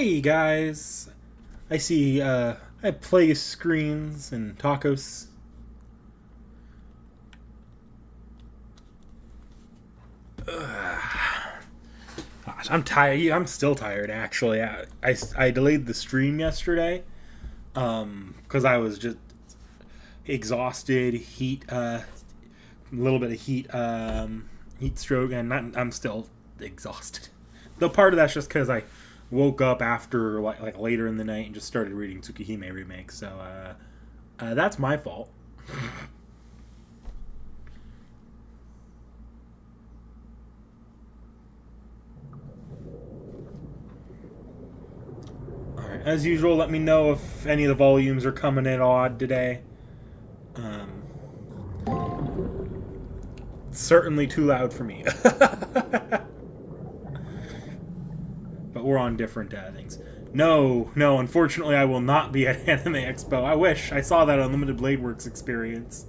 Hey guys, I see I play screens and tacos. Gosh, I'm tired. I'm still tired actually. I delayed the stream yesterday because I was just exhausted, a little bit of heat stroke, and I'm still exhausted. Though part of that's just because I woke up after like later in the night and just started reading Tsukihime remake. So that's my fault. All right, as usual, let me know if any of the volumes are coming in odd today. Certainly too loud for me. But we're on different things. No, unfortunately I will not be at Anime Expo. I wish. I saw that Unlimited Blade Works experience.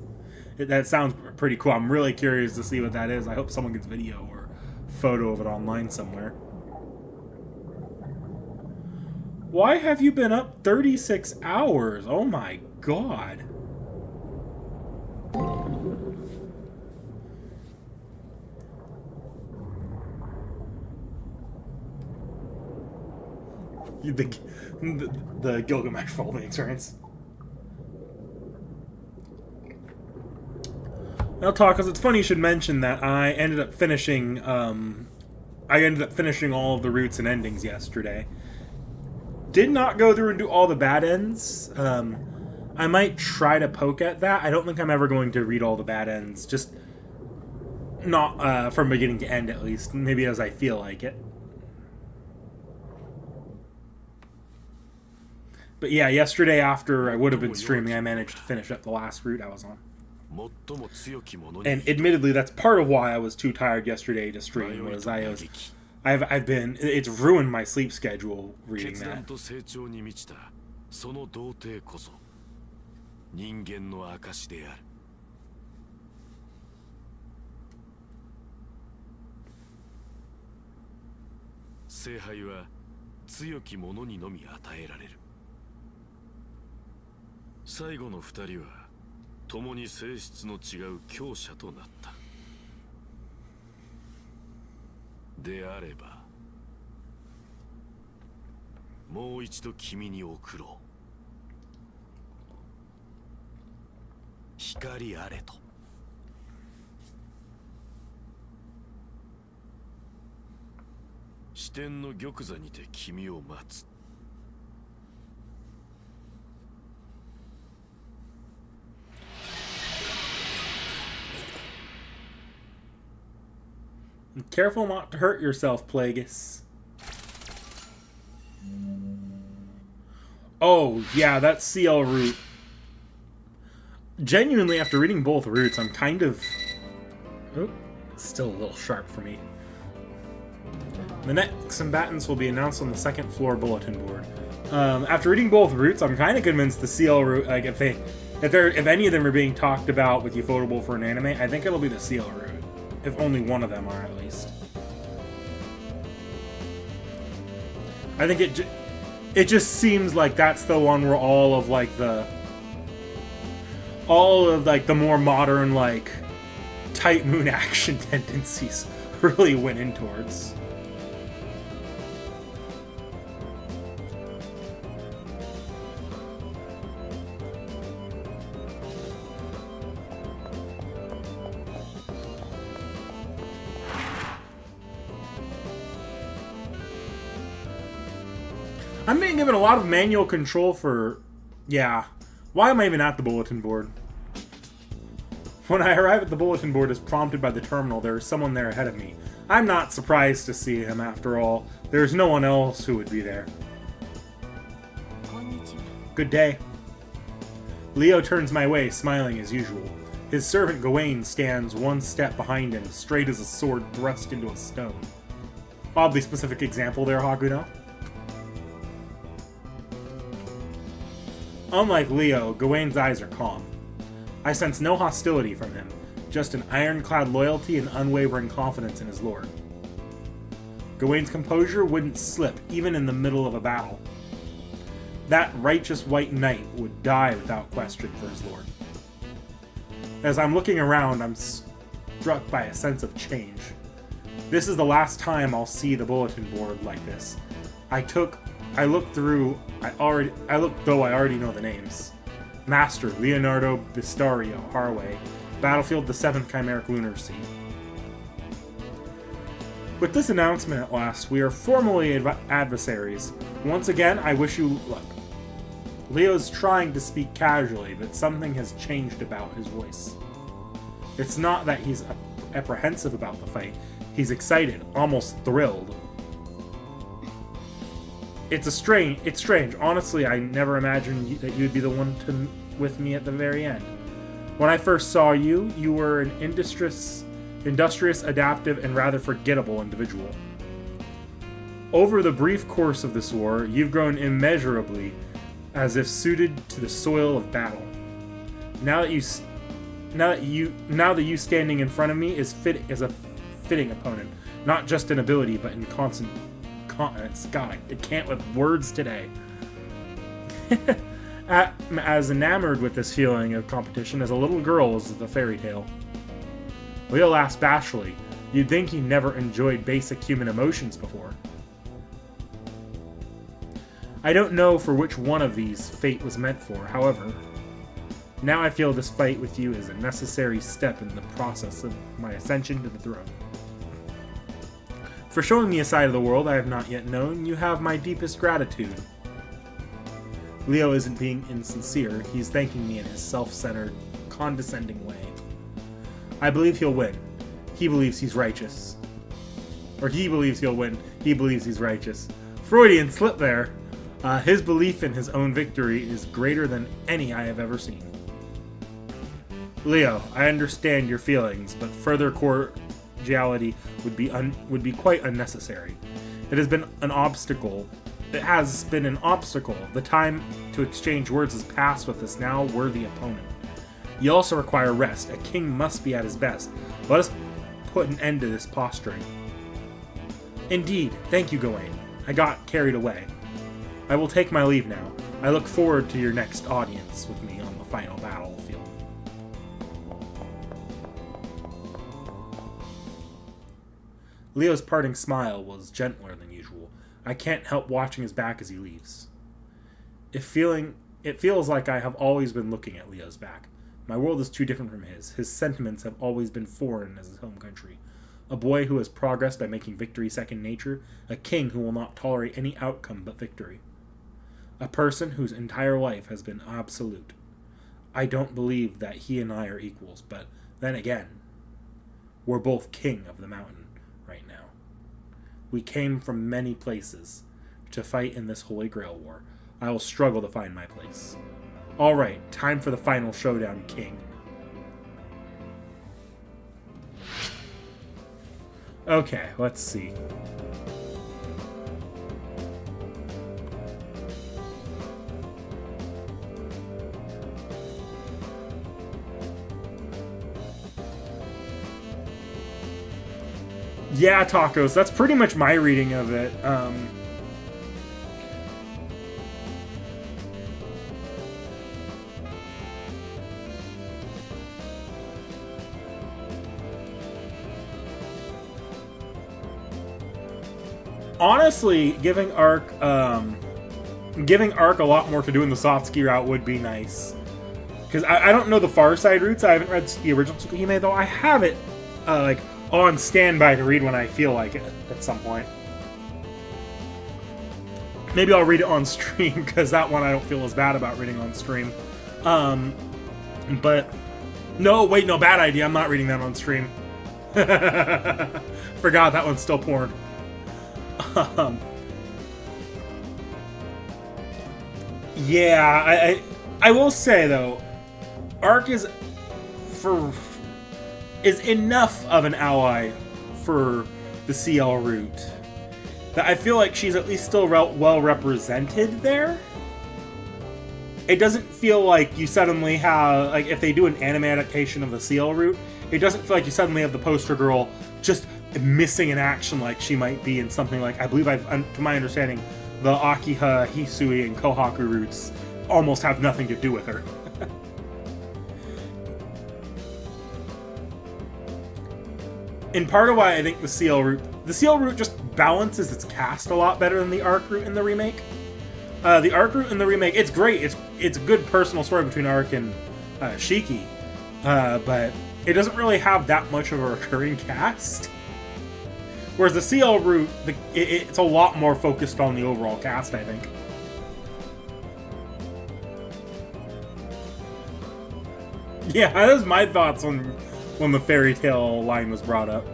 That sounds pretty cool. I'm really curious to see what that is. I hope someone gets video or photo of it online somewhere. Why have you been up 36 hours? Oh my god. The Gilgamesh folding experience. I'll talk because it's funny you should mention that I ended up finishing all of the roots and endings yesterday. Did not go through and do all the bad ends. I might try to poke at that. I don't think I'm ever going to read all the bad ends. Just not from beginning to end, at least. Maybe as I feel like it. But yeah, yesterday after I would have been streaming, I managed to finish up the last route I was on. And admittedly, that's part of why I was too tired yesterday to stream. It's ruined my sleep schedule reading that. 最後の二人は共に性質の違う強者となった。であればもう一度君に送ろう。光あれと。視点の玉座にて君を待つ。Careful not to hurt yourself, Plagueis. Oh, yeah, that CL route. Genuinely, after reading both routes, I'm kind of... Oh, it's still a little sharp for me. The next combatants will be announced on the second floor bulletin board. After reading both routes, I'm kind of convinced the CL route, like if any of them are being talked about with Ufotable for an anime, I think it'll be the CL route. If only one of them are, at least. I think it just seems like that's the one where all of the more modern, like, Type Moon action tendencies really went in towards. I'm being given a lot of manual control for... Yeah. Why am I even at the bulletin board? When I arrive at the bulletin board as prompted by the terminal, there is someone there ahead of me. I'm not surprised to see him, after all. There's no one else who would be there. Good day. Leo turns my way, smiling as usual. His servant Gawain stands one step behind him, straight as a sword thrust into a stone. Oddly specific example there, Hakuno. Unlike Leo, Gawain's eyes are calm. I sense no hostility from him, just an ironclad loyalty and unwavering confidence in his lord. Gawain's composure wouldn't slip, even in the middle of a battle. That righteous white knight would die without question for his lord. As I'm looking around, I'm struck by a sense of change. This is the last time I'll see the bulletin board like this. I looked through, though I already know the names. Master, Leonardo Bistario, Harway. Battlefield, the 7th Chimeric Lunar Sea. With this announcement at last, we are formally adversaries. Once again, I wish you luck. Leo's trying to speak casually, but something has changed about his voice. It's not that he's apprehensive about the fight. He's excited, almost thrilled. It's strange. Honestly, I never imagined that you'd be the one with me at the very end. When I first saw you, you were an industrious, adaptive, and rather forgettable individual. Over the brief course of this war, you've grown immeasurably, as if suited to the soil of battle. Now that you standing in front of me is a fitting opponent, not just in ability, but in constant continence. God, I can't with words today. As enamored with this feeling of competition as a little girl is the fairy tale. Leo laughs bashfully. You'd think he never enjoyed basic human emotions before. I don't know for which one of these fate was meant for, however. Now I feel this fight with you is a necessary step in the process of my ascension to the throne. For showing me a side of the world I have not yet known, you have my deepest gratitude. Leo isn't being insincere, he's thanking me in his self-centered, condescending way. I believe he'll win. He believes he's righteous. Or he believes he'll win. He believes he's righteous. Freudian slip there. His belief in his own victory is greater than any I have ever seen. Leo, I understand your feelings, but further cordiality would be quite unnecessary. It has been an obstacle. The time to exchange words has passed with this now worthy opponent. You also require rest. A king must be at his best. Let us put an end to this posturing. Indeed, thank you, Gawain. I got carried away. I will take my leave now. I look forward to your next audience with me on the final battlefield. Leo's parting smile was gentler than usual. I can't help watching his back as he leaves. It feels like I have always been looking at Leo's back. My world is too different from his. His sentiments have always been foreign as his home country. A boy who has progressed by making victory second nature. A king who will not tolerate any outcome but victory. A person whose entire life has been absolute. I don't believe that he and I are equals, but then again, we're both king of the mountain right now. We came from many places to fight in this Holy Grail war. I will struggle to find my place. Alright, time for the final showdown, King. Okay, let's see. Yeah, Tacos. That's pretty much my reading of it. Honestly, giving Ark a lot more to do in the Satsuki route would be nice. Because I don't know the Far Side routes. I haven't read the original Tsukihime, though I have it on standby to read when I feel like it at some point. Maybe I'll read it on stream, because that one I don't feel as bad about reading on stream. But no, wait, no, bad idea. I'm not reading that on stream. Forgot that one's still porn. Yeah, I will say though, Ark is enough of an ally for the CL route that I feel like she's at least still well represented there. It doesn't feel like you suddenly have, like, if they do an anime adaptation of the CL route, it doesn't feel like you suddenly have the poster girl just missing in action like she might be in something like, I believe to my understanding, the Akiha, Hisui, and Kohaku routes almost have nothing to do with her. And part of why I think the CL route just balances its cast a lot better than the Arc route in the remake. The Arc route in the remake, it's great. It's a good personal story between Arc and Shiki, but it doesn't really have that much of a recurring cast. Whereas the CL route, it's a lot more focused on the overall cast, I think. Yeah, that was my thoughts when the fairy tale line was brought up.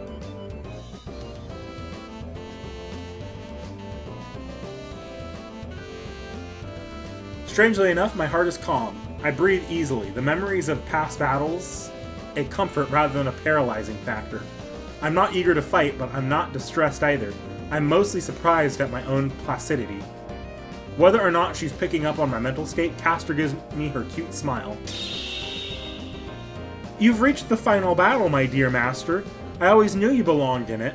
Strangely enough, my heart is calm. I breathe easily. The memories of past battles, a comfort rather than a paralyzing factor. I'm not eager to fight, but I'm not distressed either. I'm mostly surprised at my own placidity. Whether or not she's picking up on my mental state, Castor gives me her cute smile. You've reached the final battle, my dear master. I always knew you belonged in it.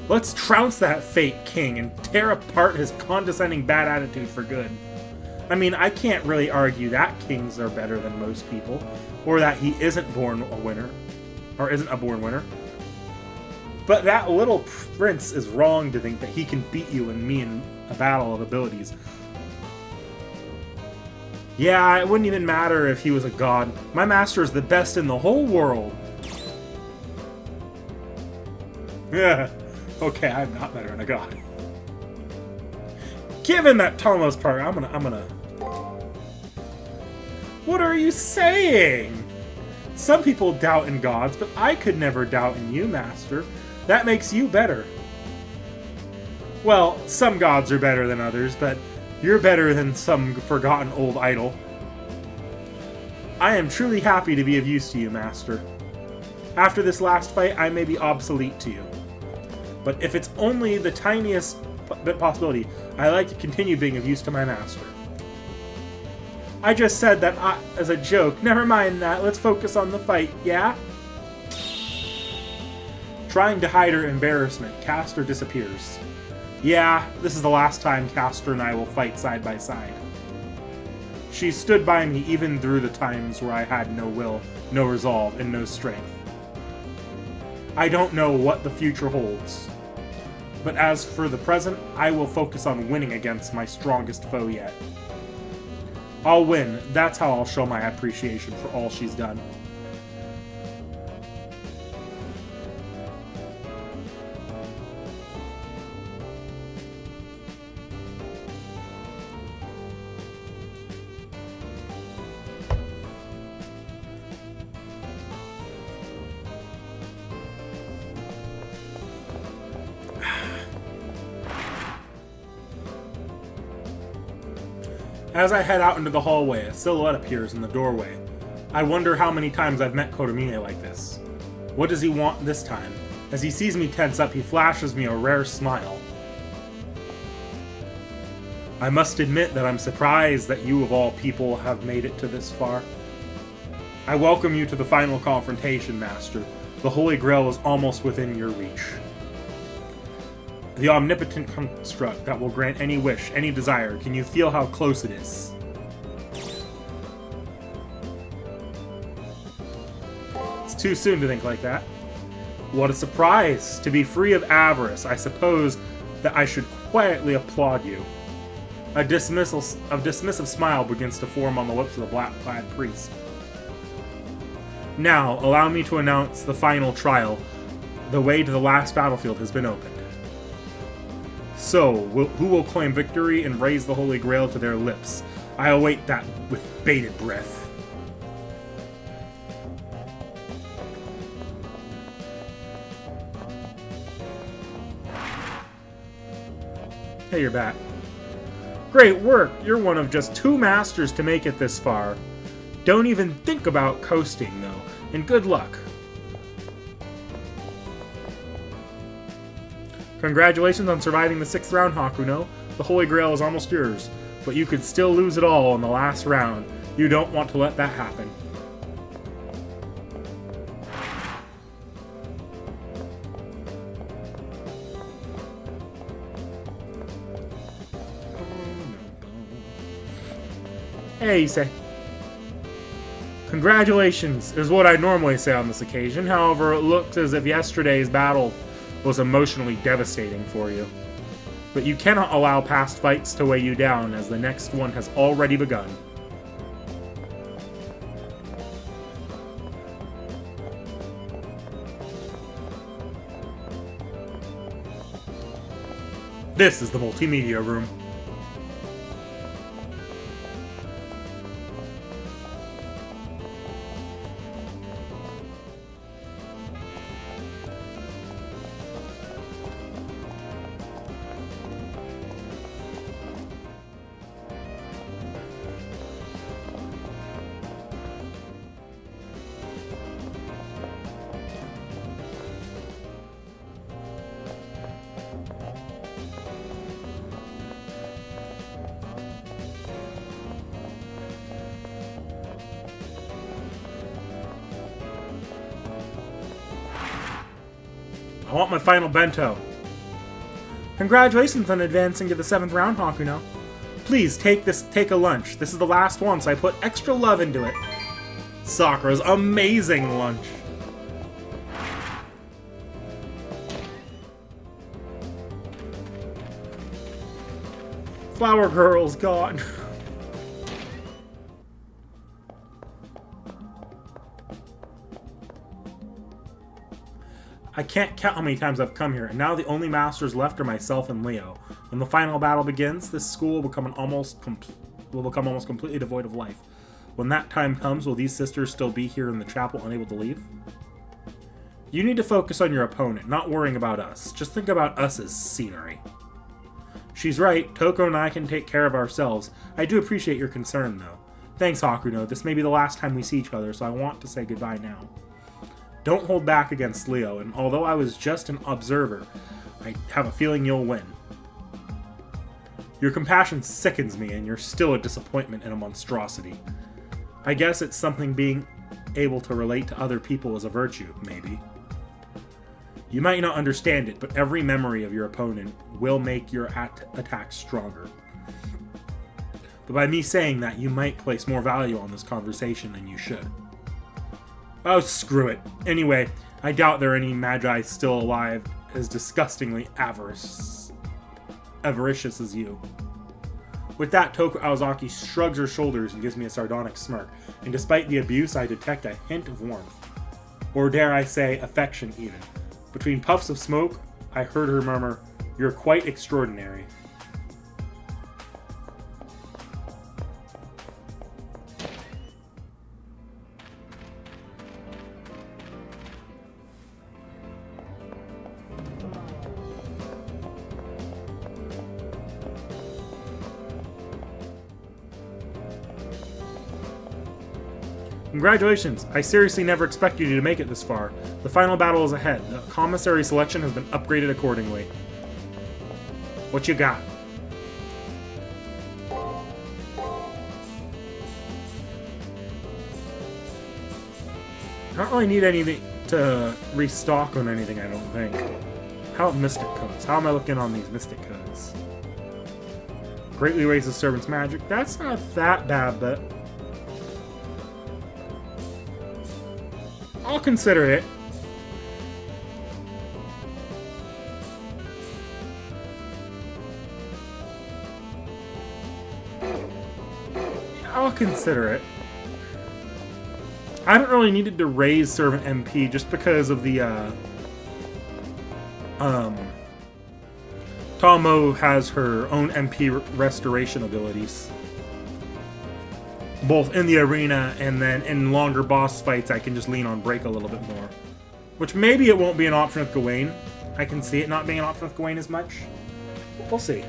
Let's trounce that fake king and tear apart his condescending bad attitude for good. I mean, I can't really argue that kings are better than most people, or that he isn't born a winner, or isn't a born winner. But that little prince is wrong to think that he can beat you and me in a battle of abilities. Yeah, it wouldn't even matter if he was a god. My master is the best in the whole world. Yeah. Okay, I'm not better than a god. Given that Tomo's part, I'm gonna... What are you saying? Some people doubt in gods, but I could never doubt in you, master. That makes you better. Well, some gods are better than others, but you're better than some forgotten old idol. I am truly happy to be of use to you, master. After this last fight, I may be obsolete to you. But if it's only the tiniest bit possibility, I like to continue being of use to my master. I just said that as a joke. Never mind that. Let's focus on the fight, yeah? Trying to hide her embarrassment, Castor disappears. Yeah, this is the last time Castor and I will fight side by side. She stood by me even through the times where I had no will, no resolve, and no strength. I don't know what the future holds. But as for the present, I will focus on winning against my strongest foe yet. I'll win. That's how I'll show my appreciation for all she's done. As I head out into the hallway, a silhouette appears in the doorway. I wonder how many times I've met Kotomine like this. What does he want this time? As he sees me tense up, he flashes me a rare smile. I must admit that I'm surprised that you of all people have made it to this far. I welcome you to the final confrontation, Master. The Holy Grail is almost within your reach. The omnipotent construct that will grant any wish, any desire. Can you feel how close it is? It's too soon to think like that. What a surprise! To be free of avarice, I suppose that I should quietly applaud you. A dismissive smile begins to form on the lips of the black-clad priest. Now, allow me to announce the final trial. The way to the last battlefield has been opened. So, who will claim victory and raise the Holy Grail to their lips? I await that with bated breath. Hey, you're back. Great work! You're one of just 2 masters to make it this far. Don't even think about coasting, though, and good luck. Congratulations on surviving the 6th round, Hakuno. The Holy Grail is almost yours, but you could still lose it all in the last round. You don't want to let that happen. Hey, you say. Congratulations is what I normally say on this occasion. However, it looks as if yesterday's battle was emotionally devastating for you. But you cannot allow past fights to weigh you down, as the next one has already begun. This is the multimedia room. I want my final bento. Congratulations on advancing to the 7th round, Hakuno. Please take a lunch. This is the last one, so I put extra love into it. Sakura's amazing lunch. Flower Girl's gone. I can't count how many times I've come here, and now the only masters left are myself and Leo. When the final battle begins, this school will become almost completely devoid of life. When that time comes, will these sisters still be here in the chapel, unable to leave? You need to focus on your opponent, not worrying about us. Just think about us as scenery. She's right, Toko and I can take care of ourselves. I do appreciate your concern, though. Thanks, Hakuno. This may be the last time we see each other, so I want to say goodbye now. Don't hold back against Leo, and although I was just an observer, I have a feeling you'll win. Your compassion sickens me, and you're still a disappointment and a monstrosity. I guess it's something being able to relate to other people is a virtue, maybe. You might not understand it, but every memory of your opponent will make your attack stronger. But by me saying that, you might place more value on this conversation than you should. Oh, screw it. Anyway, I doubt there are any magi still alive as disgustingly avaricious as you. With that, Toko Aozaki shrugs her shoulders and gives me a sardonic smirk, and despite the abuse, I detect a hint of warmth. Or dare I say, affection even. Between puffs of smoke, I heard her murmur, "You're quite extraordinary." Congratulations! I seriously never expected you to make it this far. The final battle is ahead. The commissary selection has been upgraded accordingly. What you got? I don't really need anything to restock on anything, I don't think. How about Mystic Codes? How am I looking on these Mystic Codes? Greatly raises servant's magic. That's not that bad, but I'll consider it. I'll consider it. I haven't really needed to raise servant MP just because of the Tomo has her own MP restoration abilities. Both in the arena and then in longer boss fights, I can just lean on Break a little bit more. Which maybe it won't be an option with Gawain. I can see it not being an option with Gawain as much. We'll see.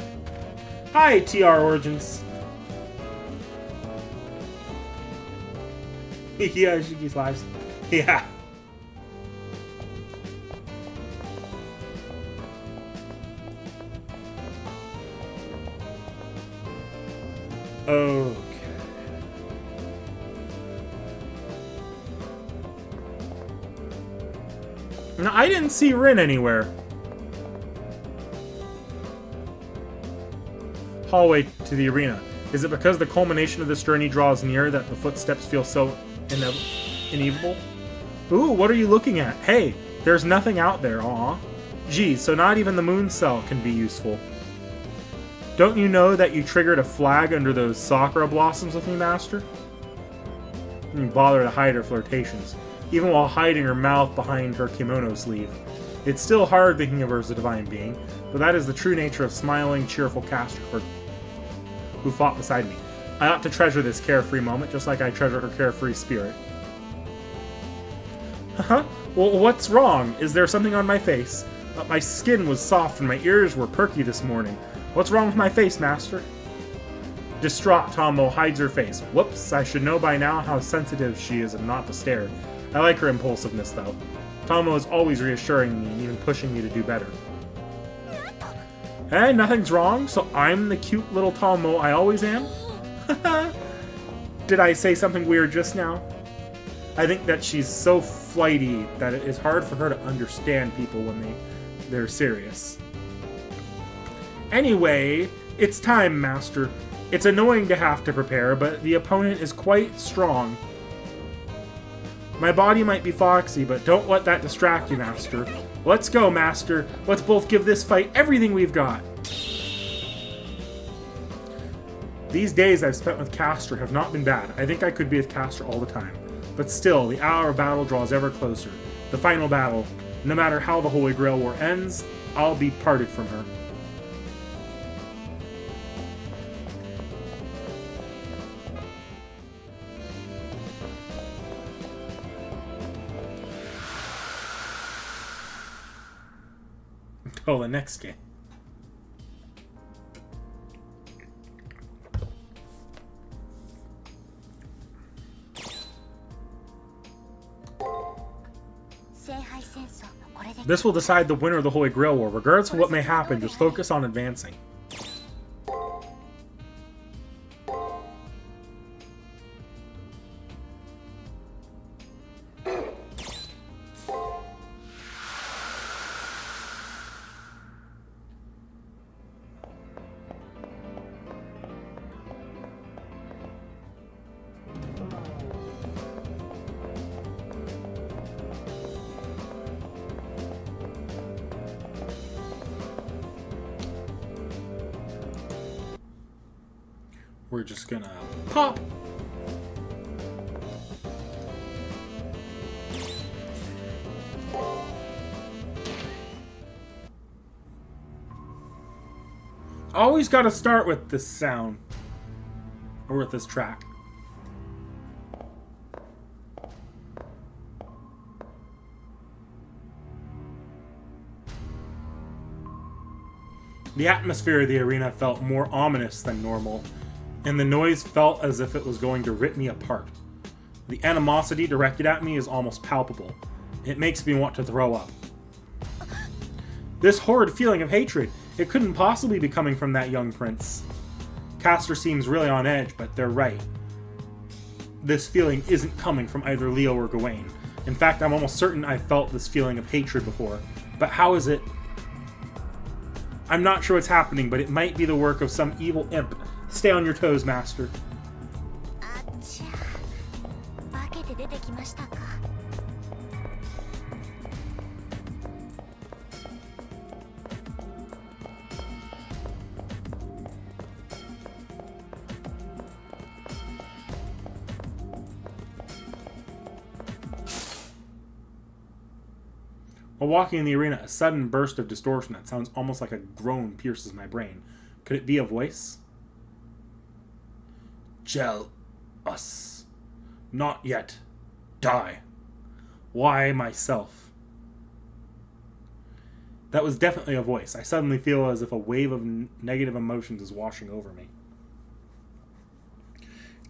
Hi, TR Origins. Yeah, Shiki's lives. Yeah. Okay. Now, I didn't see Rin anywhere. Hallway to the arena. Is it because the culmination of this journey draws near that the footsteps feel so inevitable? Ooh, what are you looking at? Hey, there's nothing out there, aw. Geez, so not even the moon cell can be useful. Don't you know that you triggered a flag under those sakura blossoms with me, Master? Didn't bother to hide her flirtations, even while hiding her mouth behind her kimono sleeve. It's still hard thinking of her as a divine being, but that is the true nature of smiling, cheerful Castor who fought beside me. I ought to treasure this carefree moment, just like I treasure her carefree spirit. Huh? Well, what's wrong? Is there something on my face? My skin was soft and my ears were perky this morning. What's wrong with my face, Master? Distraught, Tomo hides her face. Whoops, I should know by now how sensitive she is and not to stare. I like her impulsiveness, though. Tomo is always reassuring me and even pushing me to do better. Hey, nothing's wrong, so I'm the cute little Tomo I always am? Did I say something weird just now? I think that she's so flighty that it is hard for her to understand people when they're serious. Anyway, it's time, Master. It's annoying to have to prepare, but the opponent is quite strong. My body might be foxy, but don't let that distract you, Master. Let's go, Master. Let's both give this fight everything we've got. These days I've spent with Castor have not been bad. I think I could be with Castor all the time. But still, the hour of battle draws ever closer. The final battle. No matter how the Holy Grail War ends, I'll be parted from her. Until the next game. This will decide the winner of the Holy Grail War. Regardless of what may happen, just focus on advancing. We're just gonna pop. Always gotta start with this sound. Or with this track. The atmosphere of the arena felt more ominous than normal, and the noise felt as if it was going to rip me apart. The animosity directed at me is almost palpable. It makes me want to throw up. This horrid feeling of hatred, it couldn't possibly be coming from that young prince. Castor seems really on edge, but they're right. This feeling isn't coming from either Leo or Gawain. In fact, I'm almost certain I've felt this feeling of hatred before. But how is it? I'm not sure what's happening, but it might be the work of some evil imp. Stay on your toes, Master. While walking in the arena, a sudden burst of distortion that sounds almost like a groan pierces my brain. Could it be a voice? Gel us. Not yet. Die. Why myself? That was definitely a voice. I suddenly feel as if a wave of negative emotions is washing over me.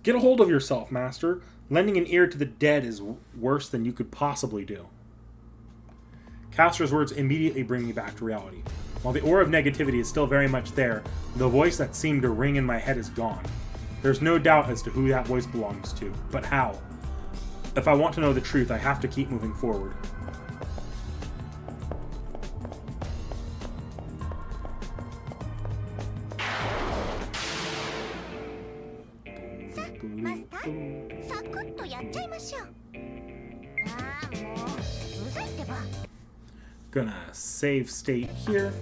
Get a hold of yourself, Master. Lending an ear to the dead is worse than you could possibly do. Castor's words immediately bring me back to reality. While the aura of negativity is still very much there, the voice that seemed to ring in my head is gone. There's no doubt as to who that voice belongs to, but how? If I want to know the truth, I have to keep moving forward. Gonna save state here.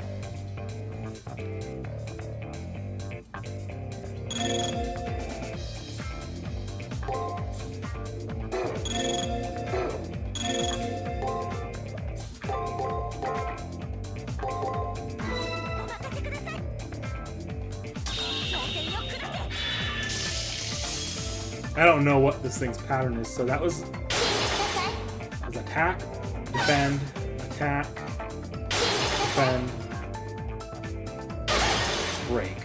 I don't know what this thing's pattern is, so that was attack, defend, attack, defend, break.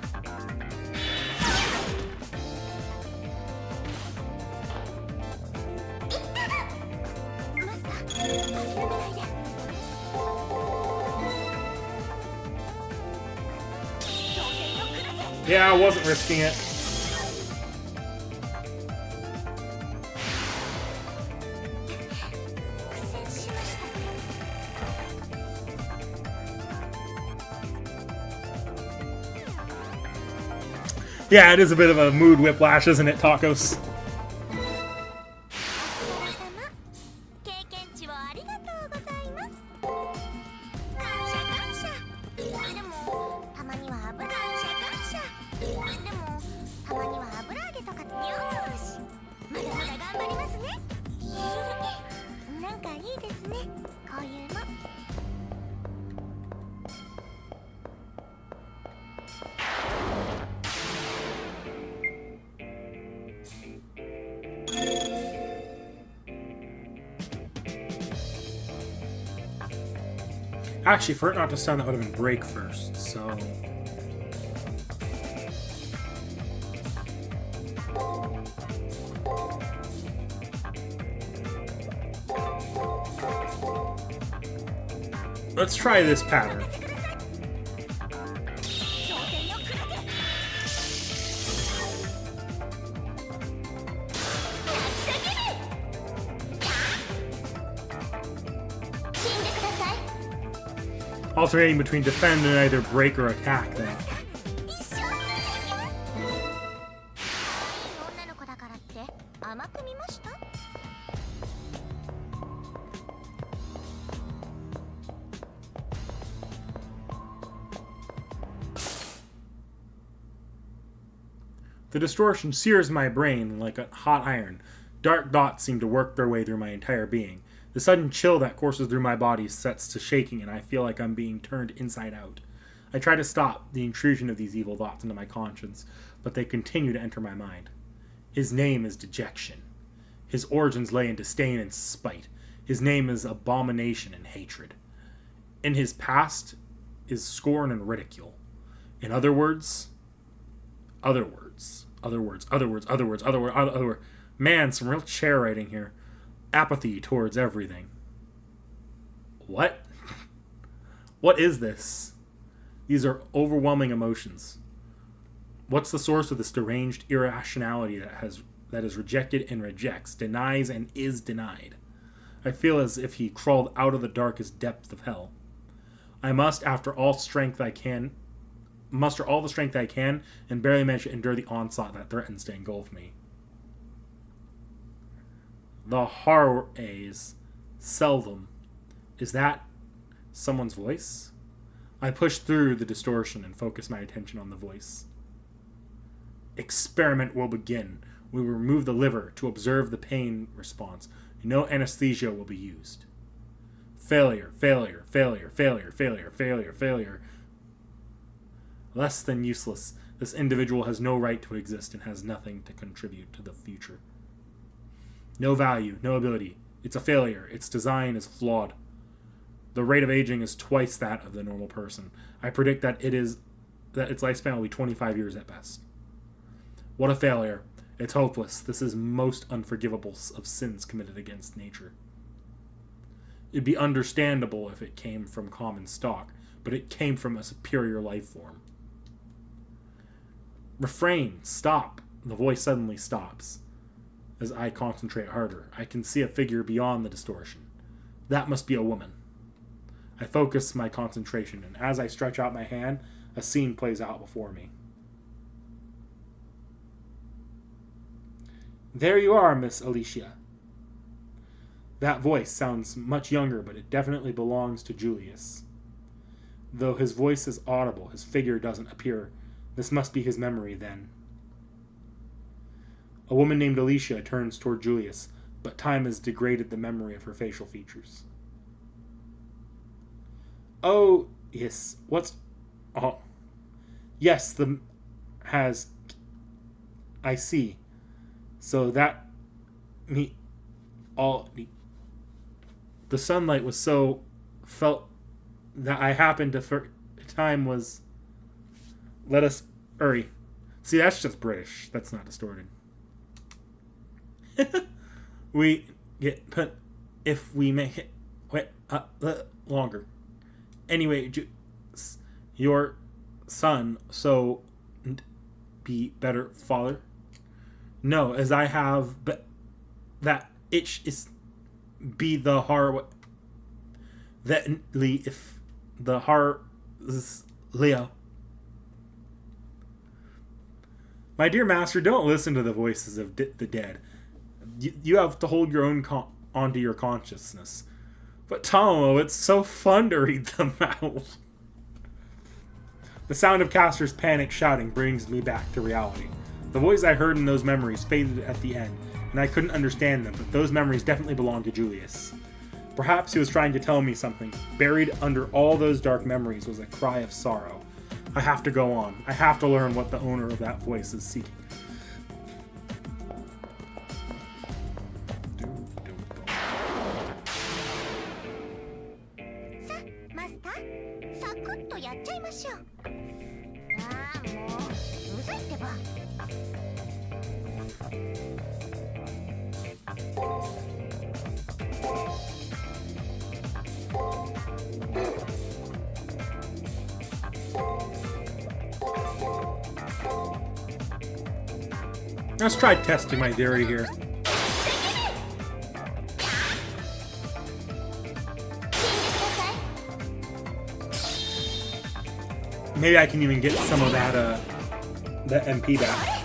Yeah, I wasn't risking it. Yeah, it is a bit of a mood whiplash, isn't it, Tacos? Actually, for it not to stun, that would have been break first, so... Let's try this pattern. Alternating between defend and either break or attack then. The distortion sears my brain like a hot iron. Dark dots seem to work their way through my entire being. The sudden chill that courses through my body sets to shaking, and I feel like I'm being turned inside out. I try to stop the intrusion of these evil thoughts into my conscience, but they continue to enter my mind. His name is dejection. His origins lay in disdain and spite. His name is abomination and hatred. In his past is scorn and ridicule. In other words... Man, some real chair writing here. Apathy towards everything. What? What is this? These are overwhelming emotions. What's the source of this deranged irrationality that is rejected and rejects, denies and is denied? I feel as if he crawled out of the darkest depths of hell. I must, muster all the strength I can, and barely manage to endure the onslaught that threatens to engulf me. The horrors, seldom. Is that someone's voice? I push through the distortion and focus my attention on the voice. Experiment will begin. We will remove the liver to observe the pain response. No anesthesia will be used. Failure, failure, failure, failure, failure, failure, failure. Less than useless. This individual has no right to exist and has nothing to contribute to the future. No value, no ability. It's a failure. Its design is flawed. The rate of aging is twice that of the normal person. I predict that its lifespan will be 25 years at best. What a failure. It's hopeless. This is most unforgivable of sins committed against nature. It'd be understandable if it came from common stock, but it came from a superior life form. Refrain. Stop. The voice suddenly stops. As I concentrate harder, I can see a figure beyond the distortion. That must be a woman. I focus my concentration, and as I stretch out my hand, a scene plays out before me. There you are, Miss Alicia. That voice sounds much younger, but it definitely belongs to Julius. Though his voice is audible, his figure doesn't appear. This must be his memory, then. A woman named Alicia turns toward Julius, but time has degraded the memory of her facial features. Oh, yes. What's... Oh. Yes, has... I see. So that... Me... All... The sunlight was so... Felt... That I happened to... Time was... Let us... Hurry. See, that's just British. That's not distorted. We get put... If we make it... Wait, longer. Anyway, your son, so be better father. No, as I have, but that itch is be the har. That if the har is Leo. My dear master, don't listen to the voices of the dead. You have to hold your own onto your consciousness. But Tomo, it's so fun to read them out. The sound of Castor's panic shouting brings me back to reality. The voice I heard in those memories faded at the end, and I couldn't understand them, but those memories definitely belonged to Julius. Perhaps he was trying to tell me something. Buried under all those dark memories was a cry of sorrow. I have to go on. I have to learn what the owner of that voice is seeking. Let's try testing my theory here. Maybe I can even get some of that, that MP back.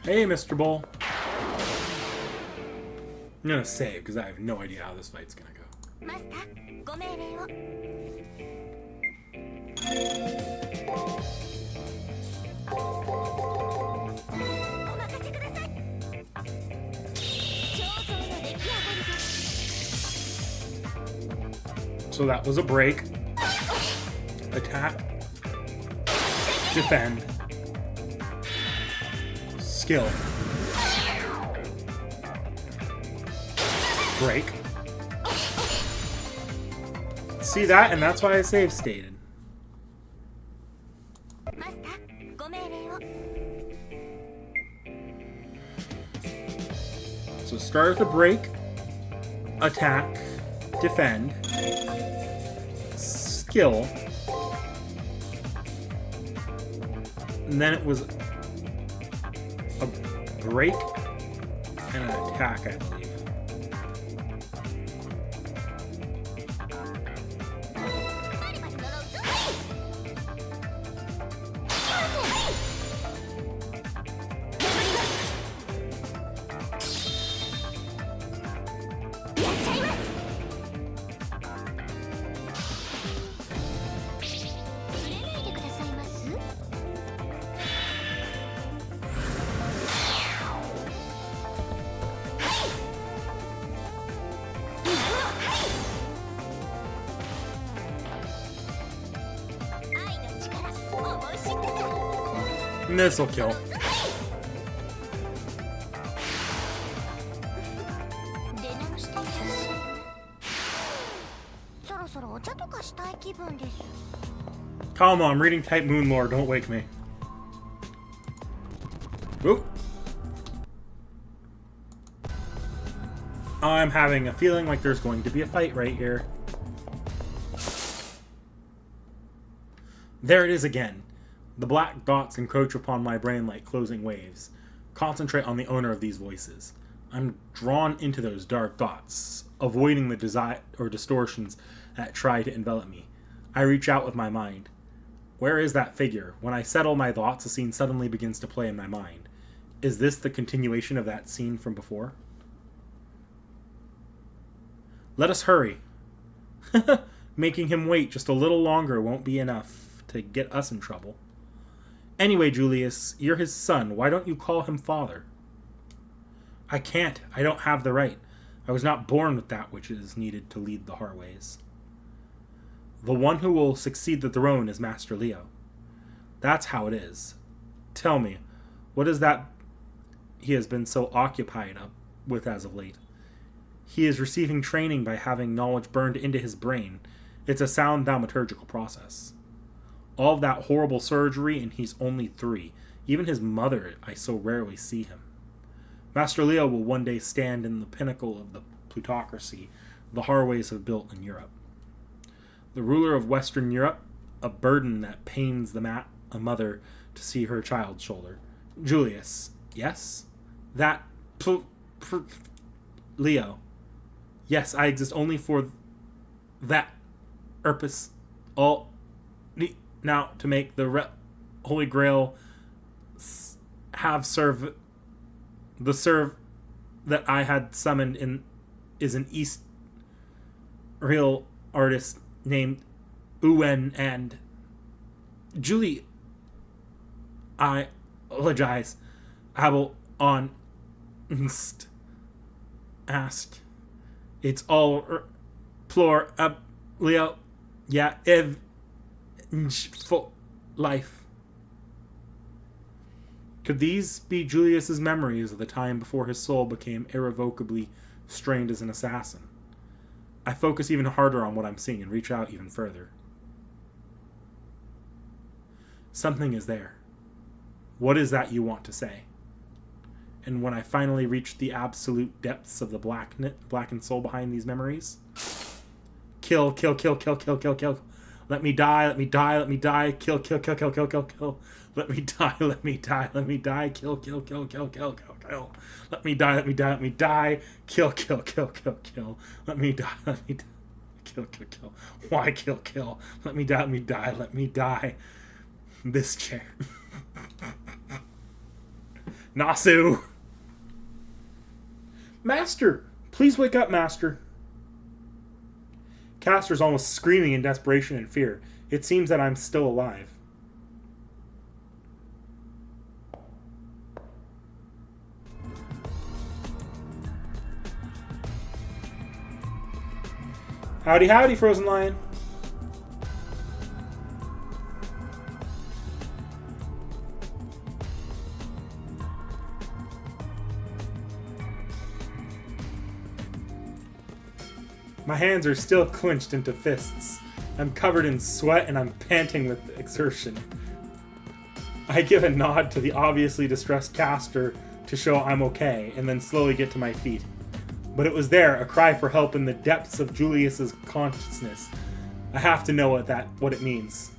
Hey, Mr. Bull. I'm gonna save because I have no idea how this fight's gonna go. So that was a break. Attack. Defend. Skill. Break. See that? And that's why I save stated. So start with a break, attack, defend, skill, and then it was a break and an attack, I believe. And this'll kill. Calm, I'm reading Type Moon Lore, don't wake me. Oop. I'm having a feeling like there's going to be a fight right here. There it is again. The black dots encroach upon my brain like closing waves. Concentrate on the owner of these voices. I'm drawn into those dark dots, avoiding the desire or distortions that try to envelop me. I reach out with my mind. Where is that figure? When I settle my thoughts, a scene suddenly begins to play in my mind. Is this the continuation of that scene from before? Let us hurry. Making him wait just a little longer won't be enough to get us in trouble. Anyway, Julius, you're his son. Why don't you call him father? I can't. I don't have the right. I was not born with that which is needed to lead the Harways. The one who will succeed the throne is Master Leo. That's how it is. Tell me, what is that he has been so occupied with as of late? He is receiving training by having knowledge burned into his brain. It's a sound thaumaturgical process. All of that horrible surgery, and he's only 3. Even his mother, I so rarely see him. Master Leo will one day stand in the pinnacle of the plutocracy the Harways have built in Europe. The ruler of Western Europe, a burden that pains a mother to see her child's shoulder. Julius, yes? That Leo. Yes, I exist only for that purpose. All now to make the Holy Grail have serve that I had summoned in is an East real artist named Uwen and Julie. I apologize. Abel on ask. It's all plor Leo. Yeah, ev for life. Could these be Julius's memories of the time before his soul became irrevocably strained as an assassin? I focus even harder on what I'm seeing and reach out even further. Something is there. What is that you want to say? And when I finally reach the absolute depths of the blackened soul behind these memories, kill, kill, kill, kill, kill, kill, kill. Let me die, let me die, let me die. Kill, kill, kill, kill, kill, kill, kill. Let me die, let me die, let me die. Kill, kill, kill, kill, kill, kill, kill. Let me die, let me die, let me die. Kill, kill, kill, kill, kill. Let me die, let me die. Kill, kill, kill. Why kill, kill? Let me die, let me die, let me die. This chair. Nasu! Master! Please wake up, Master. Castor's almost screaming in desperation and fear. It seems that I'm still alive. Howdy, howdy, Frozen Lion. My hands are still clenched into fists. I'm covered in sweat and I'm panting with exertion. I give a nod to the obviously distressed Castor to show I'm okay, and then slowly get to my feet. But it was there, a cry for help in the depths of Julius's consciousness. I have to know what it means.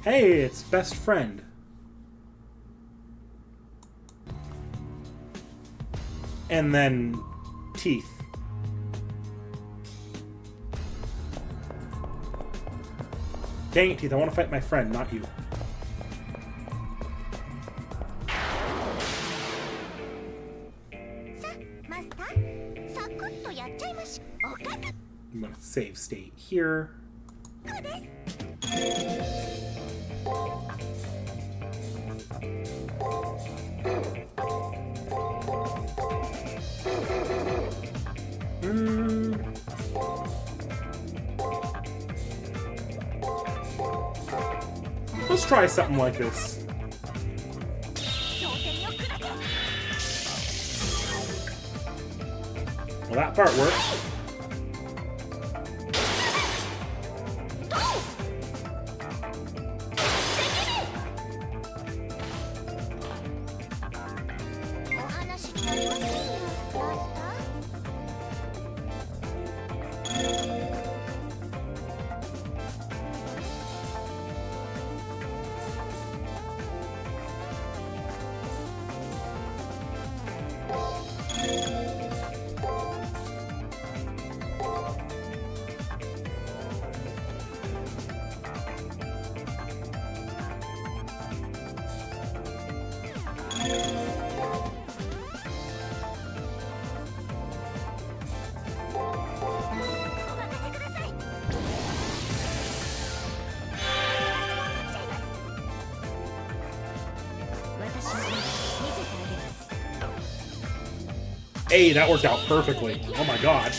Hey, it's best friend. And then teeth. Dang it, Teeth, I want to fight my friend, not you. I'm going to save state here. Let's try something like this. Well, that part works. Hey, that worked out perfectly. Oh my god.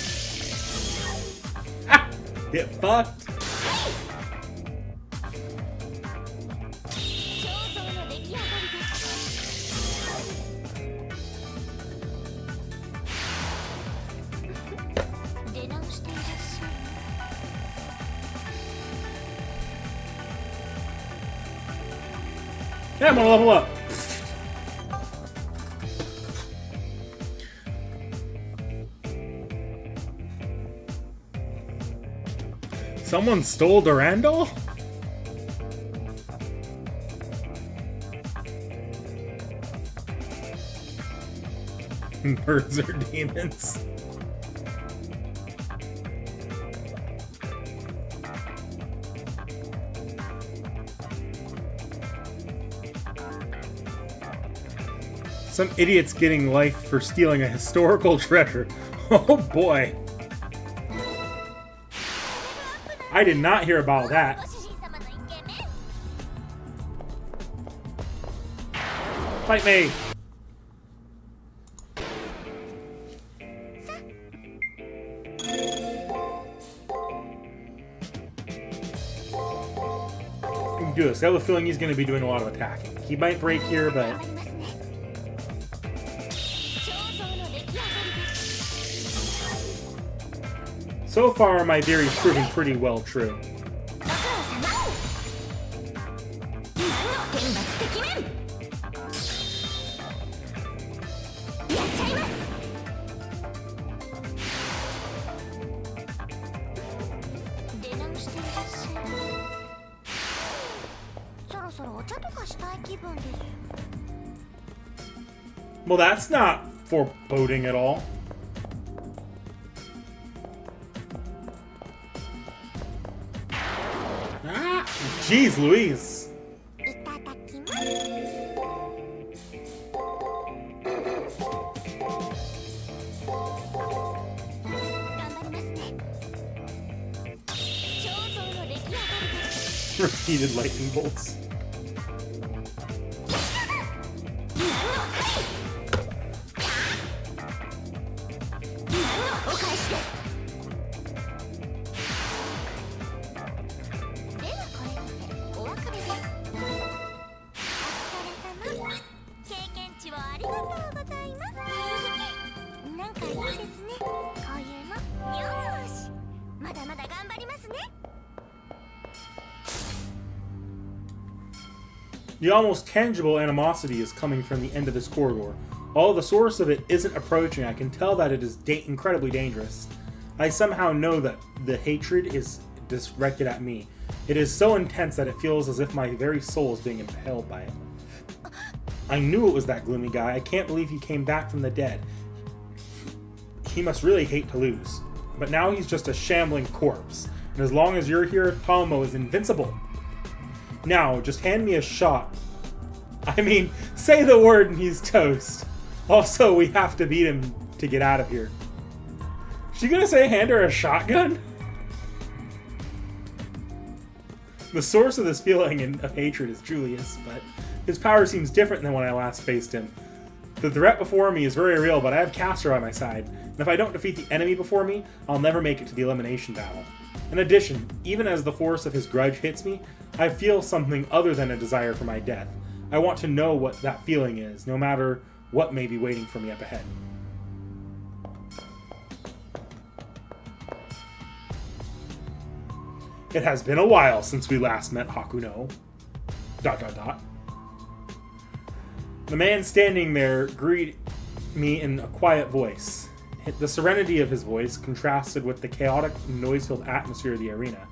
Ah, get fucked. Yeah, I'm gonna level up. Someone stole Durandal? Birds are demons. Some idiot's getting life for stealing a historical treasure. Oh boy. I did not hear about that. Fight me! Do this. I have a feeling he's going to be doing a lot of attacking. He might break here, but... So far, my theory's proving pretty well true. Well, that's not foreboding at all. Ah, jeez Louise. Repeated lightning bolts. The almost tangible animosity is coming from the end of this corridor. Although the source of it isn't approaching, I can tell that it is incredibly dangerous. I somehow know that the hatred is directed at me. It is so intense that it feels as if my very soul is being impaled by it. I knew it was that gloomy guy. I can't believe he came back from the dead. He must really hate to lose. But now he's just a shambling corpse. And as long as you're here, Tomo is invincible. Now, just hand me a shot. I mean, say the word and he's toast. Also, we have to beat him to get out of here. Is she gonna say hand her a shotgun? The source of this feeling of hatred is Julius, but his power seems different than when I last faced him. The threat before me is very real, but I have Castor on my side, and if I don't defeat the enemy before me, I'll never make it to the elimination battle. In addition, even as the force of his grudge hits me, I feel something other than a desire for my death. I want to know what that feeling is, no matter what may be waiting for me up ahead. It has been a while since we last met Hakuno. ... The man standing there greeted me in a quiet voice. The serenity of his voice contrasted with the chaotic, noise-filled atmosphere of the arena.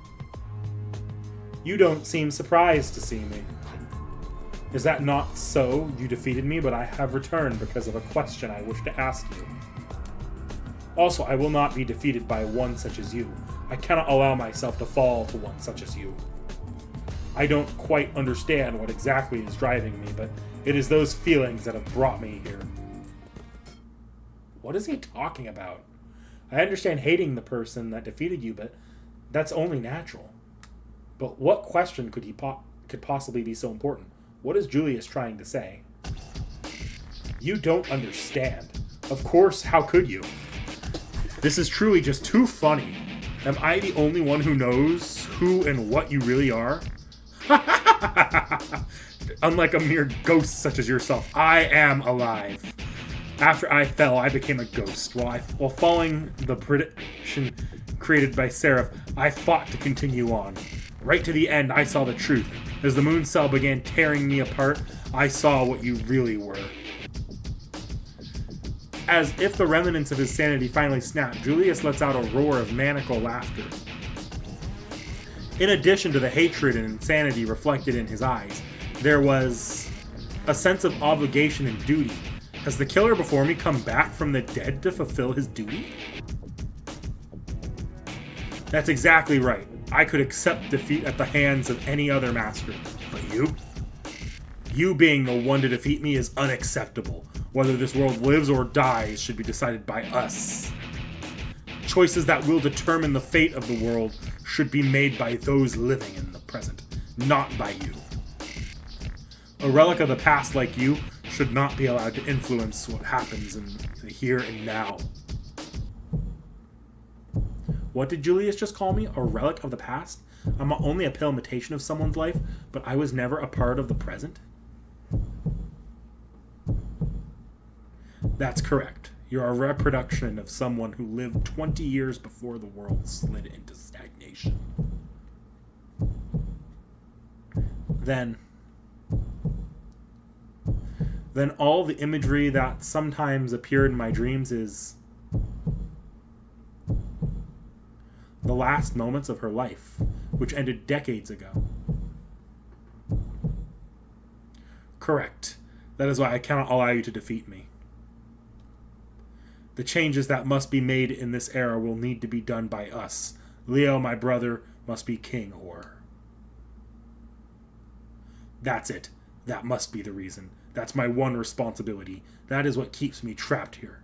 You don't seem surprised to see me. Is that not so? You defeated me, but I have returned because of a question I wish to ask you. Also, I will not be defeated by one such as you. I cannot allow myself to fall to one such as you. I don't quite understand what exactly is driving me, but it is those feelings that have brought me here. What is he talking about? I understand hating the person that defeated you, but that's only natural. But what question could possibly be so important? What is Julius trying to say? You don't understand. Of course, how could you? This is truly just too funny. Am I the only one who knows who and what you really are? Unlike a mere ghost such as yourself, I am alive. After I fell, I became a ghost. While following the prediction created by Seraph, I fought to continue on. Right to the end, I saw the truth. As the moon cell began tearing me apart, I saw what you really were. As if the remnants of his sanity finally snapped, Julius lets out a roar of maniacal laughter. In addition to the hatred and insanity reflected in his eyes, there was a sense of obligation and duty. Has the killer before me come back from the dead to fulfill his duty? That's exactly right. I could accept defeat at the hands of any other master. But you? You being the one to defeat me is unacceptable. Whether this world lives or dies should be decided by us. Choices that will determine the fate of the world should be made by those living in the present, not by you. A relic of the past like you should not be allowed to influence what happens in the here and now. What did Julius just call me? A relic of the past? I'm only a pale imitation of someone's life, but I was never a part of the present? That's correct. You're a reproduction of someone who lived 20 years before the world slid into stagnation. Then all the imagery that sometimes appeared in my dreams is the last moments of her life, which ended decades ago. Correct. That is why I cannot allow you to defeat me. The changes that must be made in this era will need to be done by us. Leo, my brother, must be king, or... That's it. That must be the reason. That's my one responsibility. That is what keeps me trapped here.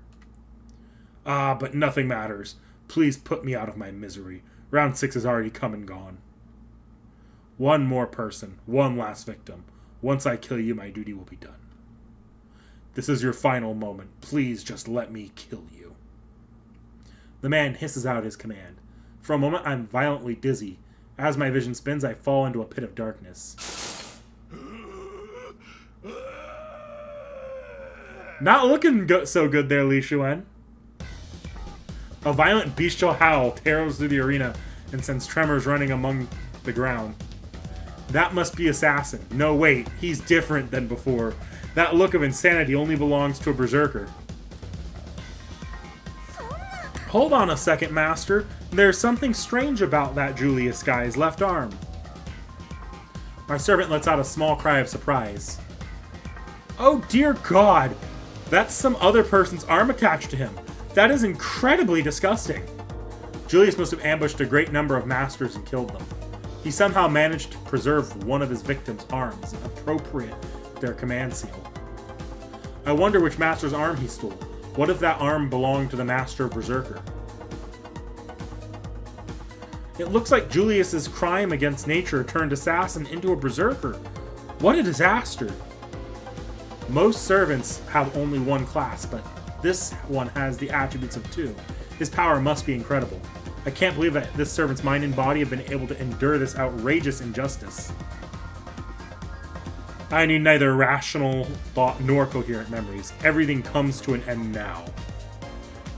Ah, but nothing matters. Please put me out of my misery. Round 6 has already come and gone. One more person. One last victim. Once I kill you, my duty will be done. This is your final moment. Please just let me kill you. The man hisses out his command. For a moment, I'm violently dizzy. As my vision spins, I fall into a pit of darkness. Not looking so good there, Li Shuen. A violent bestial howl tears through the arena and sends tremors running among the ground. That must be Assassin. No, wait, he's different than before. That look of insanity only belongs to a berserker. Hold on a second, Master. There's something strange about that Julius guy's left arm. My servant lets out a small cry of surprise. Oh dear God! That's some other person's arm attached to him. That is incredibly disgusting. Julius must have ambushed a great number of masters and killed them. He somehow managed to preserve one of his victims' arms, appropriate to their command seal. I wonder which master's arm he stole. What if that arm belonged to the master berserker? It looks like Julius's crime against nature turned Assassin into a berserker. What a disaster! Most servants have only one class, but this one has the attributes of 2. His power must be incredible. I can't believe that this servant's mind and body have been able to endure this outrageous injustice. I need neither rational thought nor coherent memories. Everything comes to an end now.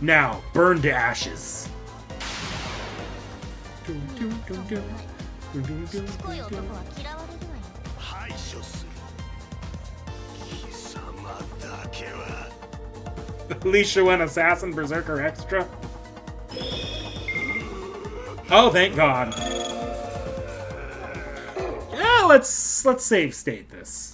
Now, burn to ashes. Li Shuen Assassin Berserker Extra. Oh, thank God. Yeah, let's save state this.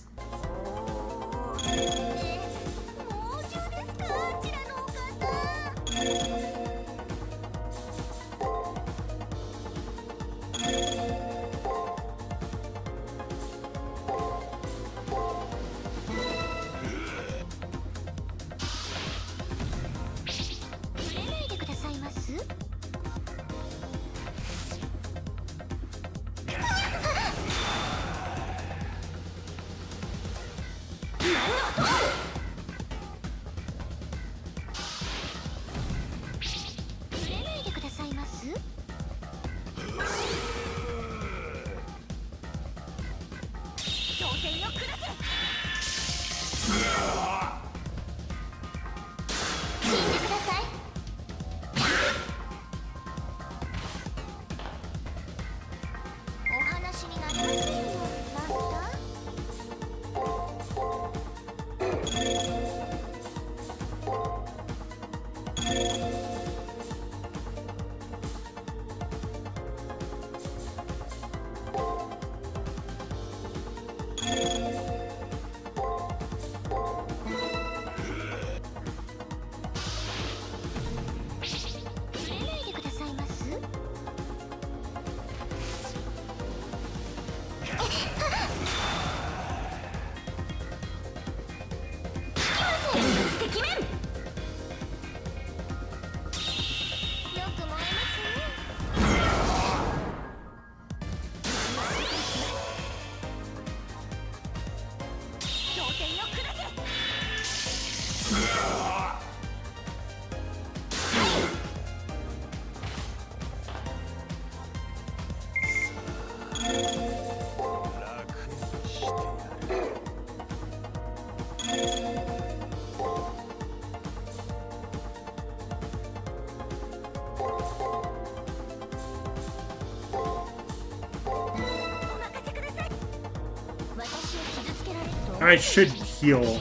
I should heal.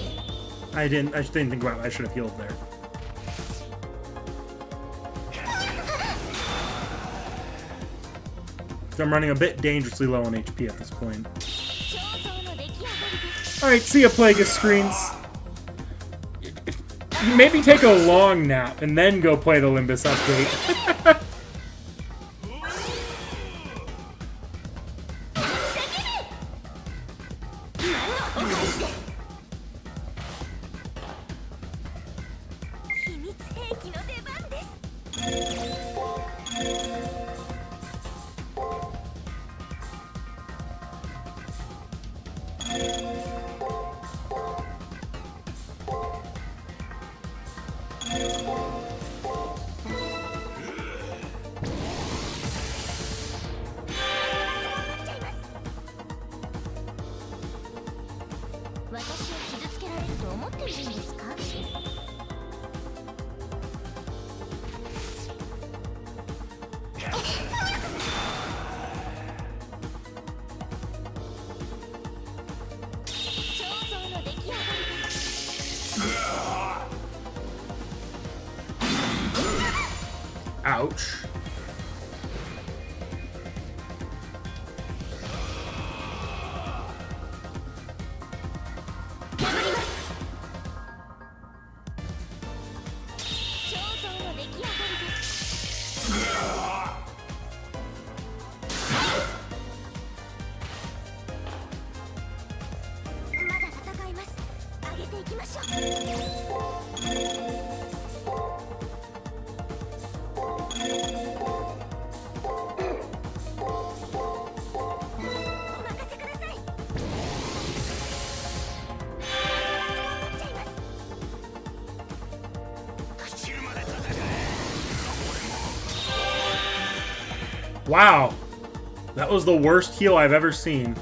I didn't think about it. I should have healed there. So I'm running a bit dangerously low on HP at this point. Alright, see ya, Plagueis screens. Maybe take a long nap and then go play the Limbus update. Ouch. Wow, that was the worst heal I've ever seen.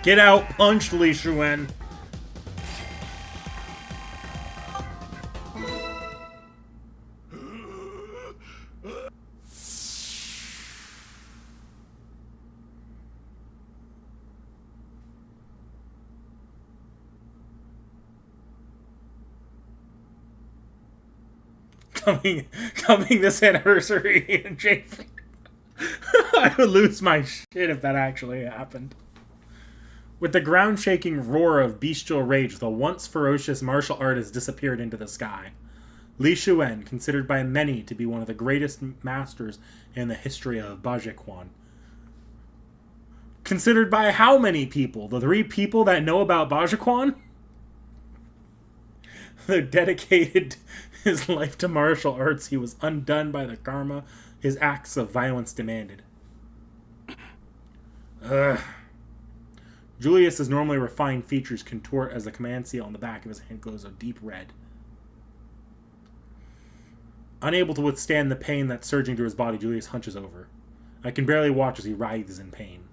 Get out, punch Li Shuen. Coming this anniversary, JP. I would lose my shit if that actually happened. With the ground-shaking roar of bestial rage, the once ferocious martial artist disappeared into the sky. Li Shuen, considered by many to be one of the greatest masters in the history of Bajiquan. Considered by how many people? The 3 people that know about Bajiquan? Though dedicated his life to martial arts, he was undone by the karma his acts of violence demanded. Ugh. Julius's normally refined features contort as the command seal on the back of his hand glows a deep red. Unable to withstand the pain that's surging through his body, Julius hunches over. I can barely watch as he writhes in pain.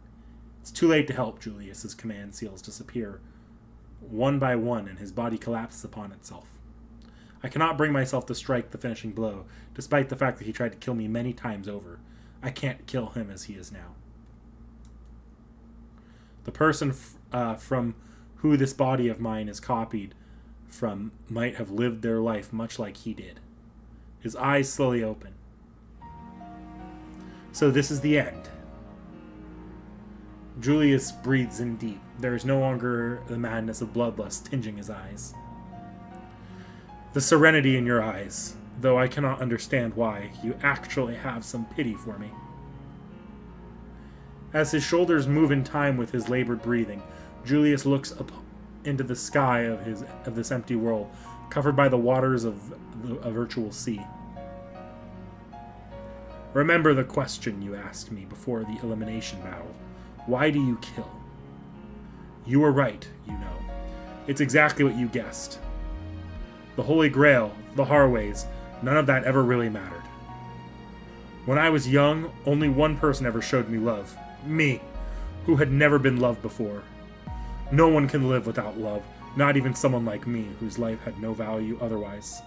It's too late to help Julius. His command seals disappear one by one, and his body collapses upon itself. I cannot bring myself to strike the finishing blow, despite the fact that he tried to kill me many times over. I can't kill him as he is now. The person from who this body of mine is copied from might have lived their life much like he did. His eyes slowly open. So this is the end. Julius breathes in deep. There is no longer the madness of bloodlust tinging his eyes. The serenity in your eyes, though I cannot understand why, you actually have some pity for me. As his shoulders move in time with his labored breathing, Julius looks up into the sky of this empty world, covered by the waters of a virtual sea. Remember the question you asked me before the elimination battle. Why do you kill? You were right, you know. It's exactly what you guessed. The Holy Grail, the Harways, none of that ever really mattered. When I was young, only one person ever showed me love. Me, who had never been loved before. No one can live without love, not even someone like me, whose life had no value otherwise.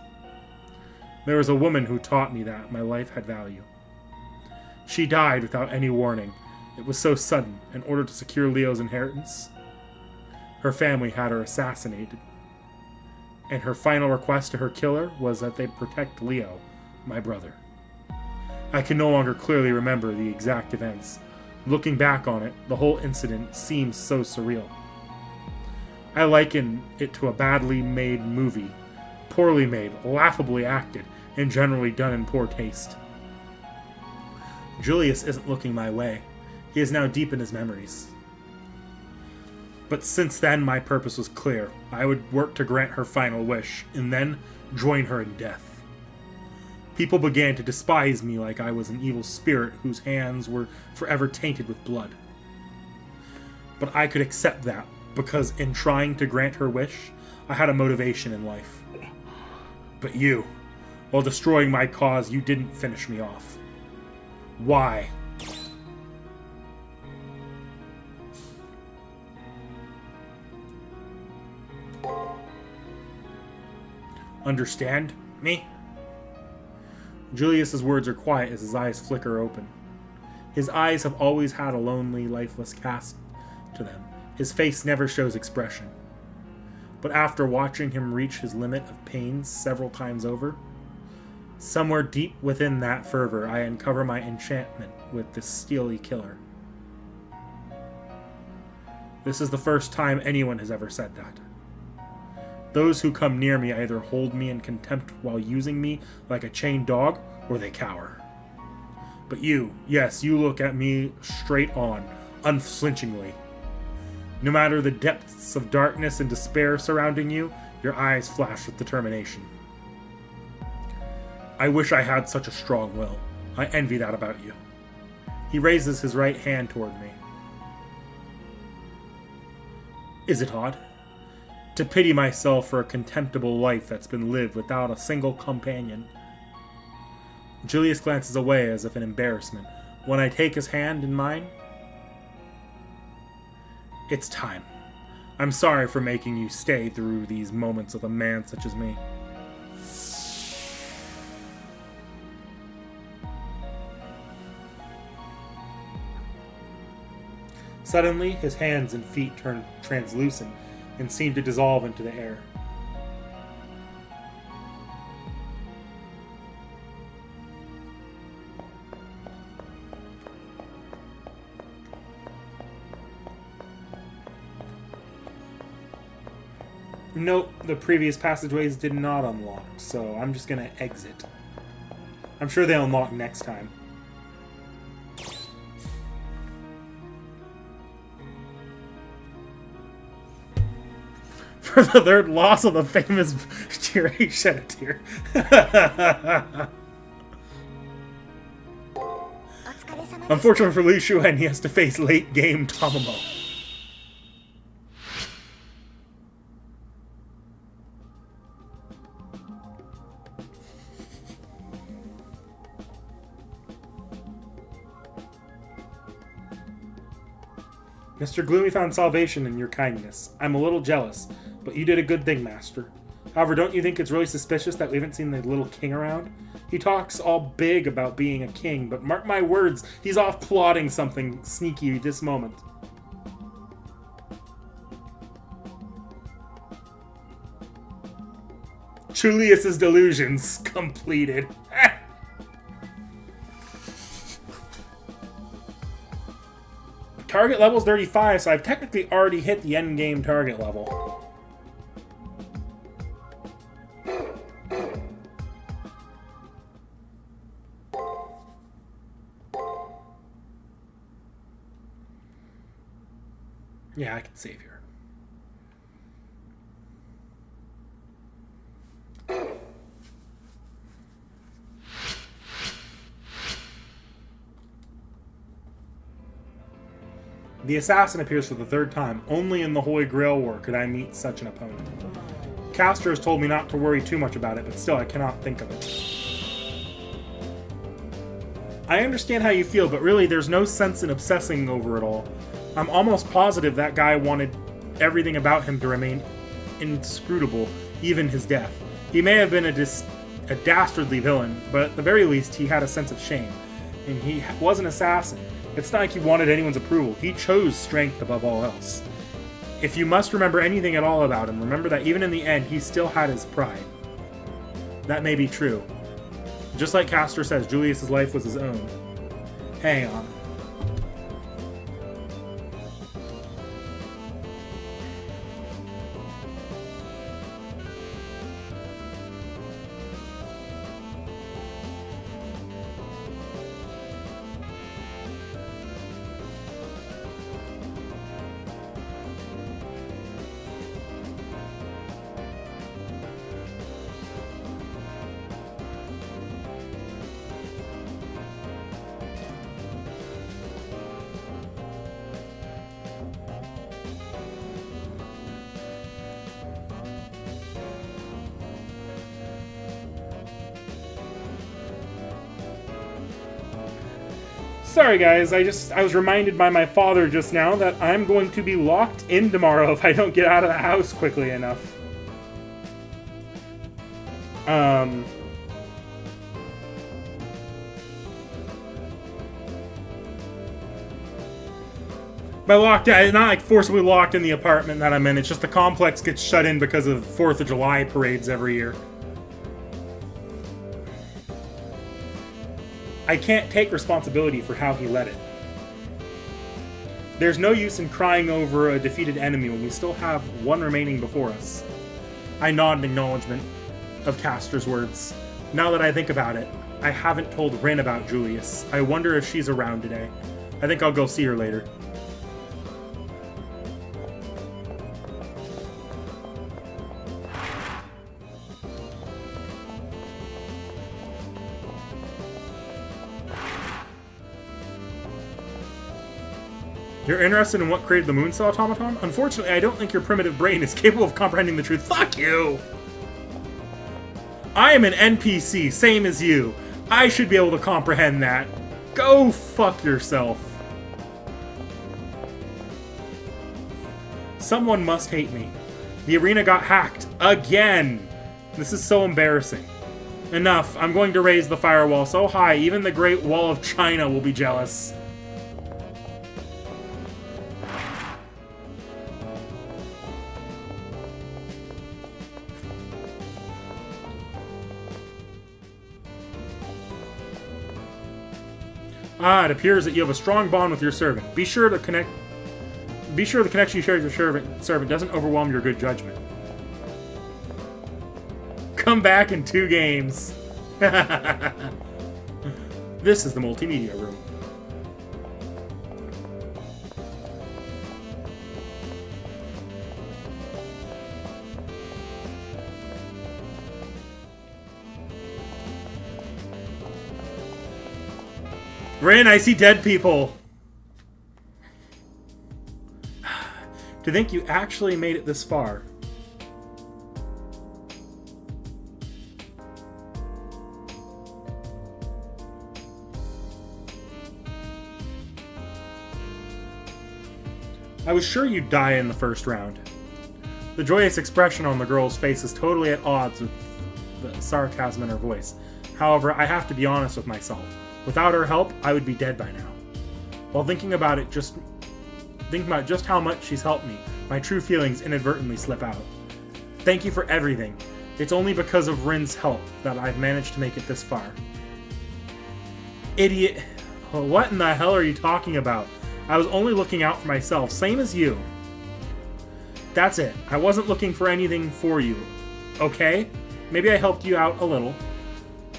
There was a woman who taught me that my life had value. She died without any warning. It was so sudden, in order to secure Leo's inheritance. Her family had her assassinated. And her final request to her killer was that they protect Leo, my brother. I can no longer clearly remember the exact events. Looking back on it, the whole incident seems so surreal. I liken it to a badly made movie, poorly made, laughably acted, and generally done in poor taste. Julius isn't looking my way. He is now deep in his memories. But since then, my purpose was clear. I would work to grant her final wish, and then join her in death. People began to despise me like I was an evil spirit whose hands were forever tainted with blood. But I could accept that, because in trying to grant her wish, I had a motivation in life. But you, while destroying my cause, you didn't finish me off. Why? Understand me? Julius's words are quiet as his eyes flicker open. His eyes have always had a lonely, lifeless cast to them. His face never shows expression. But after watching him reach his limit of pains several times over, somewhere deep within that fervor, I uncover my enchantment with this steely killer. This is the first time anyone has ever said that. Those who come near me either hold me in contempt while using me like a chained dog, or they cower. But you, yes, you look at me straight on, unflinchingly. No matter the depths of darkness and despair surrounding you, your eyes flash with determination. I wish I had such a strong will. I envy that about you. He raises his right hand toward me. Is it odd? To pity myself for a contemptible life that's been lived without a single companion. Julius glances away as if in embarrassment. When I take his hand in mine, it's time. I'm sorry for making you stay through these moments with a man such as me. Suddenly, his hands and feet turn translucent and seem to dissolve into the air. Nope, the previous passageways did not unlock, so I'm just gonna exit. I'm sure they'll unlock next time. For the third loss of the famous T.H.E shed a tear. Unfortunately for Liu Shuhen, he has to face late game Tamamo. Mr. Gloomy found salvation in your kindness. I'm a little jealous, but you did a good thing, Master. However, don't you think it's really suspicious that we haven't seen the little king around? He talks all big about being a king, but mark my words, he's off plotting something sneaky this moment. Julius's delusions completed. Target level's 35, so I've technically already hit the end game target level. Yeah, I can save here. The assassin appears for the third time. Only in the Holy Grail War could I meet such an opponent. Castor has told me not to worry too much about it, but still I cannot think of it. I understand how you feel, but really there's no sense in obsessing over it all. I'm almost positive that guy wanted everything about him to remain inscrutable, even his death. He may have been a dastardly villain, but at the very least he had a sense of shame. And he was an assassin. It's not like he wanted anyone's approval. He chose strength above all else. If you must remember anything at all about him, remember that even in the end, he still had his pride. That may be true. Just like Castor says, Julius's life was his own. Hang on. Sorry guys, I was reminded by my father just now that I'm going to be locked in tomorrow if I don't get out of the house quickly enough. By locked in, it's not like forcibly locked in the apartment that I'm in, it's just the complex gets shut in because of 4th of July parades every year. I can't take responsibility for how he led it. There's no use in crying over a defeated enemy when we still have one remaining before us. I nod in acknowledgement of Castor's words. Now that I think about it, I haven't told Rin about Julius. I wonder if she's around today. I think I'll go see her later. You're interested in what created the Moon Cell automaton? Unfortunately, I don't think your primitive brain is capable of comprehending the truth. Fuck you! I am an NPC, same as you. I should be able to comprehend that. Go fuck yourself. Someone must hate me. The arena got hacked. Again! This is so embarrassing. Enough. I'm going to raise the firewall so high, even the Great Wall of China will be jealous. It appears that you have a strong bond with your servant. Be sure the connection you share with your servant doesn't overwhelm your good judgment. Come back in 2 games. This is the multimedia room. Rin, I see dead people! To think you actually made it this far. I was sure you'd die in the first round. The joyous expression on the girl's face is totally at odds with the sarcasm in her voice. However, I have to be honest with myself. Without her help, I would be dead by now. While thinking about just how much she's helped me, my true feelings inadvertently slip out. Thank you for everything. It's only because of Rin's help that I've managed to make it this far. Idiot. What in the hell are you talking about? I was only looking out for myself, same as you. That's it. I wasn't looking for anything for you. Okay? Maybe I helped you out a little.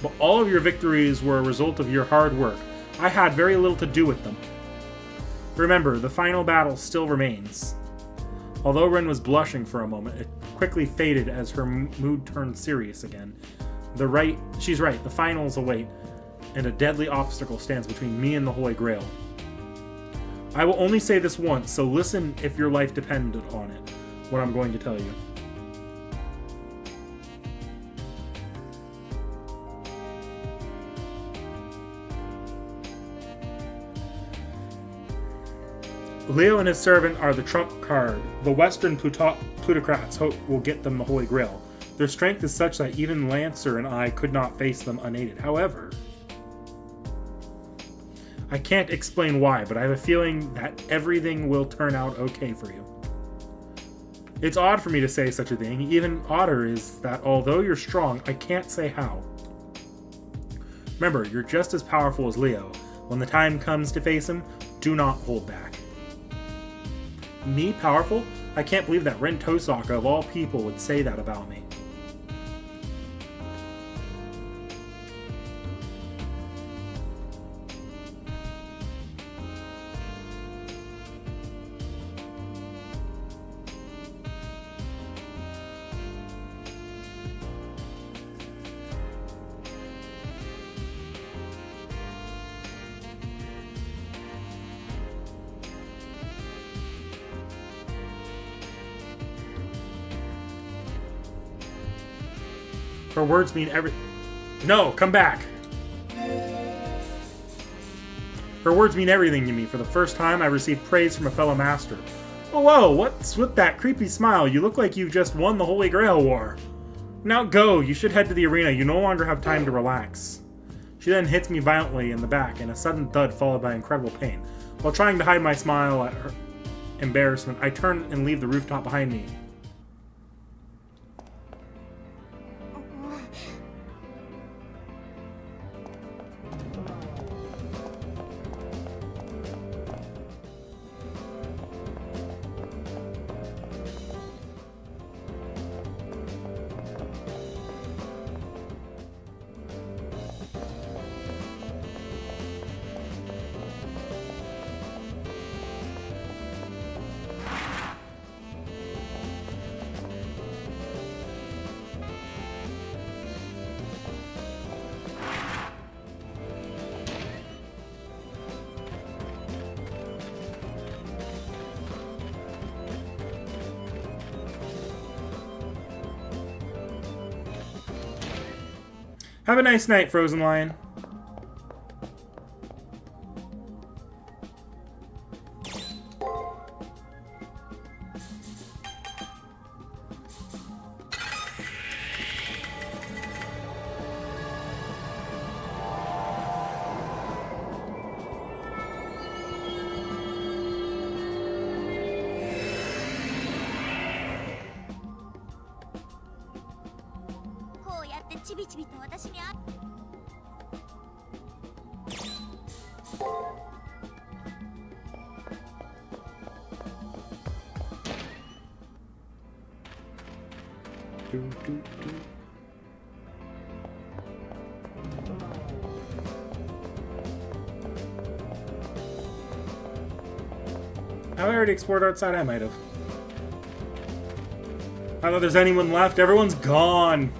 But all of your victories were a result of your hard work. I had very little to do with them. Remember, the final battle still remains. Although Rin was blushing for a moment, it quickly faded as her mood turned serious again. She's right, the finals await, and a deadly obstacle stands between me and the Holy Grail. I will only say this once, so listen if your life depended on it, what I'm going to tell you. Leo and his servant are the trump card. The Western plutocrats hope will get them the Holy Grail. Their strength is such that even Lancer and I could not face them unaided. However, I can't explain why, but I have a feeling that everything will turn out okay for you. It's odd for me to say such a thing. Even odder is that although you're strong, I can't say how. Remember, you're just as powerful as Leo. When the time comes to face him, do not hold back. Me powerful? I can't believe that Rin Tosaka of all people would say that about me. Her words mean No, come back! Her words mean everything to me. For the first time, I received praise from a fellow master. Oh, whoa, what's with that creepy smile? You look like you've just won the Holy Grail War. Now go, you should head to the arena. You no longer have time to relax. She then hits me violently in the back, and a sudden thud followed by incredible pain. While trying to hide my smile at her embarrassment, I turn and leave the rooftop behind me. Have a nice night, Frozen Lion. Have I already explored outside? I might have. I don't know if there's anyone left. Everyone's gone.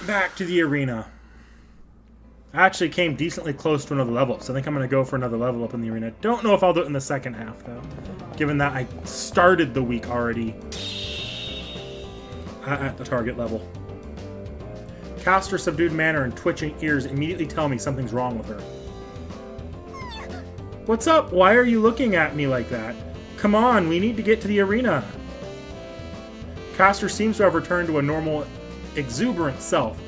Back to the arena. I actually came decently close to another level up, so I think I'm going to go for another level up in the arena. Don't know if I'll do it in the second half, though, given that I started the week already at the target level. Caster's subdued manner and twitching ears immediately tell me something's wrong with her. What's up? Why are you looking at me like that? Come on, we need to get to the arena. Caster seems to have returned to a normal, exuberant self,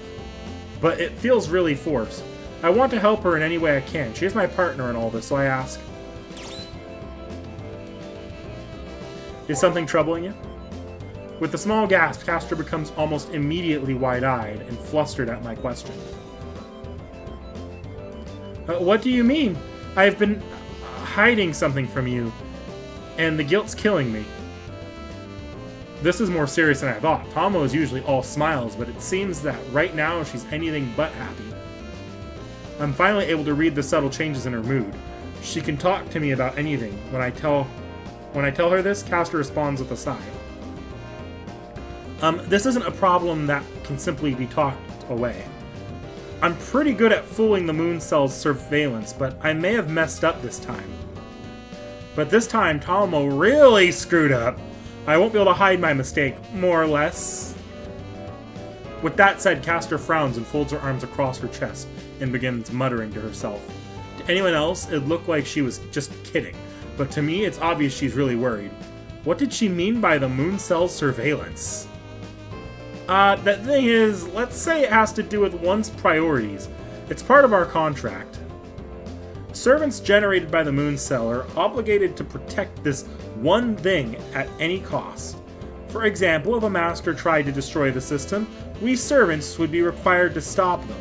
but it feels really forced. I want to help her in any way I can. She is my partner in all this, so I ask. Is something troubling you? With a small gasp, Caster becomes almost immediately wide-eyed and flustered at my question. What do you mean? I've been hiding something from you, and the guilt's killing me. This is more serious than I thought. Tomo is usually all smiles, but it seems that right now she's anything but happy. I'm finally able to read the subtle changes in her mood. She can talk to me about anything. When I tell her this, Caster responds with a sigh. This isn't a problem that can simply be talked away. I'm pretty good at fooling the moon cell's surveillance, but I may have messed up this time. But this time, Tomo really screwed up. I won't be able to hide my mistake, more or less. With that said, Caster frowns and folds her arms across her chest and begins muttering to herself. To anyone else, it looked like she was just kidding, but to me, it's obvious she's really worried. What did she mean by the moon cell's surveillance? The thing is, let's say it has to do with one's priorities. It's part of our contract. Servants generated by the moon cell are obligated to protect this one thing at any cost. For example, if a master tried to destroy the system, we servants would be required to stop them.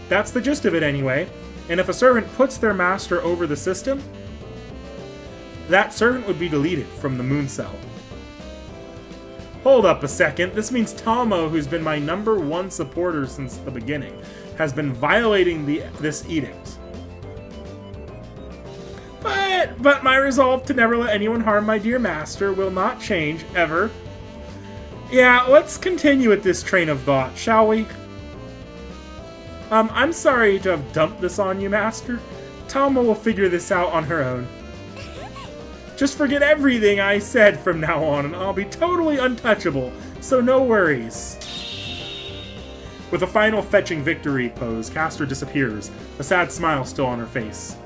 That's the gist of it anyway, and if a servant puts their master over the system, that servant would be deleted from the moon cell. Hold up a second, this means Tomo, who's been my #1 supporter since the beginning, has been violating this edict. But my resolve to never let anyone harm my dear master will not change, ever. Yeah, let's continue with this train of thought, shall we? I'm sorry to have dumped this on you, master. Tomo will figure this out on her own. Just forget everything I said from now on, and I'll be totally untouchable, so no worries. With a final fetching victory pose, Caster disappears, a sad smile still on her face.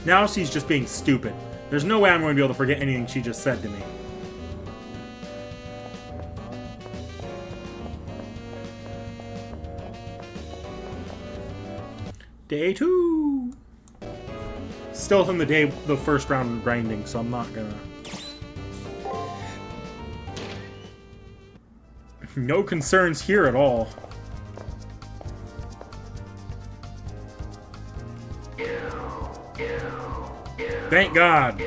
Now she's just being stupid. There's no way I'm going to be able to forget anything she just said to me. Day 2! Still from the first round grinding, so I'm not gonna... No concerns here at all. Thank God.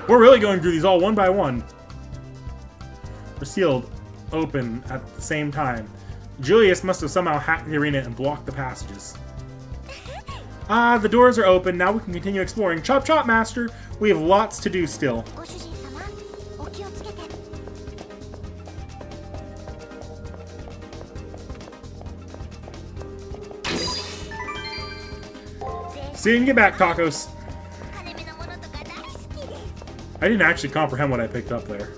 We're really going through these all one by one. They're sealed open at the same time. Julius must have somehow hacked the arena and blocked the passages. Ah, the doors are open. Now we can continue exploring. Chop chop, master. We have lots to do still. See you when you get back, tacos. I didn't actually comprehend what I picked up there.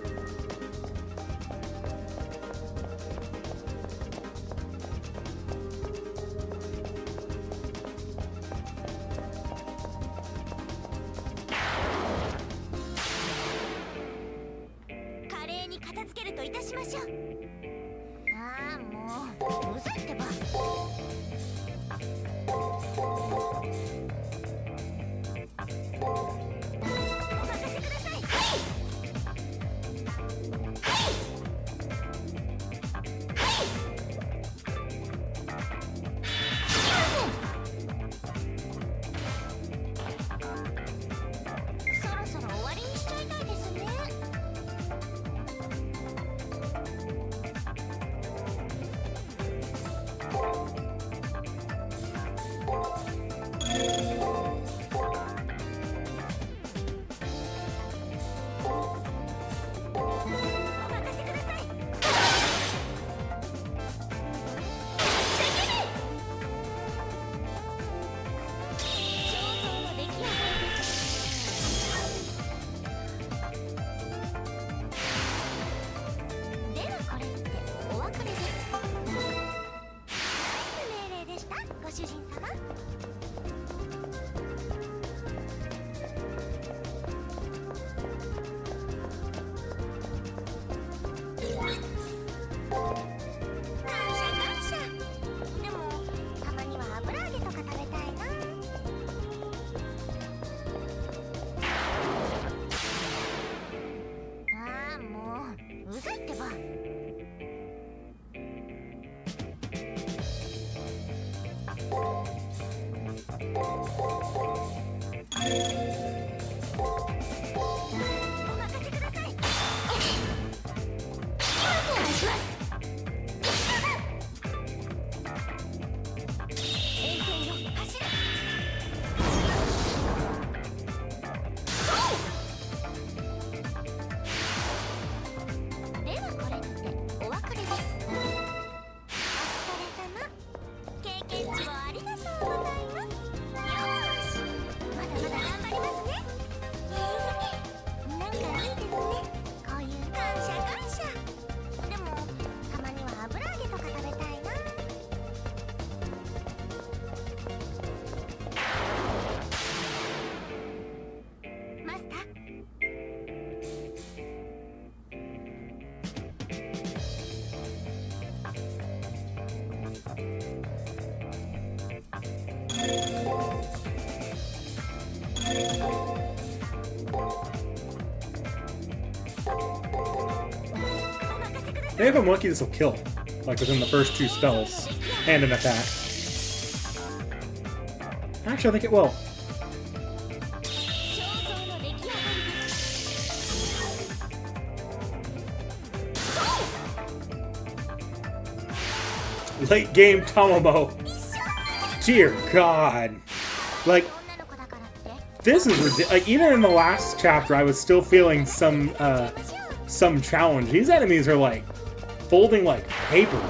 If I'm lucky, this will kill. Like within the first 2 spells. And an attack. Actually, I think it will. Late game Tomomo. Dear God. Like, this is ridiculous. Like, even in the last chapter, I was still feeling some challenge. These enemies are like folding like paper.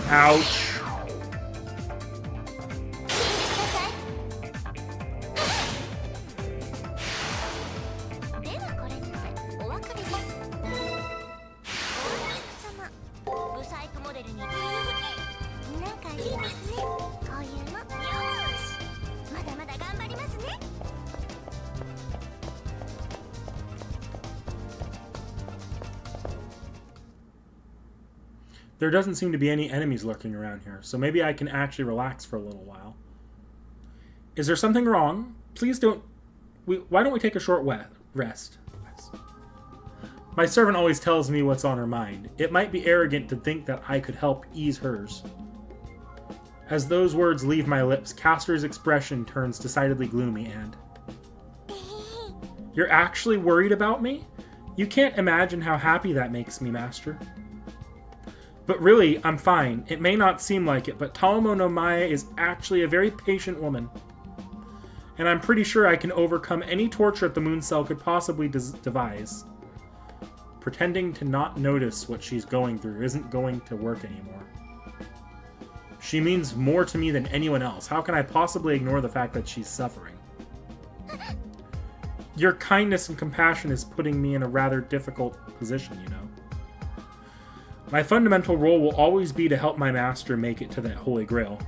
Ouch. There doesn't seem to be any enemies lurking around here, so maybe I can actually relax for a little while. Is there something wrong? Please don't... Why don't we take a short rest? My servant always tells me what's on her mind. It might be arrogant to think that I could help ease hers. As those words leave my lips, Castor's expression turns decidedly gloomy and... You're actually worried about me? You can't imagine how happy that makes me, Master. But really, I'm fine. It may not seem like it, but Tomo no Maya is actually a very patient woman. And I'm pretty sure I can overcome any torture the moon cell could possibly devise. Pretending to not notice what she's going through isn't going to work anymore. She means more to me than anyone else. How can I possibly ignore the fact that she's suffering? Your kindness and compassion is putting me in a rather difficult position, you know. My fundamental role will always be to help my master make it to that Holy Grail.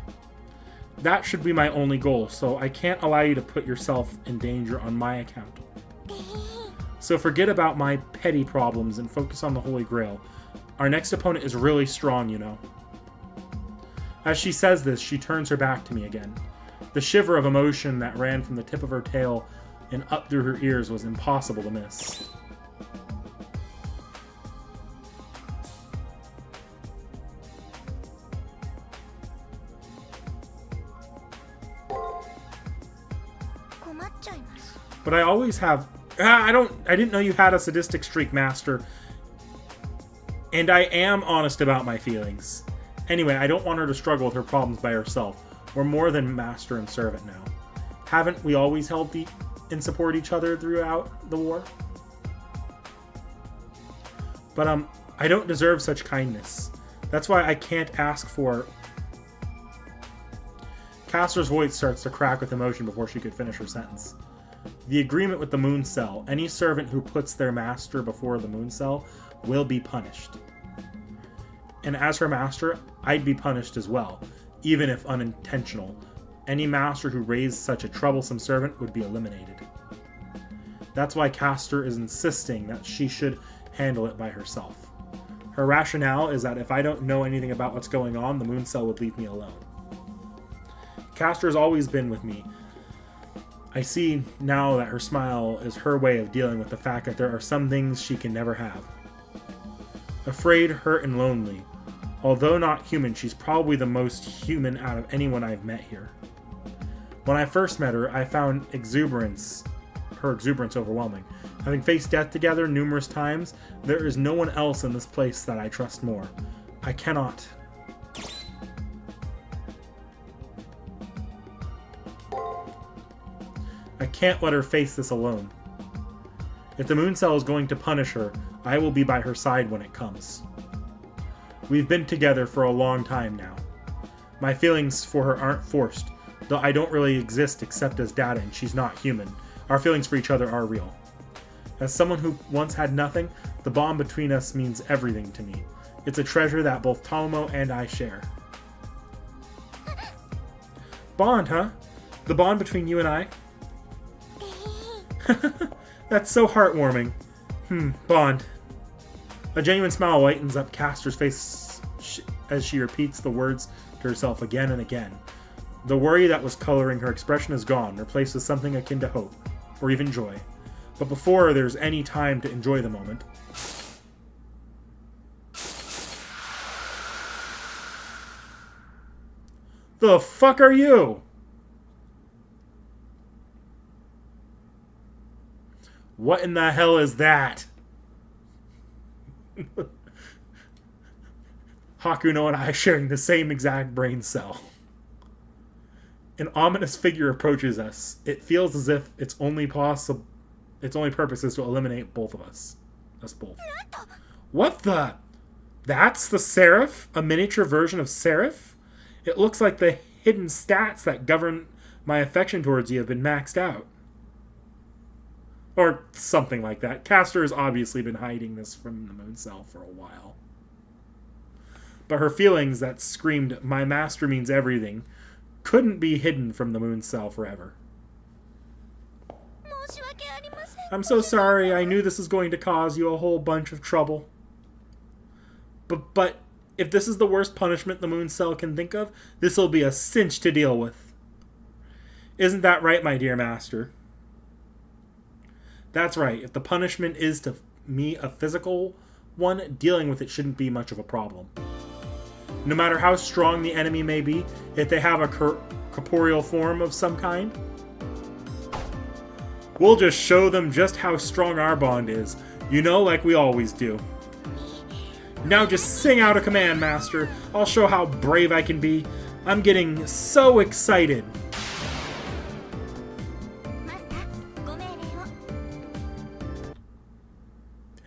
That should be my only goal, so I can't allow you to put yourself in danger on my account. So forget about my petty problems and focus on the Holy Grail. Our next opponent is really strong, you know. As she says this, she turns her back to me again. The shiver of emotion that ran from the tip of her tail and up through her ears was impossible to miss. But I always have... I didn't know you had a sadistic streak, Master. And I am honest about my feelings. Anyway, I don't want her to struggle with her problems by herself. We're more than master and servant now. Haven't we always held and support each other throughout the war? But I don't deserve such kindness. That's why I can't ask for... Castor's voice starts to crack with emotion before she could finish her sentence. The agreement with the Moon Cell. Any servant who puts their master before the Moon Cell will be punished. And as her master, I'd be punished as well, even if unintentional. Any master who raised such a troublesome servant would be eliminated. That's why Castor is insisting that she should handle it by herself. Her rationale is that if I don't know anything about what's going on, the Moon Cell would leave me alone. Castor has always been with me. I see now that her smile is her way of dealing with the fact that there are some things she can never have. Afraid, hurt, and lonely. Although not human, she's probably the most human out of anyone I've met here. When I first met her, I found her exuberance overwhelming. Having faced death together numerous times, there is no one else in this place that I trust more. I cannot... I can't let her face this alone. If the Moon Cell is going to punish her, I will be by her side when it comes. We've been together for a long time now. My feelings for her aren't forced, though I don't really exist except as data and she's not human. Our feelings for each other are real. As someone who once had nothing, the bond between us means everything to me. It's a treasure that both Tomo and I share. Bond, huh? The bond between you and I? That's so heartwarming. Bond. A genuine smile lightens up Castor's face as she repeats the words to herself again and again. The worry that was coloring her expression is gone, replaced with something akin to hope, or even joy. But before there's any time to enjoy the moment... The fuck are you? What in the hell is that? Hakuno and I sharing the same exact brain cell. An ominous figure approaches us. It feels as if its only purpose is to eliminate both of us. Us both. What the? That's the Seraph? A miniature version of Seraph? It looks like the hidden stats that govern my affection towards you have been maxed out. Or something like that. Castor has obviously been hiding this from the Moon Cell for a while. But her feelings that screamed, "My master means everything," couldn't be hidden from the Moon Cell forever. I'm so sorry. I knew this was going to cause you a whole bunch of trouble. But if this is the worst punishment the Moon Cell can think of, this will be a cinch to deal with. Isn't that right, my dear master? That's right. If the punishment is to me a physical one, dealing with it shouldn't be much of a problem. No matter how strong the enemy may be, if they have a corporeal form of some kind, we'll just show them just how strong our bond is. You know, like we always do. Now just sing out a command, Master. I'll show how brave I can be. I'm getting so excited.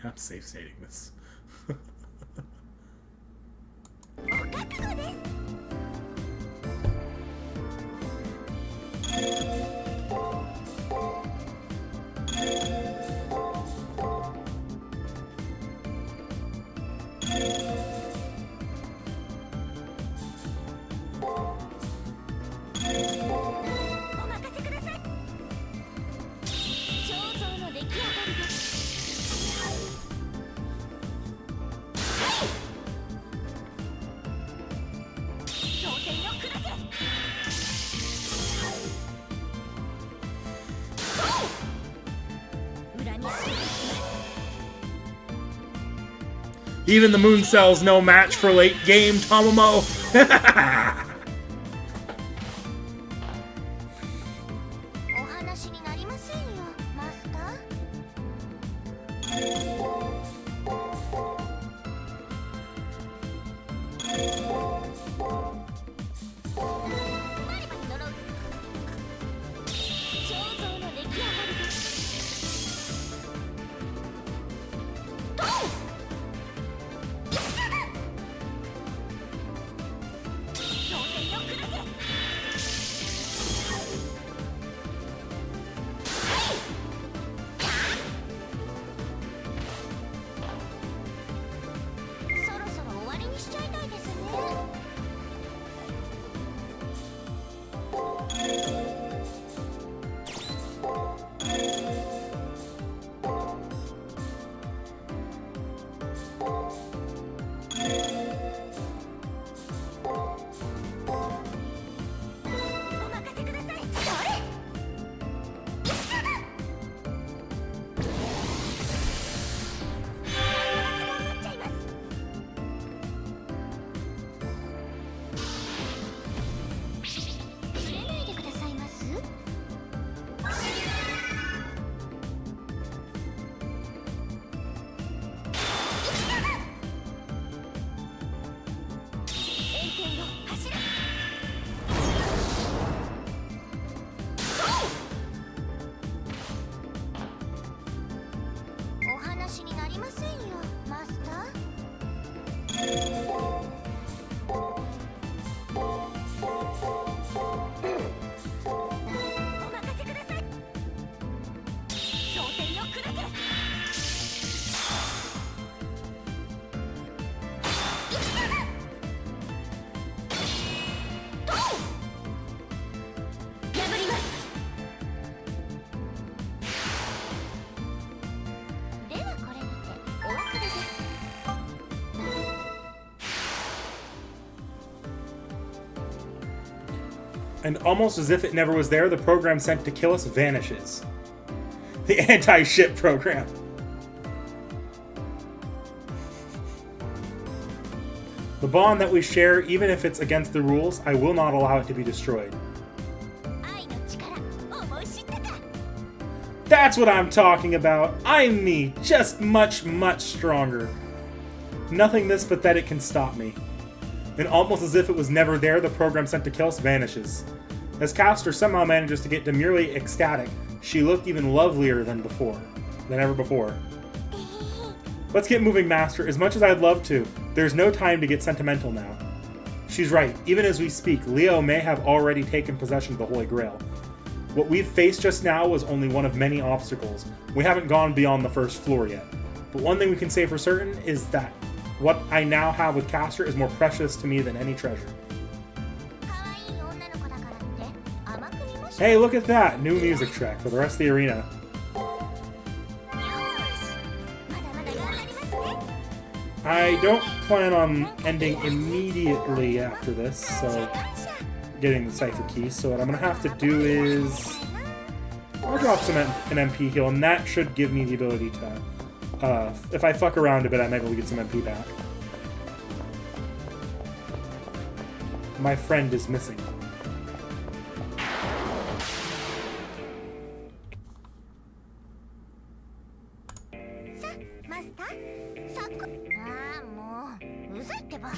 I'm safe stating this. Even the moon cell's no match for late game, Tomomo. お話になりませんよ、マスター。バリバリ呪う。彫像の出来上がりです。ドン。そろそろ終わりにしちゃいたいですね。お任せください。それ。触れないでくださいます。炎天を走る。お話になりませんよ、マスター。お任せください。蒼天よ砕け。ドン。破ります。ではこれにてお別れです。And almost as if it never was there, the program sent to kill us vanishes. The anti-ship program. The bond that we share, even if it's against the rules, I will not allow it to be destroyed. 愛の力、思い知ったか。 That's what I'm talking about. I'm me, just much, much stronger. Nothing this pathetic can stop me. And almost as if it was never there, the program sent to kill us vanishes. As Castor somehow manages to get demurely ecstatic, she looked even lovelier than ever before. Let's get moving, Master. As much as I'd love to, there's no time to get sentimental now. She's right. Even as we speak, Leo may have already taken possession of the Holy Grail. What we've faced just now was only one of many obstacles. We haven't gone beyond the first floor yet. But one thing we can say for certain is that what I now have with Castor is more precious to me than any treasure. 可愛い女の子だからって甘く見ましょう。 Hey, look at that! New music track for the rest of the arena. よーし、まだまだ頑張りますね。 I don't plan on ending immediately after this, so getting the cipher key. So what I'm gonna have to do is I'll drop an MP heal, and that should give me the ability to. If I fuck around a bit, I might be able to get some MP back. My friend is missing. さ、マスター、さっこ。ああ、もううざいってば。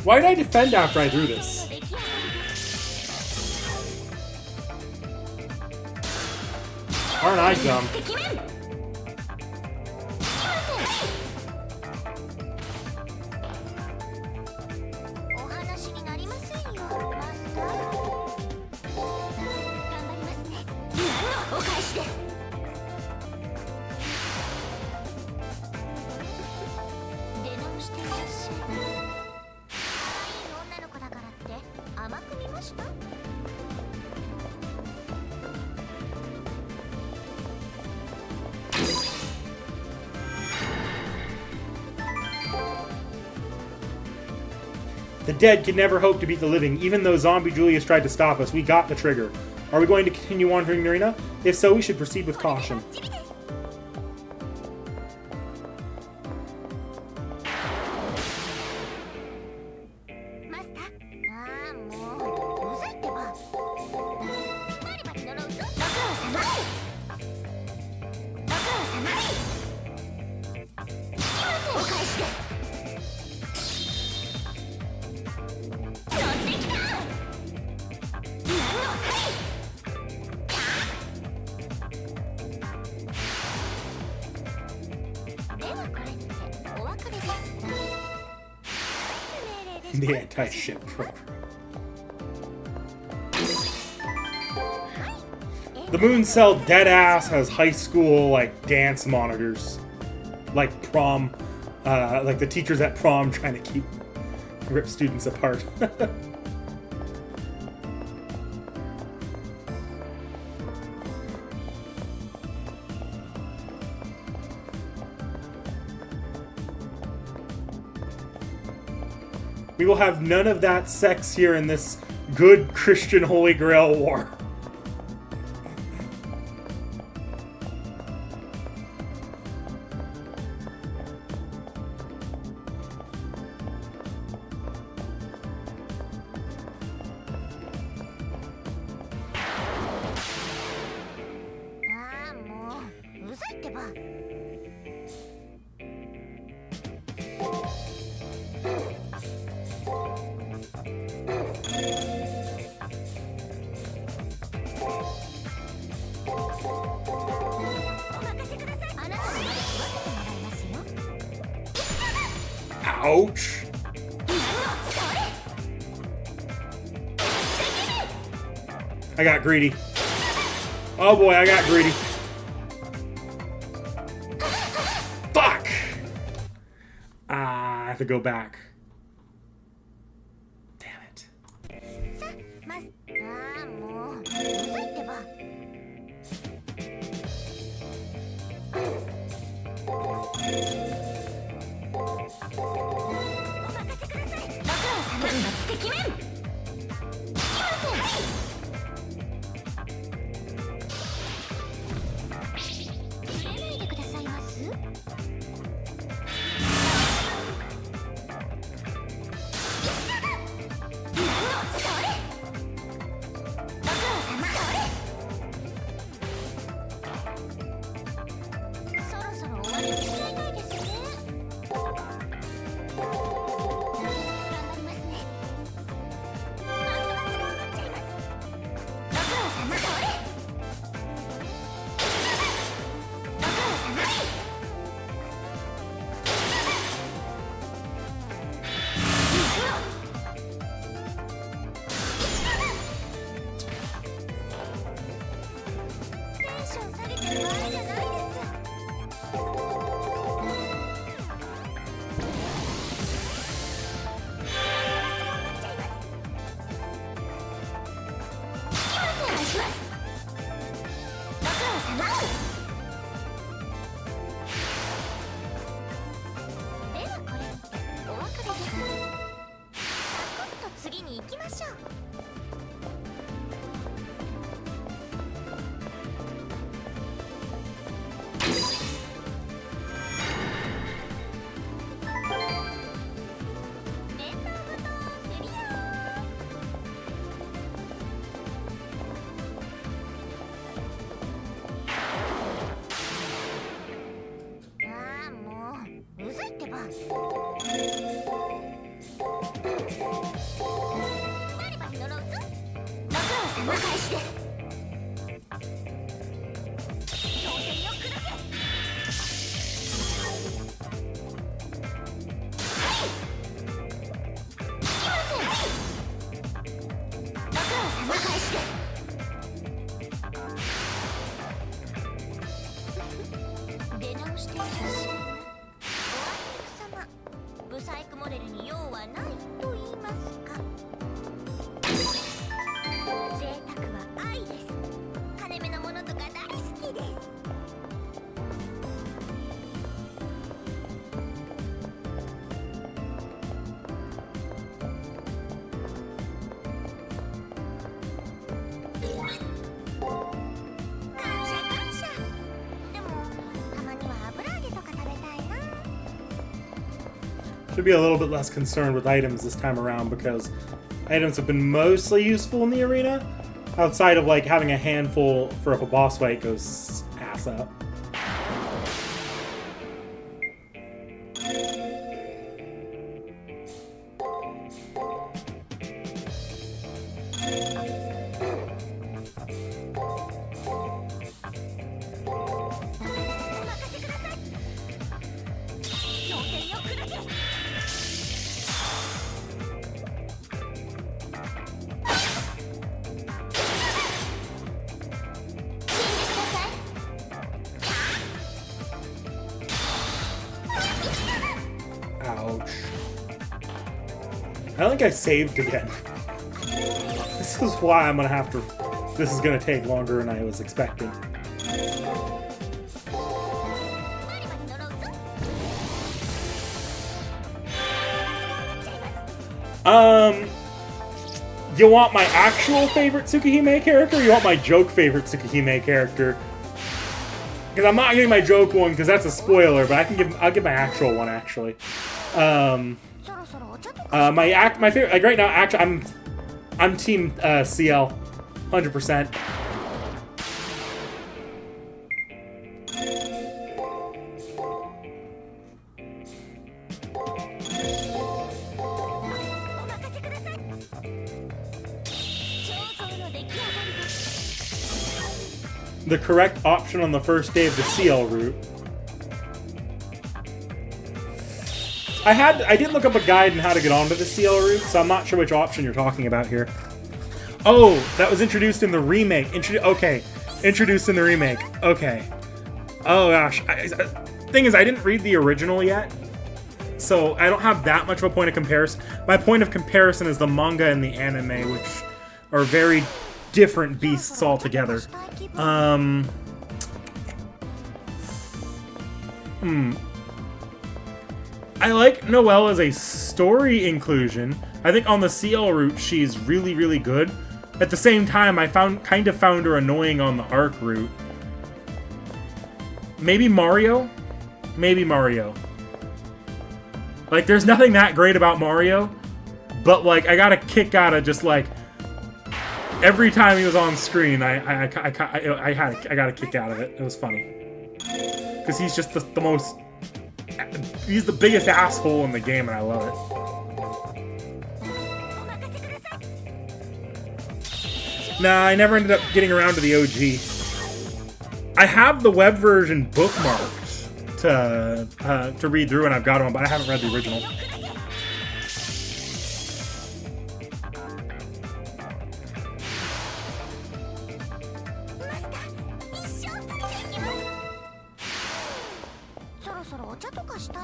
Why did I defend after I drew this? Aren't I dumb? お返しです。出直していらっしゃい。可愛い女の子だからって甘く見ました？The dead can never hope to beat the living. Even though Zombie Julius tried to stop us, we got the trigger. Are we going to continue wandering the arena? If so, we should proceed with caution. マスター、ああもううざいってば。バリバリ呪うぞ。ご苦労様。ご苦労様。お返しです。The anti-ship program. The Moon Cell deadass has high school like dance monitors, like prom, like the teachers at prom trying to rip students apart. We will have none of that sex here in this good Christian Holy Grail war. Ouch. I got greedy. Oh boy, I got greedy. Fuck! I have to go back. Damn it. しているし、おあいにく様、ブサイクモデルに用はないと言いますか。贅沢は愛です。金目のものとか大好きです。感謝感謝。でもたまには油揚げとか食べたいな。 Should be a little bit less concerned with items this time around because items have been mostly useful in the arena, outside of like having a handful for if a boss fight goes ass up. Ouch. I think I saved again. This is why I'm gonna have to... This is gonna take longer than I was expecting. You want my actual favorite Tsukihime character, or you want my joke favorite Tsukihime character? Because I'm not getting my joke one because that's a spoiler, but I'll give my actual one actually. My favorite, like right now, actually I'm team CL, 100%. The correct option on the first day of the CL route. I did look up a guide on how to get onto the CL route, so I'm not sure which option you're talking about here. Oh, that was introduced in the remake. Okay, introduced in the remake. Okay. Oh gosh. Thing is, I didn't read the original yet, so I don't have that much of a point of comparison. My point of comparison is the manga and the anime, which are very different beasts altogether. I like Noelle as a story inclusion. I think on the CL route she's really, really good. At the same time, I kind of found her annoying on the arc route. Maybe Mario? Maybe Mario. Like, there's nothing that great about Mario, but like I got a kick out of just like every time he was on screen, I got a kick out of it. It was funny. Because he's just the most... He's the biggest asshole in the game, and I love it. Nah, I never ended up getting around to the OG. I have the web version bookmarked to read through, and I've got them, but I haven't read the original.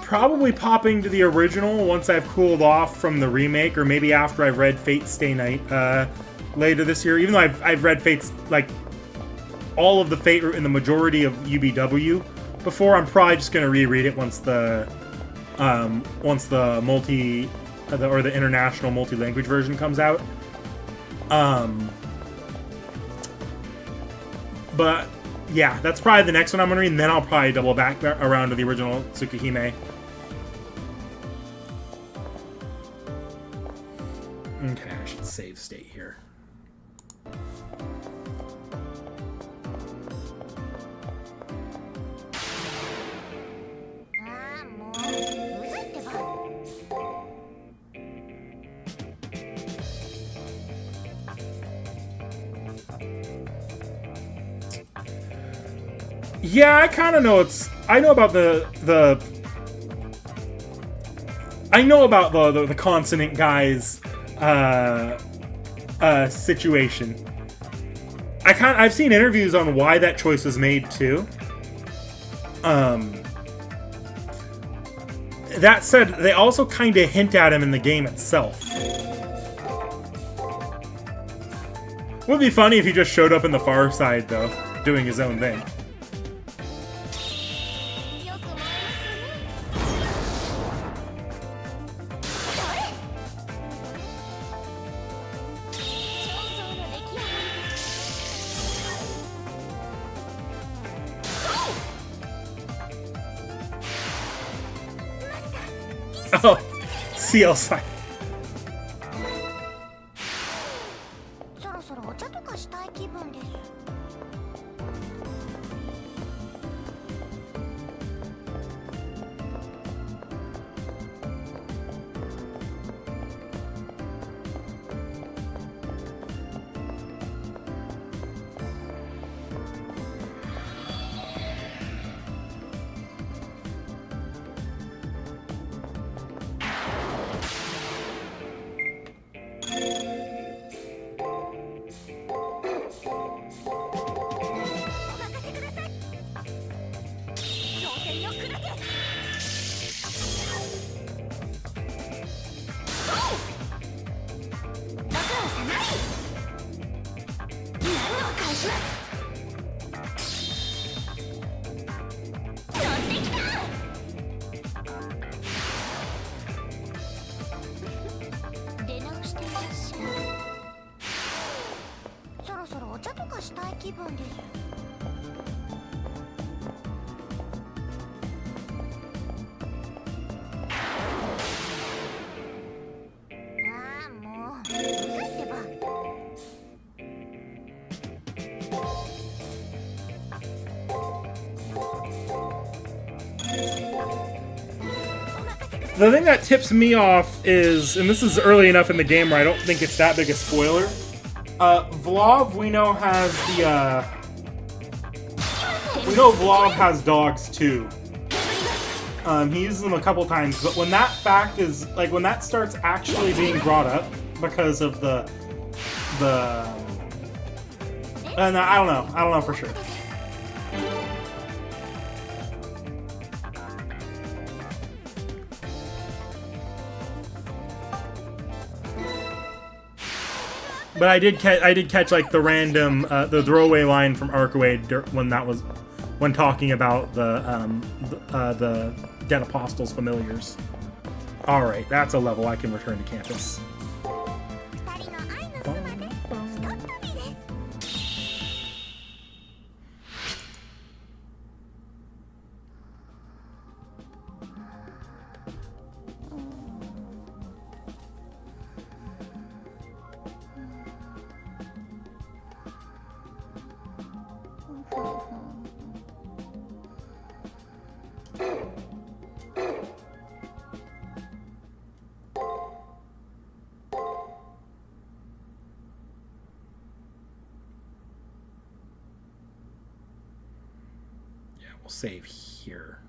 Probably popping to the original once I've cooled off from the remake, or maybe after I've read Fate Stay Night later this year. Even though I've read Fate's, like, all of the Fate in the majority of UBW before, I'm probably just gonna reread it once the the international multi-language version comes out. But yeah, that's probably the next one I'm gonna read, and then I'll probably double back around to the original Tsukihime. Okay, I should save state here. Yeah, I kind of know I know about the consonant guys situation. I've seen interviews on why that choice was made too. That said, they also kind of hint at him in the game itself. Would be funny if he just showed up in the far side, though, doing his own thing. よく燃えますね。彫像の出来上がりです。 Oh, CL side. そろそろお茶とかしたい気分です。出直していらっしゃい。そろそろお茶とかしたい気分です。ああ、もううざいってば。 The thing that tips me off is, and this is early enough in the game where I don't think it's that big a spoiler, Vlov, we know, has the, we know Vlov has dogs too. He uses them a couple times, but when that fact is, like, when that starts actually being brought up because of and I don't know for sure. But I did catch like the random the throwaway line from Arcade when talking about the Dead Apostles familiars. All right, that's a level I can return to campus. 二人の愛のそばでストップ日です。 We'll save here.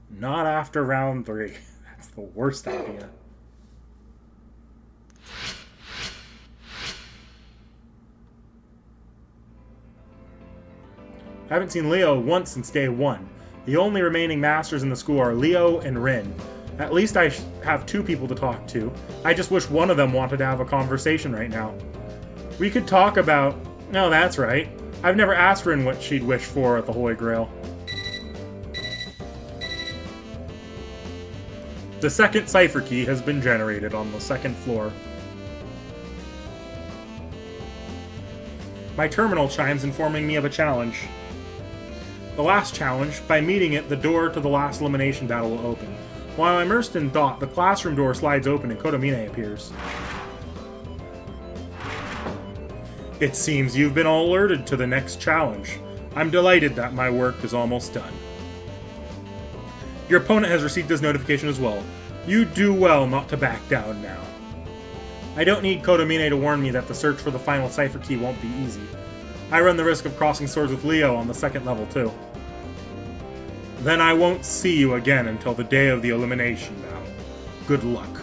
Not after round 3. That's the worst idea. I haven't seen Leo once since day 1. The only remaining masters in the school are Leo and Rin. At least I have 2 people to talk to. I just wish one of them wanted to have a conversation right now. We could talk about... No, that's right. I've never asked Rin what she'd wish for at the Holy Grail. The second cipher key has been generated on the 2nd floor. My terminal chimes informing me of a challenge. The last challenge, by meeting it, the door to the last elimination battle will open. While I'm immersed in thought, the classroom door slides open and Kotomine appears. It seems you've been alerted to the next challenge. I'm delighted that my work is almost done. Your opponent has received this notification as well. You do well not to back down now. I don't need Kotomine to warn me that the search for the final cipher key won't be easy. I run the risk of crossing swords with Leo on the 2nd level too. Then I won't see you again until the day of the elimination battle. Good luck.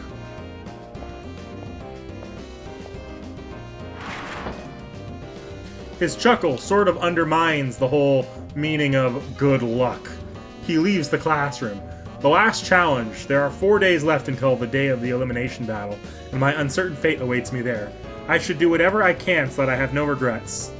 His chuckle sort of undermines the whole meaning of good luck. He leaves the classroom. The last challenge. There are 4 days left until the day of the elimination battle, and my uncertain fate awaits me there. I should do whatever I can so that I have no regrets.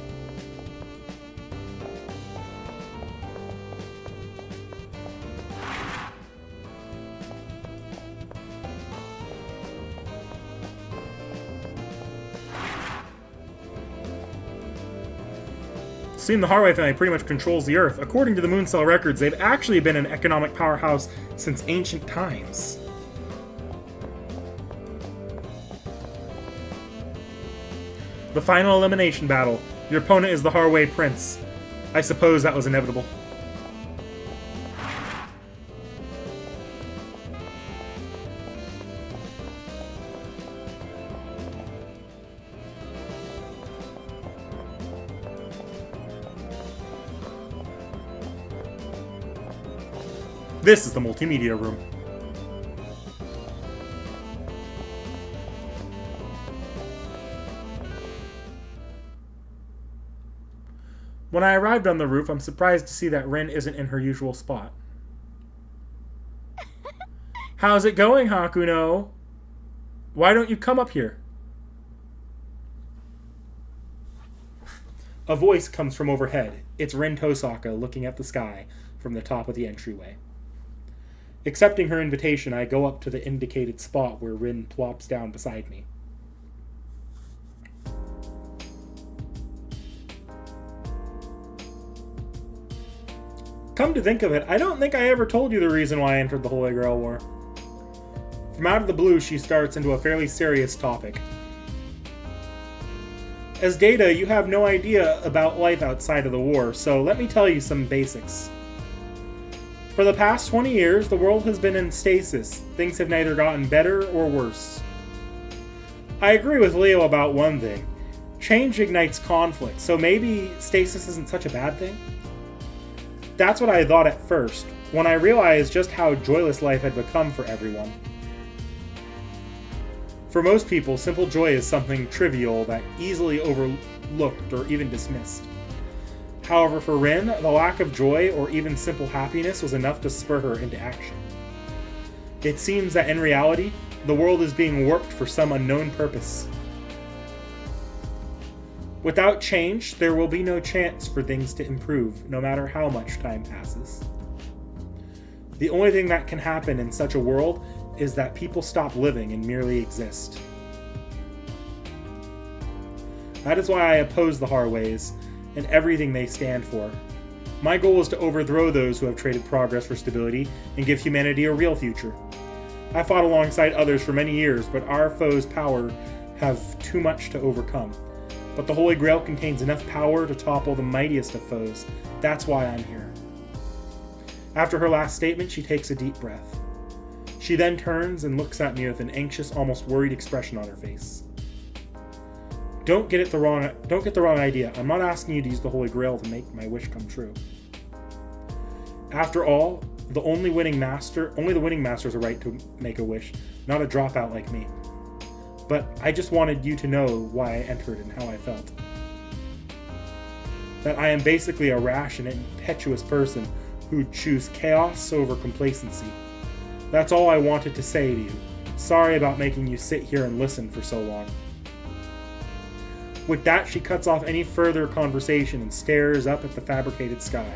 Seeing the Harway family pretty much controls the Earth. According to the Mooncell records, they've actually been an economic powerhouse since ancient times. The final elimination battle. Your opponent is the Harway Prince. I suppose that was inevitable. This is the multimedia room. When I arrived on the roof, I'm surprised to see that Rin isn't in her usual spot. How's it going, Hakuno? Why don't you come up here? A voice comes from overhead. It's Rin Tosaka looking at the sky from the top of the entryway. Accepting her invitation, I go up to the indicated spot where Rin plops down beside me. Come to think of it, I don't think I ever told you the reason why I entered the Holy Grail War. From out of the blue, she starts into a fairly serious topic. As Data, you have no idea about life outside of the war, so let me tell you some basics. For the past 20 years, the world has been in stasis. Things have neither gotten better or worse. I agree with Leo about one thing. Change ignites conflict, so maybe stasis isn't such a bad thing? That's what I thought at first, when I realized just how joyless life had become for everyone. For most people, simple joy is something trivial that easily overlooked or even dismissed. However, for Rin, the lack of joy or even simple happiness was enough to spur her into action. It seems that in reality, the world is being warped for some unknown purpose. Without change, there will be no chance for things to improve, no matter how much time passes. The only thing that can happen in such a world is that people stop living and merely exist. That is why I oppose the Harways and everything they stand for. My goal is to overthrow those who have traded progress for stability and give humanity a real future. I fought alongside others for many years, but our foes' power have too much to overcome. But the Holy Grail contains enough power to topple the mightiest of foes. That's why I'm here. After her last statement, she takes a deep breath. She then turns and looks at me with an anxious, almost worried expression on her face. Don't get the wrong idea. I'm not asking you to use the Holy Grail to make my wish come true. After all, only the winning master has a right to make a wish, not a dropout like me. But I just wanted you to know why I entered and how I felt. That I am basically a rash and impetuous person who'd choose chaos over complacency. That's all I wanted to say to you. Sorry about making you sit here and listen for so long. With that, she cuts off any further conversation and stares up at the fabricated sky.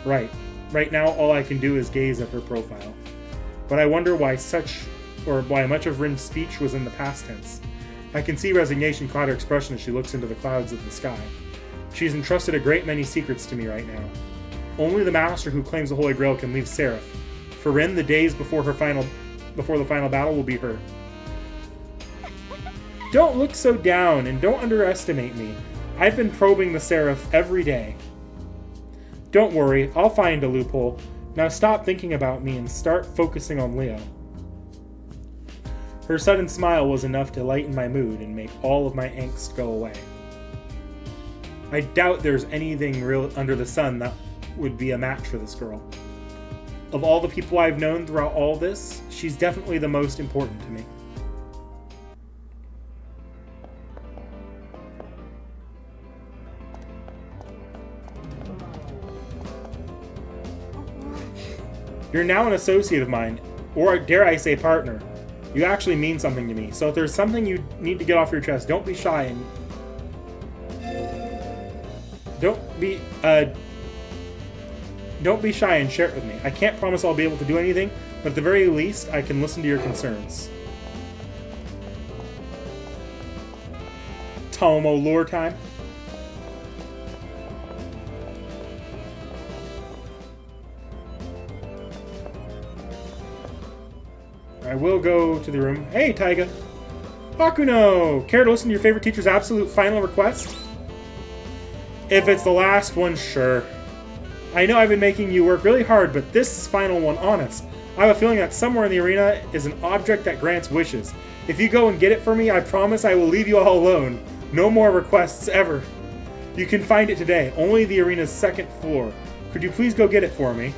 Right now, all I can do is gaze at her profile. But I wonder why much of Rin's speech was in the past tense. I can see resignation cloud her expression as she looks into the clouds of the sky. She's entrusted a great many secrets to me right now. Only the master who claims the Holy Grail can leave Seraph. For Rin, the days before the final battle will be her. Don't look so down, and don't underestimate me. I've been probing the Seraph every day. Don't worry, I'll find a loophole. Now stop thinking about me and start focusing on Leo. Her sudden smile was enough to lighten my mood and make all of my angst go away. I doubt there's anything real under the sun that would be a match for this girl. Of all the people I've known throughout all this, she's definitely the most important to me. You're now an associate of mine, or dare I say partner. You actually mean something to me, so if there's something you need to get off your chest, don't be shy and... Don't be shy and share it with me. I can't promise I'll be able to do anything, but at the very least, I can listen to your concerns. Tomo lore time. I will go to the room. Hey, Taiga. Hakuno! Care to listen to your favorite teacher's absolute final request? If it's the last one, sure. I know I've been making you work really hard, but this final one, honest. I have a feeling that somewhere in the arena is an object that grants wishes. If you go and get it for me, I promise I will leave you all alone. No more requests ever. You can find it today, only the arena's second floor. Could you please go get it for me?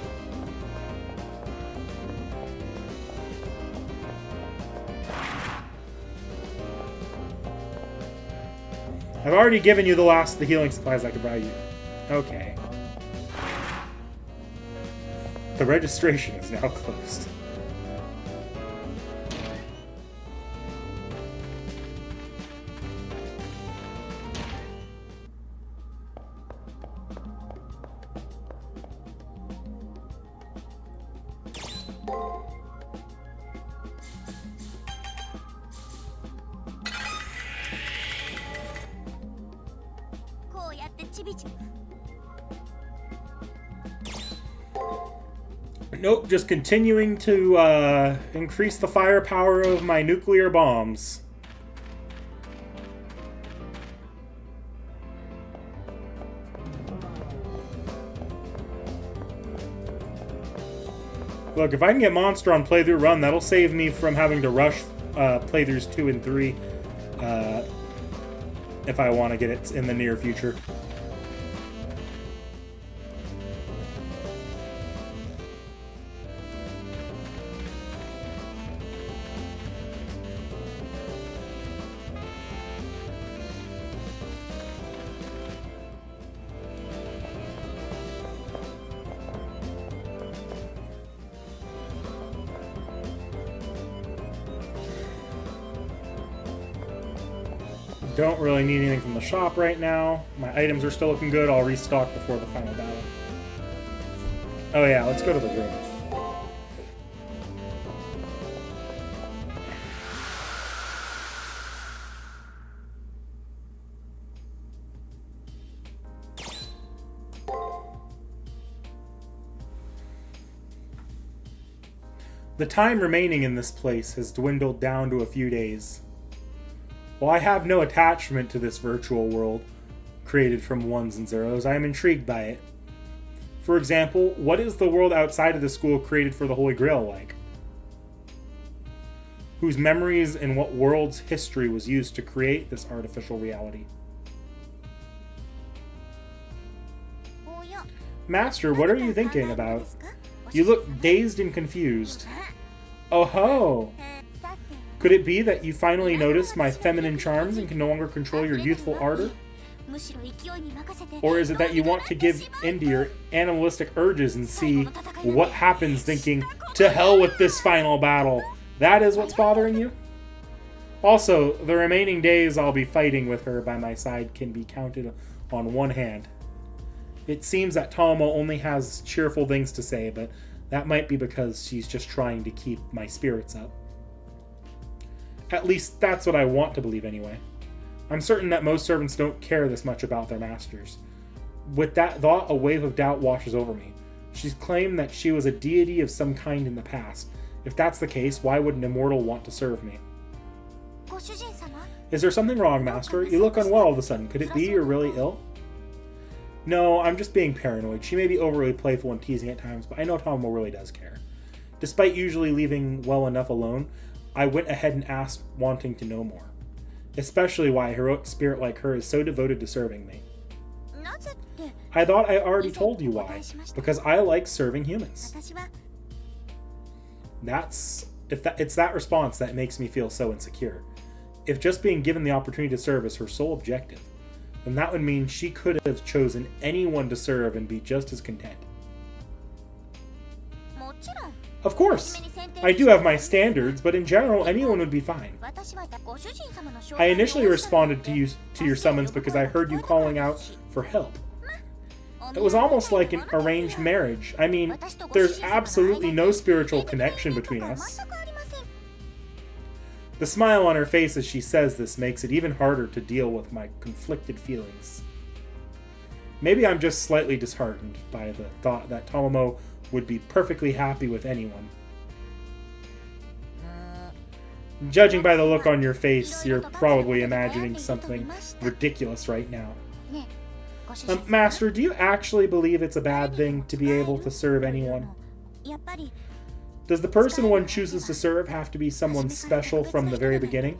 I've already given you the last of the healing supplies I could buy you. Okay. The registration is now closed. Nope, just continuing to increase the firepower of my nuclear bombs. Look, if I can get Monster on playthrough run, that'll save me from having to rush playthroughs 2 and 3 if I want to get it in the near future. Don't really need anything from the shop right now. My items are still looking good. I'll restock before the final battle. Oh yeah, let's go to the room. The time remaining in this place has dwindled down to a few days. While I have no attachment to this virtual world, created from ones and zeros, I am intrigued by it. For example, what is the world outside of the school created for the Holy Grail like? Whose memories and what world's history was used to create this artificial reality? Master, what are you thinking about? You look dazed and confused. Oh ho! Could it be that you finally noticed my feminine charms and can no longer control your youthful ardor? Or is it that you want to give in to your animalistic urges and see what happens thinking, to hell with this final battle? That is what's bothering you? Also, the remaining days I'll be fighting with her by my side can be counted on one hand. It seems that Tomo only has cheerful things to say, but that might be because she's just trying to keep my spirits up. At least that's what I want to believe anyway. I'm certain that most servants don't care this much about their masters. With that thought, a wave of doubt washes over me. She's claimed that she was a deity of some kind in the past. If that's the case, why would an immortal want to serve me? Is there something wrong, Master? You look unwell all of a sudden. Could it be you're really ill? No, I'm just being paranoid. She may be overly playful and teasing at times, but I know Tomo really does care. Despite usually leaving well enough alone, I went ahead and asked, wanting to know more. Especially why a heroic spirit like her is so devoted to serving me. I thought I already told you why. Because I like serving humans. It's that response that makes me feel so insecure. If just being given the opportunity to serve is her sole objective, then that would mean she could have chosen anyone to serve and be just as content. Of course, I do have my standards, but in general, anyone would be fine. I initially responded to your summons because I heard you calling out for help. It was almost like an arranged marriage. I mean, there's absolutely no spiritual connection between us. The smile on her face as she says this makes it even harder to deal with my conflicted feelings. Maybe I'm just slightly disheartened by the thought that Tomomo would be perfectly happy with anyone. Judging by the look on your face, you're probably imagining something ridiculous right now. Master, do you actually believe it's a bad thing to be able to serve anyone? Does the person one chooses to serve have to be someone special from the very beginning?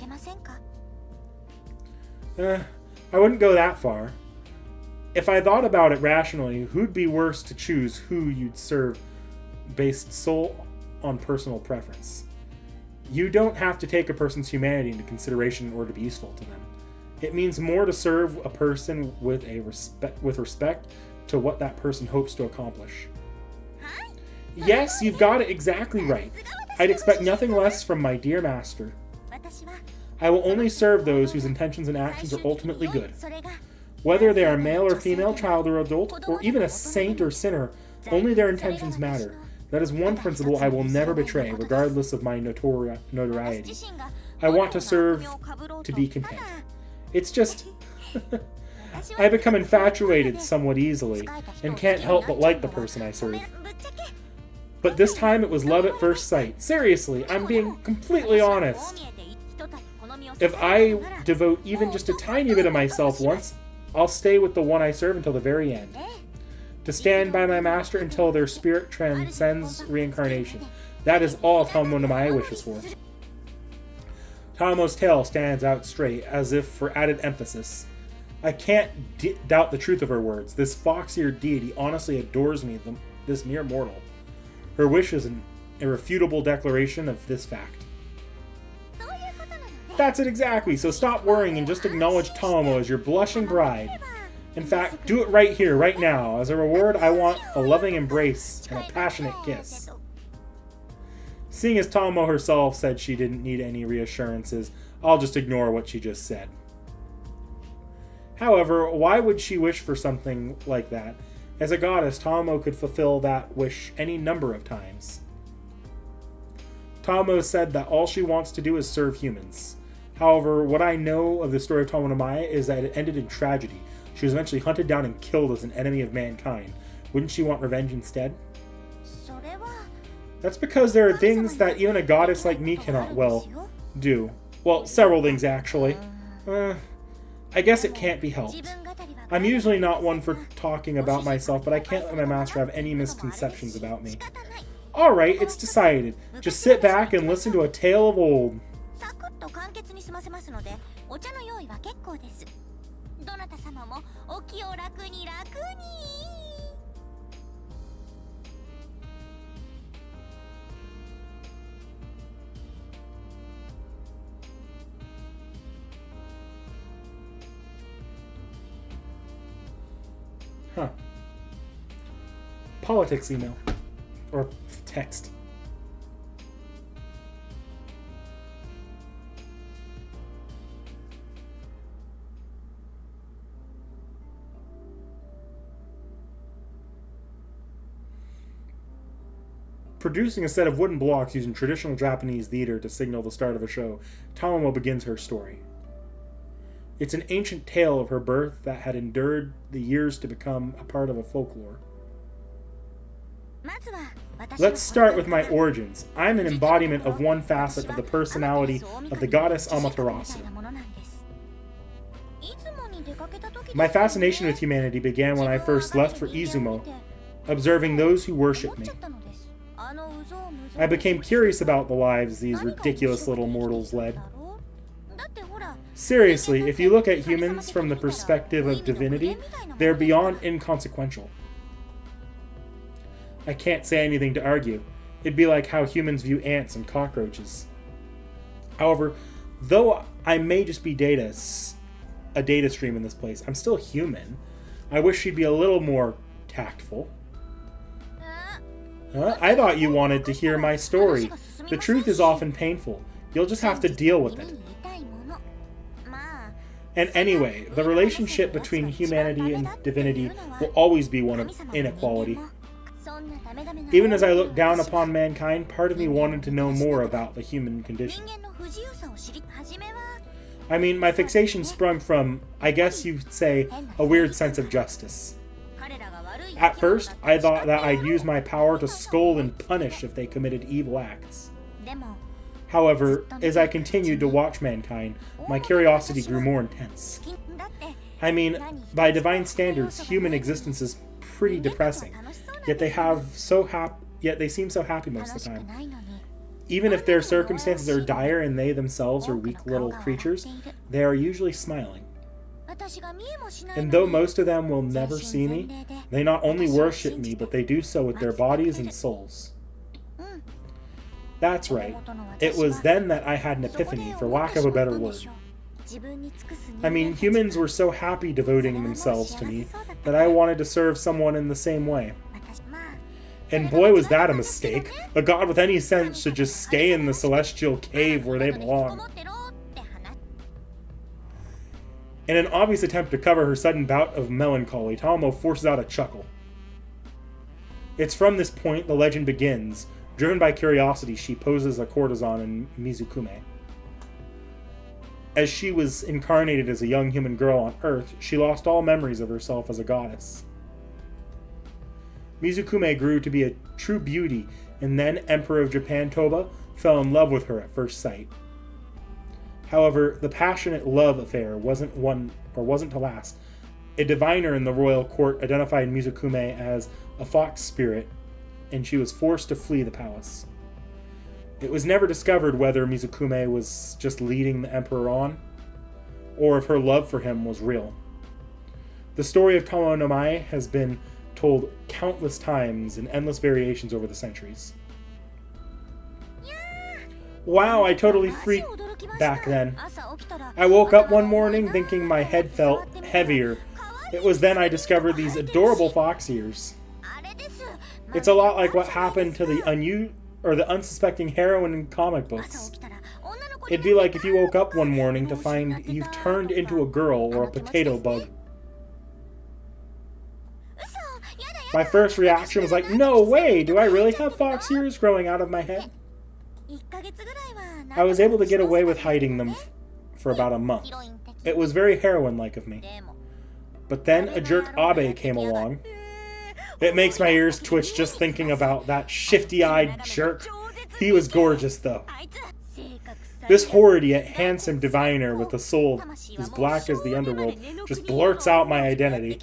I wouldn't go that far. If I thought about it rationally, who'd be worse to choose who you'd serve based sole on personal preference? You don't have to take a person's humanity into consideration in order to be useful to them. It means more to serve a person with respect to what that person hopes to accomplish. Yes, you've got it exactly right. I'd expect nothing less from my dear master. I will only serve those whose intentions and actions are ultimately good. Whether they are male or female, child or adult, or even a saint or sinner, only their intentions matter. That is one principle I will never betray, regardless of my notoriety. I want to serve to be content. It's just... I become infatuated somewhat easily, and can't help but like the person I serve. But this time it was love at first sight. Seriously, I'm being completely honest. If I devote even just a tiny bit of myself once, I'll stay with the one I serve until the very end. To stand by my master until their spirit transcends reincarnation. That is all Tomomo no Mae wishes for. Tomomo's tail stands out straight, as if for added emphasis. I can't doubt the truth of her words. This fox-eared deity honestly adores me, this mere mortal. Her wish is an irrefutable declaration of this fact. That's it exactly, so stop worrying and just acknowledge Tomomo as your blushing bride. In fact, do it right here, right now. As a reward, I want a loving embrace and a passionate kiss. Seeing as Tomomo herself said she didn't need any reassurances, I'll just ignore what she just said. However, why would she wish for something like that? As a goddess, Tomomo could fulfill that wish any number of times. Tomomo said that all she wants to do is serve humans. However, what I know of the story of Tomomo no Mae is that it ended in tragedy. She was eventually hunted down and killed as an enemy of mankind. Wouldn't she want revenge instead? That's because there are things that even a goddess like me cannot, well, do. Well, several things actually. I guess it can't be helped. I'm usually not one for talking about myself, but I can't let my master have any misconceptions about me. Alright, it's decided. Just sit back and listen to a tale of old. Huh. Politics email. Or text. Producing a set of wooden blocks using traditional Japanese theater to signal the start of a show, Tomomo begins her story. It's an ancient tale of her birth that had endured the years to become a part of a folklore. Let's start with my origins. I'm an embodiment of one facet of the personality of the goddess Amaterasu. My fascination with humanity began when I first left for Izumo, observing those who worship me. I became curious about the lives these ridiculous little mortals led. Seriously, if you look at humans from the perspective of divinity, they're beyond inconsequential. I can't say anything to argue. It'd be like how humans view ants and cockroaches. However, though I may just be a data stream in this place, I'm still human. I wish she'd be a little more tactful. Huh? I thought you wanted to hear my story. The truth is often painful. You'll just have to deal with it. And anyway, the relationship between humanity and divinity will always be one of inequality. Even as I look down upon mankind, part of me wanted to know more about the human condition. I mean, my fixation sprung from, I guess you'd say, a weird sense of justice. At first, I thought that I'd use my power to scold and punish if they committed evil acts. However, as I continued to watch mankind, my curiosity grew more intense. I mean, by divine standards, human existence is pretty depressing, yet they seem so happy most of the time. Even if their circumstances are dire and they themselves are weak little creatures, they are usually smiling. And though most of them will never see me, they not only worship me, but they do so with their bodies and souls. That's right. It was then that I had an epiphany, for lack of a better word. I mean, humans were so happy devoting themselves to me that I wanted to serve someone in the same way. And boy, was that a mistake. A god with any sense should just stay in the celestial cave where they belong. In an obvious attempt to cover her sudden bout of melancholy, Tomo forces out a chuckle. It's from this point the legend begins. Driven by curiosity, she poses a courtesan in Mizukume. As she was incarnated as a young human girl on Earth, she lost all memories of herself as a goddess. Mizukume grew to be a true beauty, and then Emperor of Japan Toba fell in love with her at first sight. However, the passionate love affair wasn't to last. A diviner in the royal court identified Mizukume as a fox spirit, and she was forced to flee the palace. It was never discovered whether Mizukume was just leading the emperor on, or if her love for him was real. The story of Tomo no Mae has been told countless times in endless variations over the centuries. Wow, I totally freaked back then. I woke up one morning thinking my head felt heavier. It was then I discovered these adorable fox ears. It's a lot like what happened to the unsuspecting heroine in comic books. It'd be like if you woke up one morning to find you've turned into a girl or a potato bug. My first reaction was like, no way, do I really have fox ears growing out of my head? I was able to get away with hiding them for about a month. It was very heroine-like of me. But then a jerk Abe came along. It makes my ears twitch just thinking about that shifty-eyed jerk. He was gorgeous, though. This horrid yet handsome diviner with a soul as black as the underworld just blurts out my identity.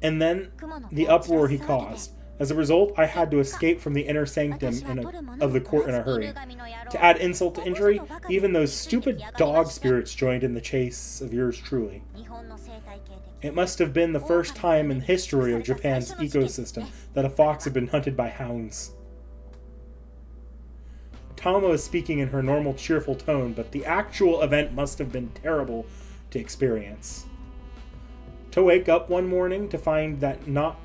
And then the uproar he caused. As a result, I had to escape from the inner sanctum of the court in a hurry. To add insult to injury, even those stupid dog spirits joined in the chase of yours truly. It must have been the first time in the history of Japan's ecosystem that a fox had been hunted by hounds. Tomo is speaking in her normal cheerful tone, but the actual event must have been terrible to experience. To wake up one morning to find that not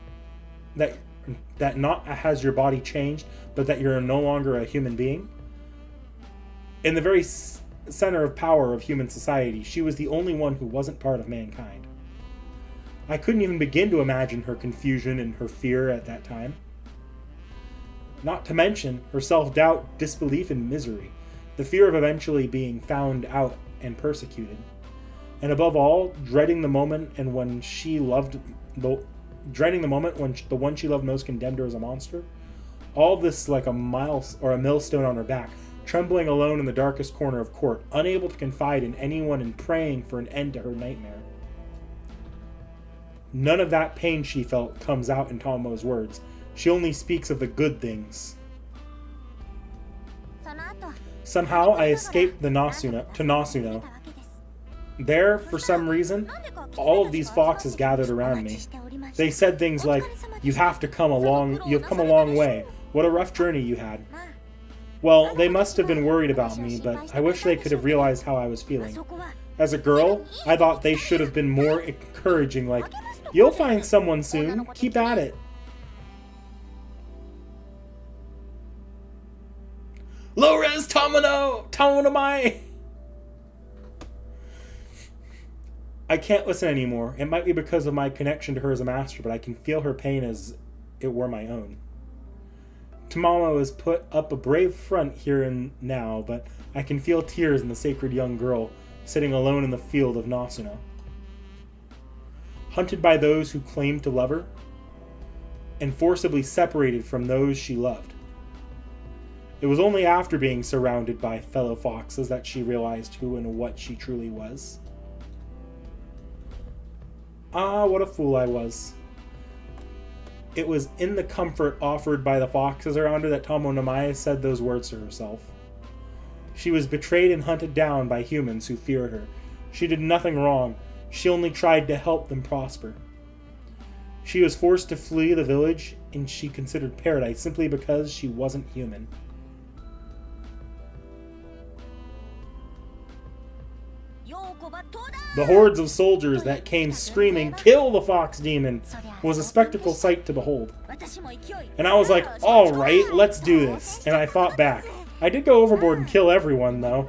has your body changed, but that you're no longer a human being. In the very center of power of human society, she was the only one who wasn't part of mankind. I couldn't even begin to imagine her confusion and her fear at that time. Not to mention her self-doubt, disbelief, and misery, the fear of eventually being found out and persecuted. And above all, dreading the moment when the one she loved most condemned her as a monster. All this like a millstone on her back, trembling alone in the darkest corner of court, unable to confide in anyone and praying for an end to her nightmare. None of that pain she felt comes out in Tomo's words. She only speaks of the good things. Somehow I escaped to Nasuno. There, for some reason, all of these foxes gathered around me. They said things like, you've come a long way. What a rough journey you had. Well, they must have been worried about me, but I wish they could have realized how I was feeling. As a girl, I thought they should have been more encouraging, like, you'll find someone soon, keep at it. Tomonomai! I can't listen anymore. It might be because of my connection to her as a master, but I can feel her pain as it were my own. Tamamo has put up a brave front here and now, but I can feel tears in the sacred young girl sitting alone in the field of Nasuno. Hunted by those who claimed to love her, and forcibly separated from those she loved. It was only after being surrounded by fellow foxes that she realized who and what she truly was. Ah, what a fool I was. It was in the comfort offered by the foxes around her that Tomonomai said those words to herself. She was betrayed and hunted down by humans who feared her. She did nothing wrong. She only tried to help them prosper. She was forced to flee the village and she considered paradise simply because she wasn't human. The hordes of soldiers that came screaming, "Kill the fox demon!" was a spectacle sight to behold. And I was like, alright, let's do this. And I fought back. I did go overboard and kill everyone, though.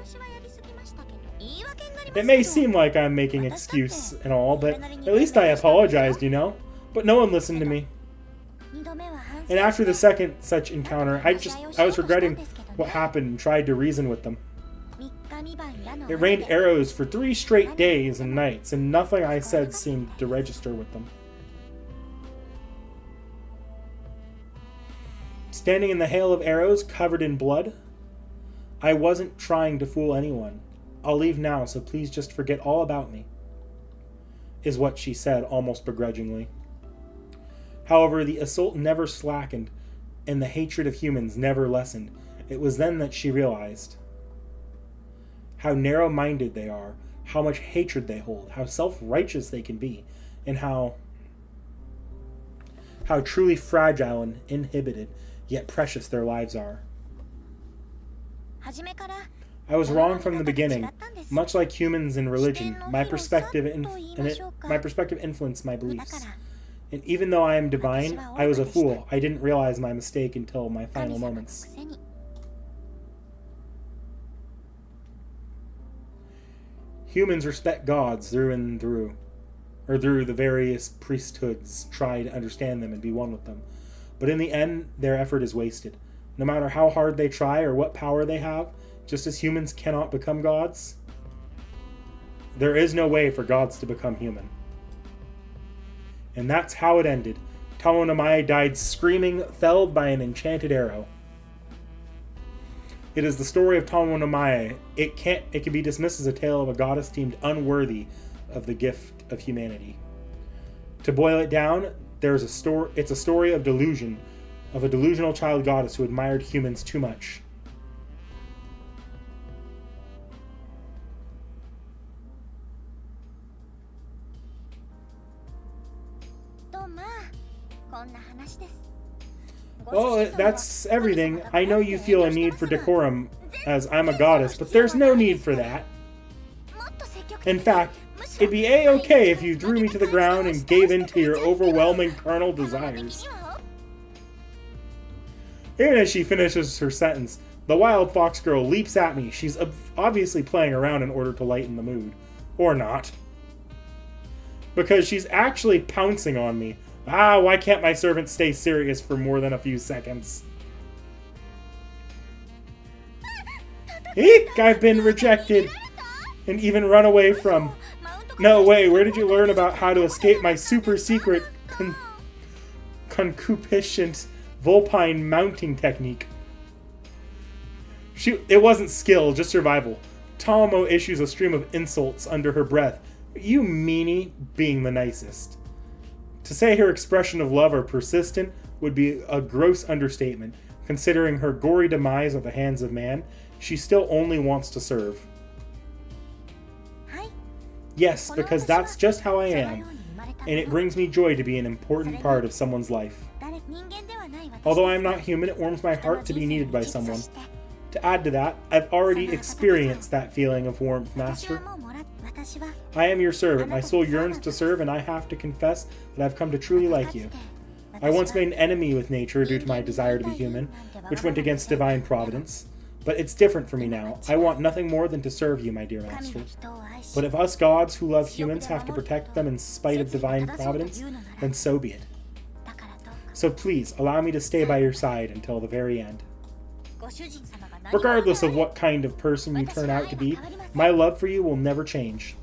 It may seem like I'm making excuse and all, but at least I apologized, you know? But no one listened to me. And after the second such encounter, I was regretting what happened and tried to reason with them. It rained arrows for 3 straight days and nights, and nothing I said seemed to register with them. Standing in the hail of arrows covered in blood, I wasn't trying to fool anyone. I'll leave now, so please just forget all about me, is what she said almost begrudgingly. However, the assault never slackened, and the hatred of humans never lessened. It was then that she realized how narrow-minded they are, how much hatred they hold, how self-righteous they can be, and how truly fragile and inhibited, yet precious their lives are. I was wrong from the beginning. Much like humans in religion, my perspective influenced my beliefs. And even though I am divine, I was a fool. I didn't realize my mistake until my final moments. Humans respect gods through and through, or through the various priesthoods try to understand them and be one with them. But in the end, their effort is wasted. No matter how hard they try or what power they have, just as humans cannot become gods, there is no way for gods to become human. And that's how it ended. Tomonomai died screaming, felled by an enchanted arrow. It is the story of Tomonomai. It can be dismissed as a tale of a goddess deemed unworthy of the gift of humanity. To boil it down, it's a story of delusion, of a delusional child goddess who admired humans too much. Well, that's everything. I know you feel a need for decorum, as I'm a goddess, but there's no need for that. In fact, it'd be a-okay if you threw me to the ground and gave in to your overwhelming carnal desires. Even as she finishes her sentence, the wild fox girl leaps at me. She's obviously playing around in order to lighten the mood. Or not. Because she's actually pouncing on me. Ah, why can't my servant stay serious for more than a few seconds? Eek! I've been rejected! And even run away from... No way, where did you learn about how to escape my super secret concupiscent vulpine mounting technique? It wasn't skill, just survival. Tomo issues a stream of insults under her breath. You meanie, being the nicest. To say her expression of love are persistent would be a gross understatement. Considering her gory demise at the hands of man, she still only wants to serve. Yes, because that's just how I am, and it brings me joy to be an important part of someone's life. Although I am not human, it warms my heart to be needed by someone. To add to that, I've already experienced that feeling of warmth, Master. I am your servant. My soul yearns to serve, and I have to confess that I've come to truly like you. I once made an enemy with nature due to my desire to be human, which went against divine providence. But it's different for me now. I want nothing more than to serve you, my dear master. But if us gods who love humans have to protect them in spite of divine providence, then so be it. So please, allow me to stay by your side until the very end. Regardless of what kind of person you turn out to be, my love for you will never change.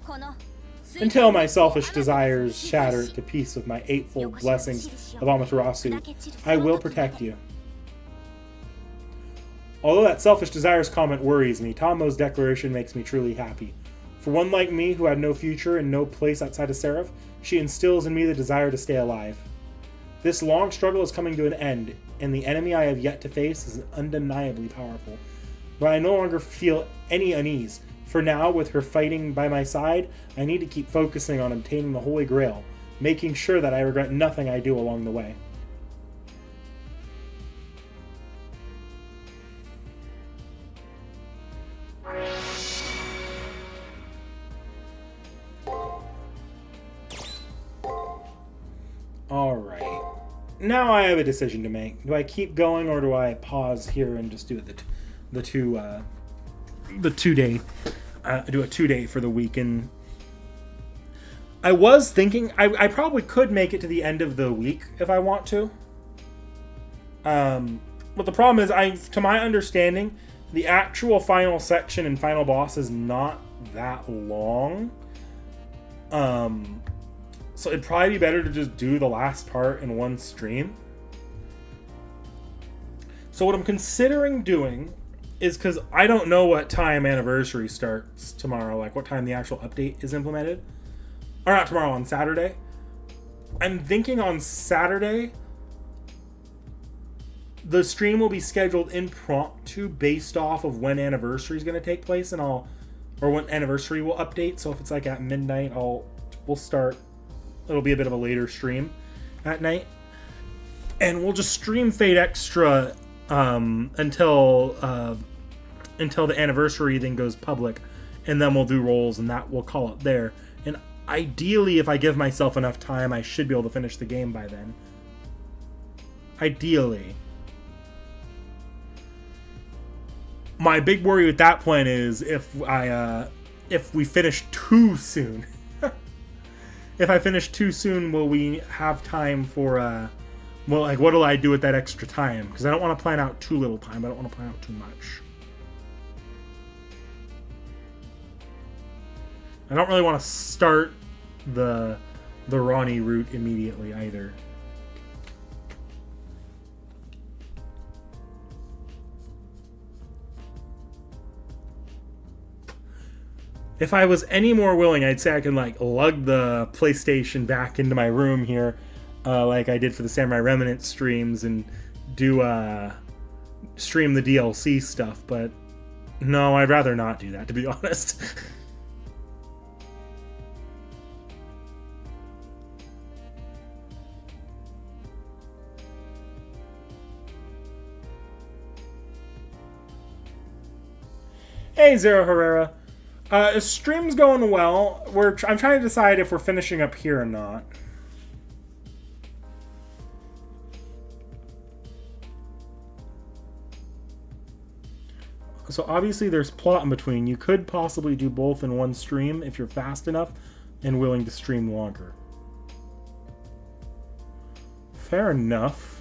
Until my selfish desires shatter it to peace with my eightfold blessings of Amaterasu, I will protect you. Although that selfish desires comment worries me, Tomo's declaration makes me truly happy. For one like me who had no future and no place outside of Seraph, she instills in me the desire to stay alive. This long struggle is coming to an end, and the enemy I have yet to face is undeniably powerful. But I no longer feel any unease. For now, with her fighting by my side, I need to keep focusing on obtaining the Holy Grail, making sure that I regret nothing I do along the way. Alright. Now I have a decision to make. Do I keep going or do I pause here and just do the 2-day do a 2-day for the week? And I was thinking I probably could make it to the end of the week if I want to. But the problem is, to my understanding, the actual final section and final boss is not that long. So it'd probably be better to just do the last part in one stream. So what I'm considering doing is, because I don't know what time Anniversary starts tomorrow, like what time the actual update is implemented. Or not tomorrow, on Saturday. I'm thinking on Saturday, the stream will be scheduled impromptu based off of when Anniversary is going to take place, and or when Anniversary will update. So if it's like at midnight, we'll start. It'll be a bit of a later stream at night, and we'll just stream Fate Extra until the Anniversary then goes public, and then we'll do rolls, and that we'll call it there. And ideally, if I give myself enough time, I should be able to finish the game by then. Ideally. My big worry with that plan is if we finish too soon. If I finish too soon, will we have time for, what will I do with that extra time? Because I don't want to plan out too little time. I don't want to plan out too much. I don't really want to start the Ronnie route immediately either. If I was any more willing, I'd say I can lug the PlayStation back into my room here, like I did for the Samurai Remnant streams, and do stream the DLC stuff. But no, I'd rather not do that, to be honest. Hey, Zero Herrera. Stream's going well. I'm trying to decide if we're finishing up here or not. So obviously there's plot in between. You could possibly do both in one stream if you're fast enough and willing to stream longer. Fair enough.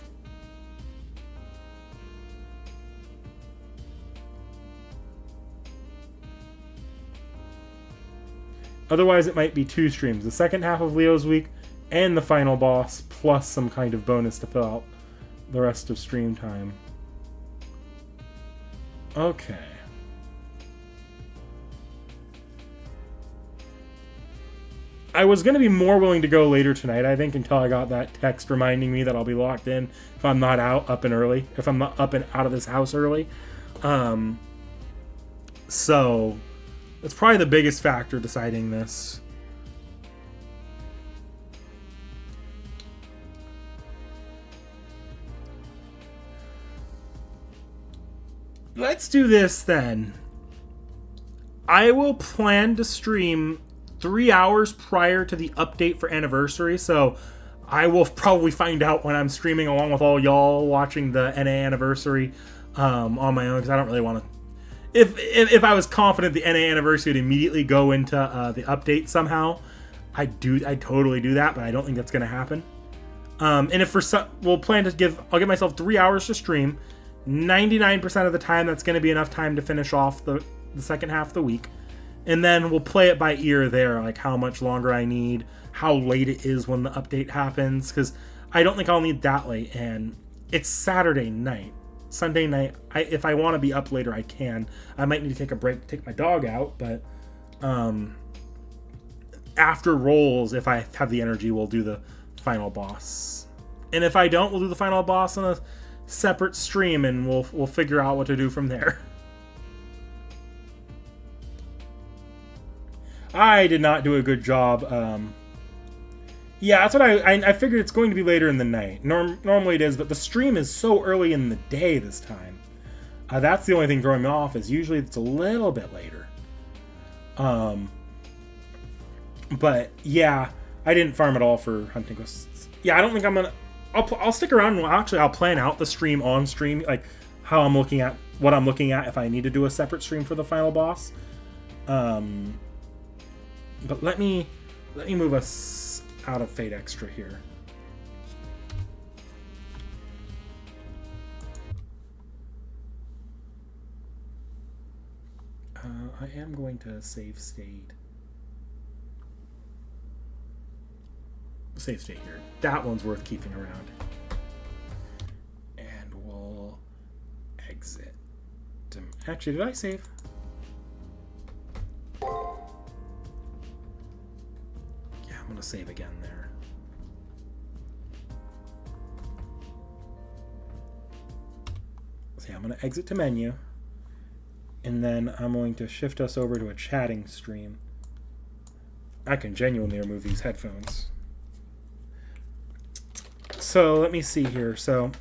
Otherwise, it might be 2 streams. The second half of Leo's week and the final boss, plus some kind of bonus to fill out the rest of stream time. Okay. I was going to be more willing to go later tonight, I think, until I got that text reminding me that I'll be locked in if I'm not up and early. If I'm not up and out of this house early. So that's probably the biggest factor deciding this. Let's do this then. I will plan to stream 3 hours prior to the update for Anniversary, so I will probably find out when I'm streaming along with all y'all watching the NA Anniversary on my own, because I don't really want to if I was confident the NA anniversary would immediately go into the update somehow, I'd totally do that, but I don't think that's going to happen. And if for some, I'll give myself 3 hours to stream. 99% of the time, that's going to be enough time to finish off the second half of the week. And then we'll play it by ear there, like how much longer I need, how late it is when the update happens, because I don't think I'll need that late. And it's Saturday night. Sunday night, if I want to be up later, I can. I might need to take a break to take my dog out, but after rolls, if I have the energy, we'll do the final boss. And if I don't, we'll do the final boss on a separate stream, and we'll figure out what to do from there. I did not do a good job. Yeah, that's what I figured. It's going to be later in the night. Normally it is, but the stream is so early in the day this time. That's the only thing throwing me off, is usually it's a little bit later. But yeah, I didn't farm at all for hunting ghosts. Yeah, I don't think I'm gonna. I'll stick around. I'll plan out the stream on stream, like how I'm looking at what I'm looking at if I need to do a separate stream for the final boss. But let me move us out of Fate Extra here. I am going to save state. Save state here. That one's worth keeping around. And we'll exit. Actually, did I save? I'm going to save again there. So yeah, I'm going to exit to menu. And then I'm going to shift us over to a chatting stream. I can genuinely remove these headphones. So let me see here. So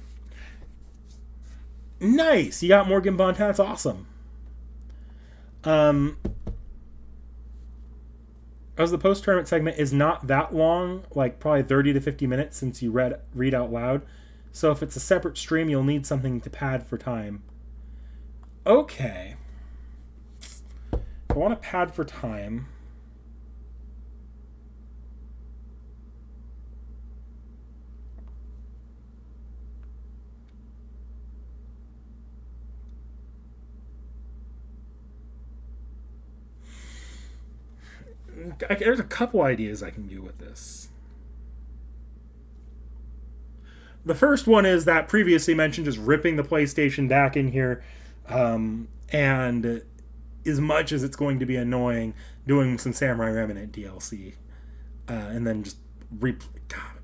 nice. You got Morgan Bond. That's awesome. As the post-tournament segment is not that long, like probably 30 to 50 minutes since you read out loud. So if it's a separate stream, you'll need something to pad for time. Okay. If I want to pad for time. There's a couple ideas I can do with this. The first one is that previously mentioned, just ripping the PlayStation back in here, and as much as it's going to be annoying, doing some Samurai Remnant DLC, and then just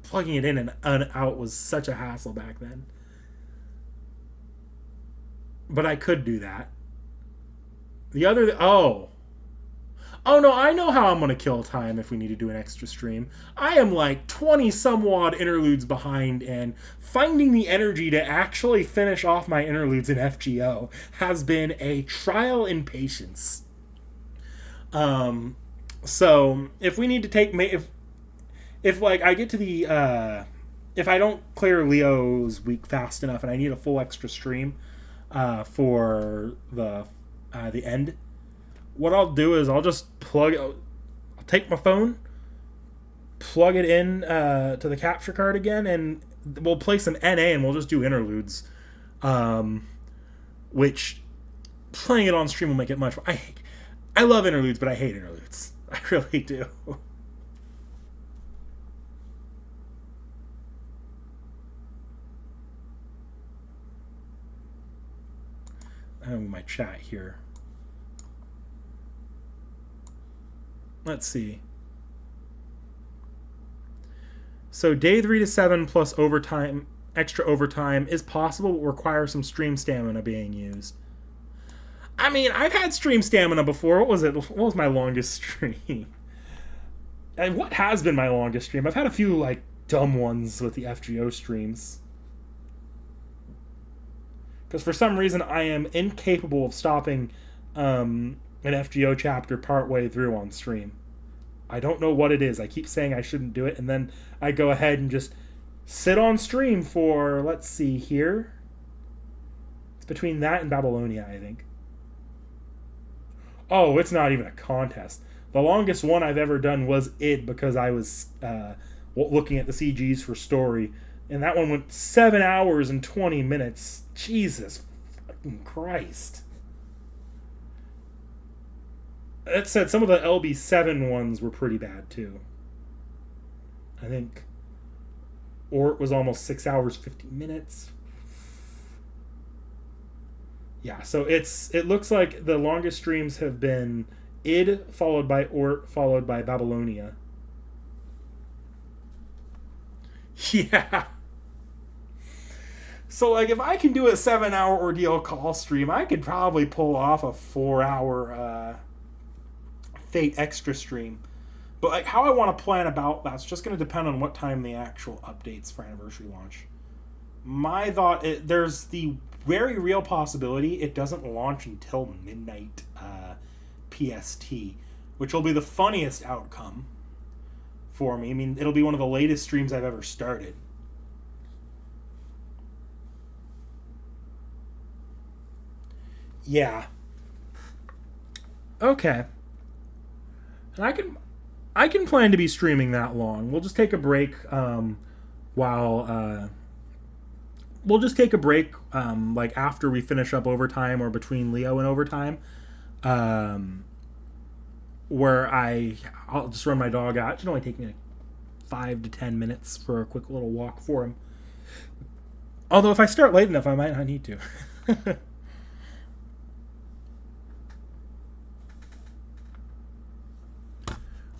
plugging it in and out was such a hassle back then. But I could do that. The other... Oh no, I know how I'm going to kill time if we need to do an extra stream. I am like 20 some odd interludes behind, and finding the energy to actually finish off my interludes in FGO has been a trial in patience. So if we need to take... If like I get to the... if I don't clear Leo's week fast enough and I need a full extra stream for the end... What I'll do is I'll just I'll take my phone, plug it in to the capture card again, and we'll play some NA and we'll just do interludes. Which playing it on stream will make it much. I love interludes, but I hate interludes. I really do. I'm my chat here. Let's see. So day 3 to 7 plus overtime, extra overtime is possible, but requires some stream stamina being used. I mean, I've had stream stamina before. What was it? What was my longest stream? And what has been my longest stream? I've had a few like dumb ones with the FGO streams. Because for some reason I am incapable of stopping an FGO chapter partway through on stream. I don't know what it is. I keep saying I shouldn't do it, and then I go ahead and just sit on stream for, let's see here. It's between that and Babylonia, I think. Oh, it's not even a contest. The longest one I've ever done was id because I was looking at the CGs for story, and that one went 7 hours and 20 minutes. Jesus fucking Christ. That said, some of the LB7 ones were pretty bad too. I think Ort was almost 6 hours 50 minutes. Yeah, so it looks like the longest streams have been id followed by Ort followed by Babylonia. Yeah. So like if I can do a 7-hour ordeal call stream, I could probably pull off a 4-hour Fate extra stream. But like how I want to plan about that's just going to depend on what time the actual updates for anniversary launch. My thought, there's the very real possibility it doesn't launch until midnight PST, which will be the funniest outcome for me. I mean, it'll be one of the latest streams I've ever started. Yeah. Okay. And I can plan to be streaming that long. We'll just take a break while we'll just take a break like after we finish up overtime or between Leo and overtime, where I'll just run my dog out. It should only take me like 5 to 10 minutes for a quick little walk for him. Although if I start late enough, I might not need to.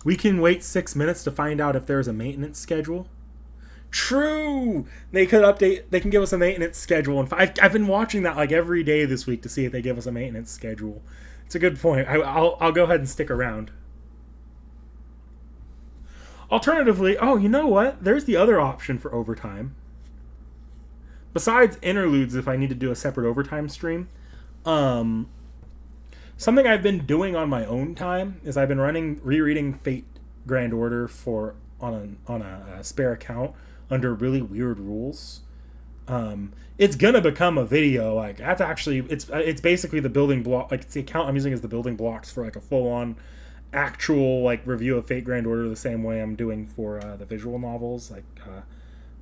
We can wait 6 minutes to find out if there's a maintenance schedule. True. They could update. They can give us a maintenance schedule. And I've been watching that like every day this week to see if they give us a maintenance schedule. It's a good point. I'll go ahead and stick around. Alternatively, oh, you know what? There's the other option for overtime. Besides interludes, if I need to do a separate overtime stream, something I've been doing on my own time is I've been rereading Fate Grand Order on a spare account under really weird rules. It's gonna become a video. Like that's actually it's basically the building block. Like it's the account I'm using as the building blocks for like a full on actual like review of Fate Grand Order, the same way I'm doing for the visual novels like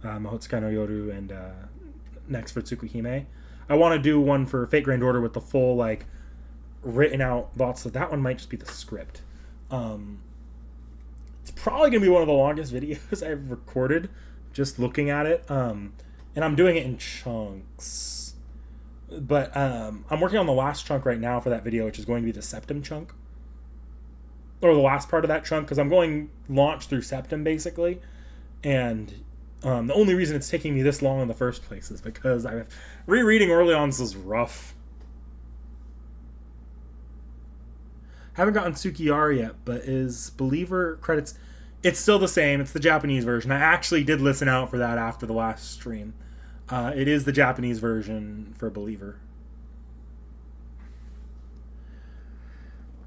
Mahotsukai no Yoru and next for Tsukuhime. I want to do one for Fate Grand Order with the full like written out thoughts. So that one might just be the script. It's probably gonna be one of the longest videos I've recorded just looking at it, and I'm doing it in chunks, but I'm working on the last chunk right now for that video, which is going to be the Septim chunk, or the last part of that chunk, because I'm going launch through Septim basically, and the only reason it's taking me this long in the first place is because rereading Orleans was rough. Haven't gotten Tsukiyari yet, but is Believer credits... It's still the same. It's the Japanese version. I actually did listen out for that after the last stream. It is the Japanese version for Believer.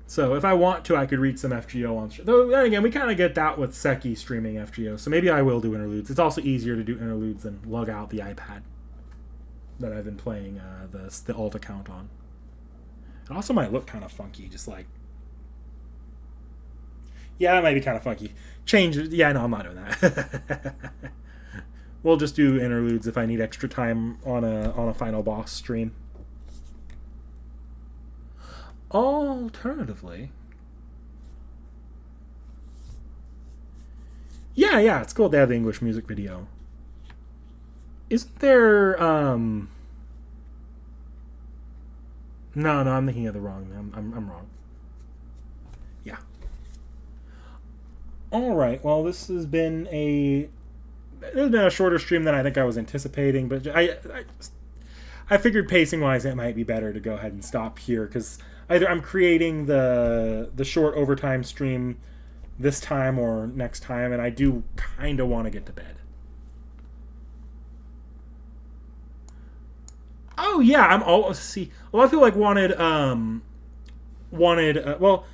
So if I want to, I could read some FGO on stream. Though, then again, we kind of get that with Seki streaming FGO, so maybe I will do interludes. It's also easier to do interludes than lug out the iPad that I've been playing the alt account on. It also might look kind of funky, just like... Yeah, that might be kind of funky. Change... Yeah, no, I'm not doing that. We'll just do interludes if I need extra time on a final boss stream. Alternatively... Yeah, it's cool to have the English music video. Isn't there... No, I'm thinking of the wrong... I'm wrong. Yeah. Alright, well, this has been a shorter stream than I think I was anticipating, but I figured pacing-wise it might be better to go ahead and stop here, because either I'm creating the short overtime stream this time or next time, and I do kind of want to get to bed. Oh yeah, a lot of people like wanted well,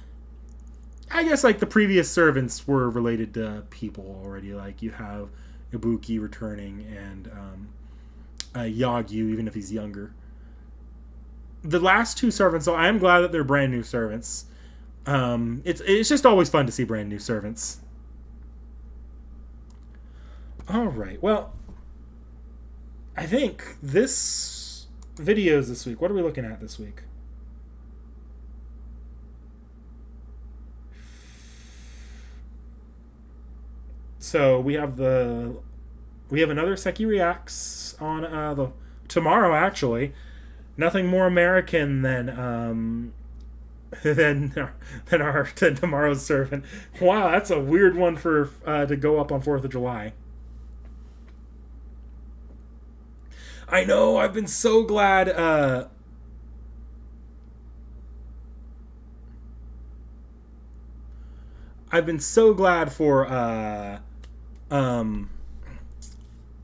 I guess like the previous servants were related to people already. Like you have Ibuki returning and Yagyu, even if he's younger. The last two servants, so I am glad that they're brand new servants. It's just always fun to see brand new servants. All right. Well, I think this videos this week. What are we looking at this week? So we have another Seki Reacts on the tomorrow. Actually, nothing more American than than tomorrow's servant. Wow, that's a weird one for to go up on 4th of July. I know. I've been so glad. I've been so glad for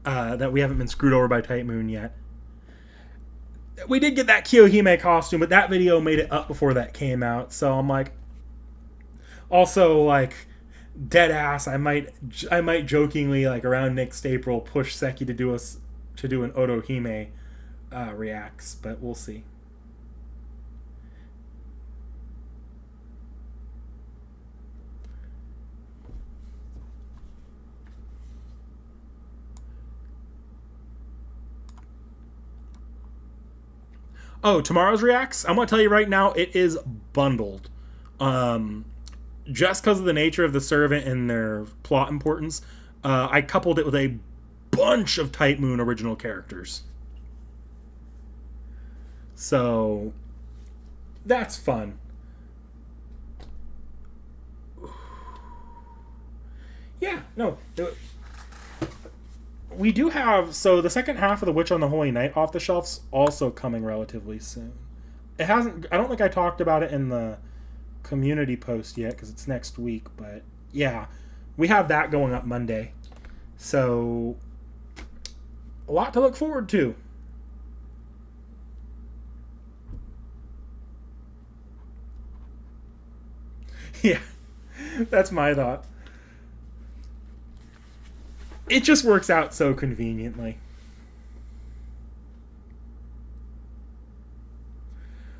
that we haven't been screwed over by Type Moon yet. We did get that Kiyohime costume, but that video made it up before that came out. So I'm like, also like, dead ass. I might jokingly, like, around next April push Seki to do an Otohime reacts, but we'll see. Oh, tomorrow's reacts? I'm going to tell you right now, it is bundled. Just because of the nature of the servant and their plot importance, I coupled it with a bunch of Type Moon original characters. So, that's fun. Yeah, no. We do have, so the second half of The Witch on the Holy Night off the shelf's also coming relatively soon. It hasn't, I don't think I talked about it in the community post yet because it's next week, but yeah, we have that going up Monday. So, a lot to look forward to. Yeah, that's my thought. It just works out so conveniently.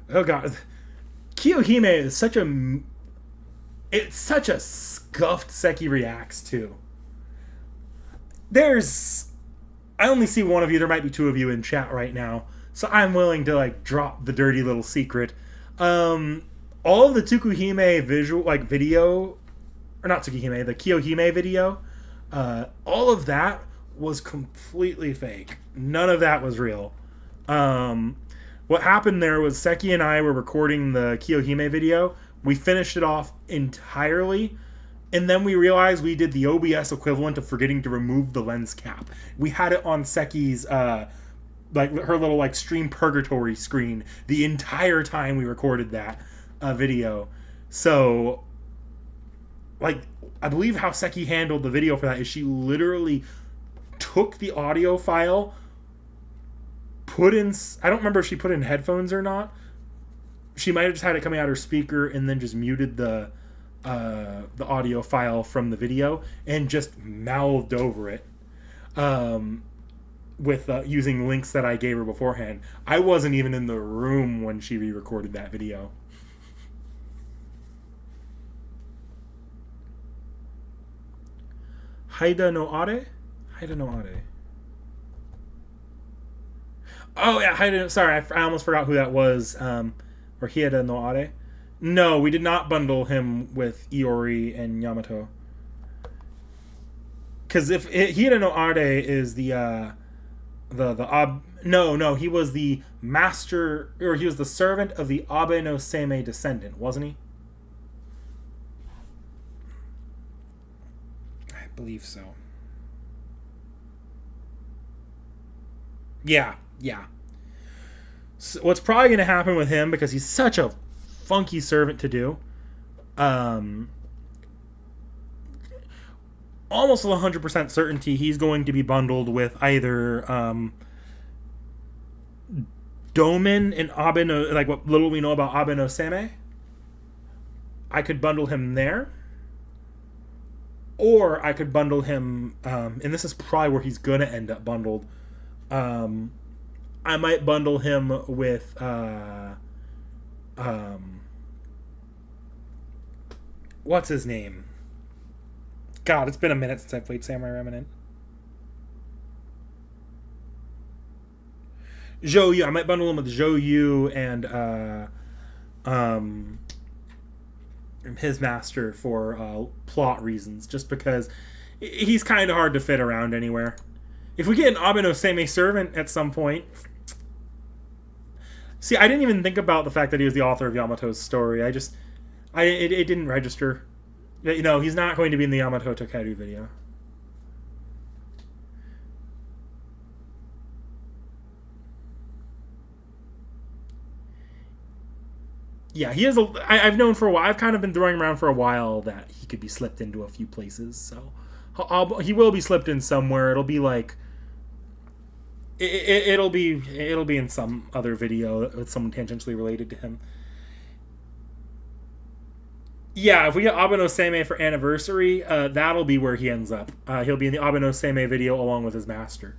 Oh god, Kiyohime is such a scuffed Seki Reacts too. I only see one of you. There might be two of you in chat right now, so I'm willing to like drop the dirty little secret. All of the Tsukuhime video, or not Tsukuhime, the Kiyohime video. All of that was completely fake. None of that was real. What happened there was Seki and I were recording the Kiyohime video. We finished it off entirely, and then we realized we did the OBS equivalent of forgetting to remove the lens cap. We had it on Seki's like her little like stream purgatory screen the entire time we recorded that video. So, like, I believe how Seki handled the video for that is she literally took the audio file, I don't remember if she put in headphones or not. She might have just had it coming out her speaker and then just muted the audio file from the video and just mouthed over it with using links that I gave her beforehand. I wasn't even in the room when she re-recorded that video. Haida no Are? Haida no Are. Oh, yeah, sorry, I almost forgot who that was. Or Haida no Are. No, we did not bundle him with Iori and Yamato. Because if Haida no Are is he was the master, or he was the servant of the Abe no Seimei descendant, wasn't he? Believe so. Yeah. So what's probably going to happen with him, because he's such a funky servant to do, almost 100% certainty he's going to be bundled with either Domin and Abe no, like what little we know about Abe no Seimei. I could bundle him there. Or I could bundle him, and this is probably where he's going to end up bundled. I might bundle him with what's his name? God, it's been a minute since I played Samurai Remnant. Zhou Yu. I might bundle him with Zhou Yu and his master for plot reasons, just because he's kind of hard to fit around anywhere. If we get an Abeno Seimei servant at some point... See, I didn't even think about the fact that he was the author of Yamato's story. It didn't register. You know, he's not going to be in the Yamato Takeru video. Yeah, he is. I've known for a while. I've kind of been throwing around for a while that he could be slipped into a few places. So he will be slipped in somewhere. It'll be like it'll be in some other video with someone tangentially related to him. Yeah, if we get Abeno Seimei for anniversary, that'll be where he ends up. He'll be in the Abeno Seimei video along with his master.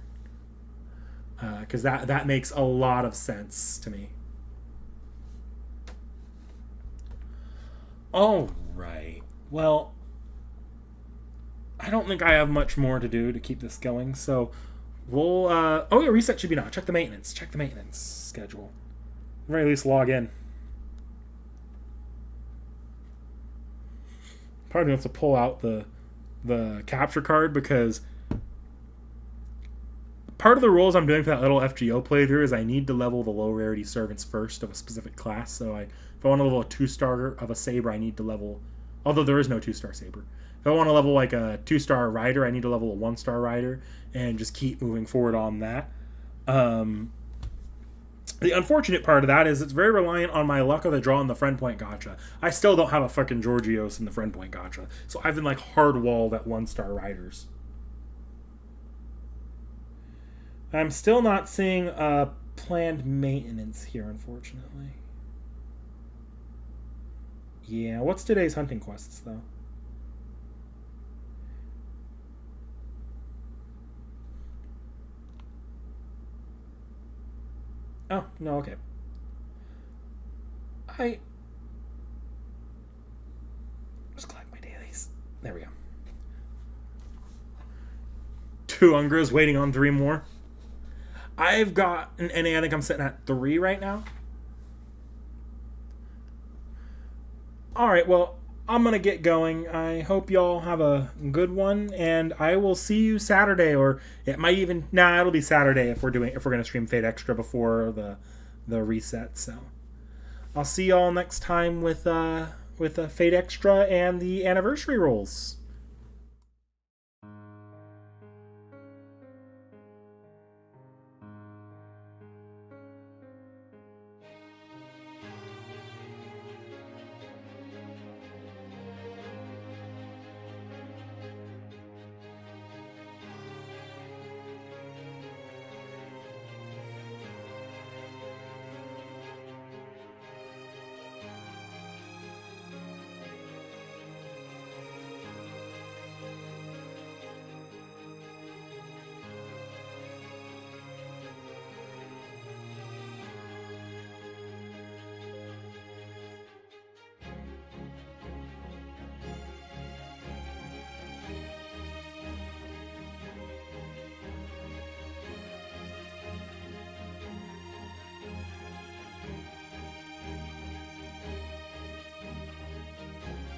Because that makes a lot of sense to me. All right. Well, I don't think I have much more to do to keep this going, so we'll... oh, yeah, reset should be now. Check the maintenance. Check the maintenance schedule. At the very least, log in. Part of me wants to pull out the capture card, because part of the rules I'm doing for that little FGO playthrough is I need to level the low rarity servants first of a specific class. So if I want to level a 2-star of a saber, I need to level... Although there is no 2-star saber. If I want to level like a 2-star rider, I need to level a 1-star rider and just keep moving forward on that. The unfortunate part of that is it's very reliant on my luck of the draw in the friend point gacha. I still don't have a fucking Georgios in the friend point gacha. So I've been like hard-walled at 1-star riders. I'm still not seeing planned maintenance here, unfortunately. Yeah, what's today's hunting quests, though? Oh, no, okay. Just collect my dailies. There we go. 2 Ungras, waiting on 3 more. I've got an NA, I think I'm sitting at 3 right now. Alright, well, I'm going to get going. I hope y'all have a good one, and I will see you Saturday, or it might even... Nah, it'll be Saturday if we're going to stream Fate Extra before the reset, so... I'll see y'all next time with Fate Extra and the anniversary rolls.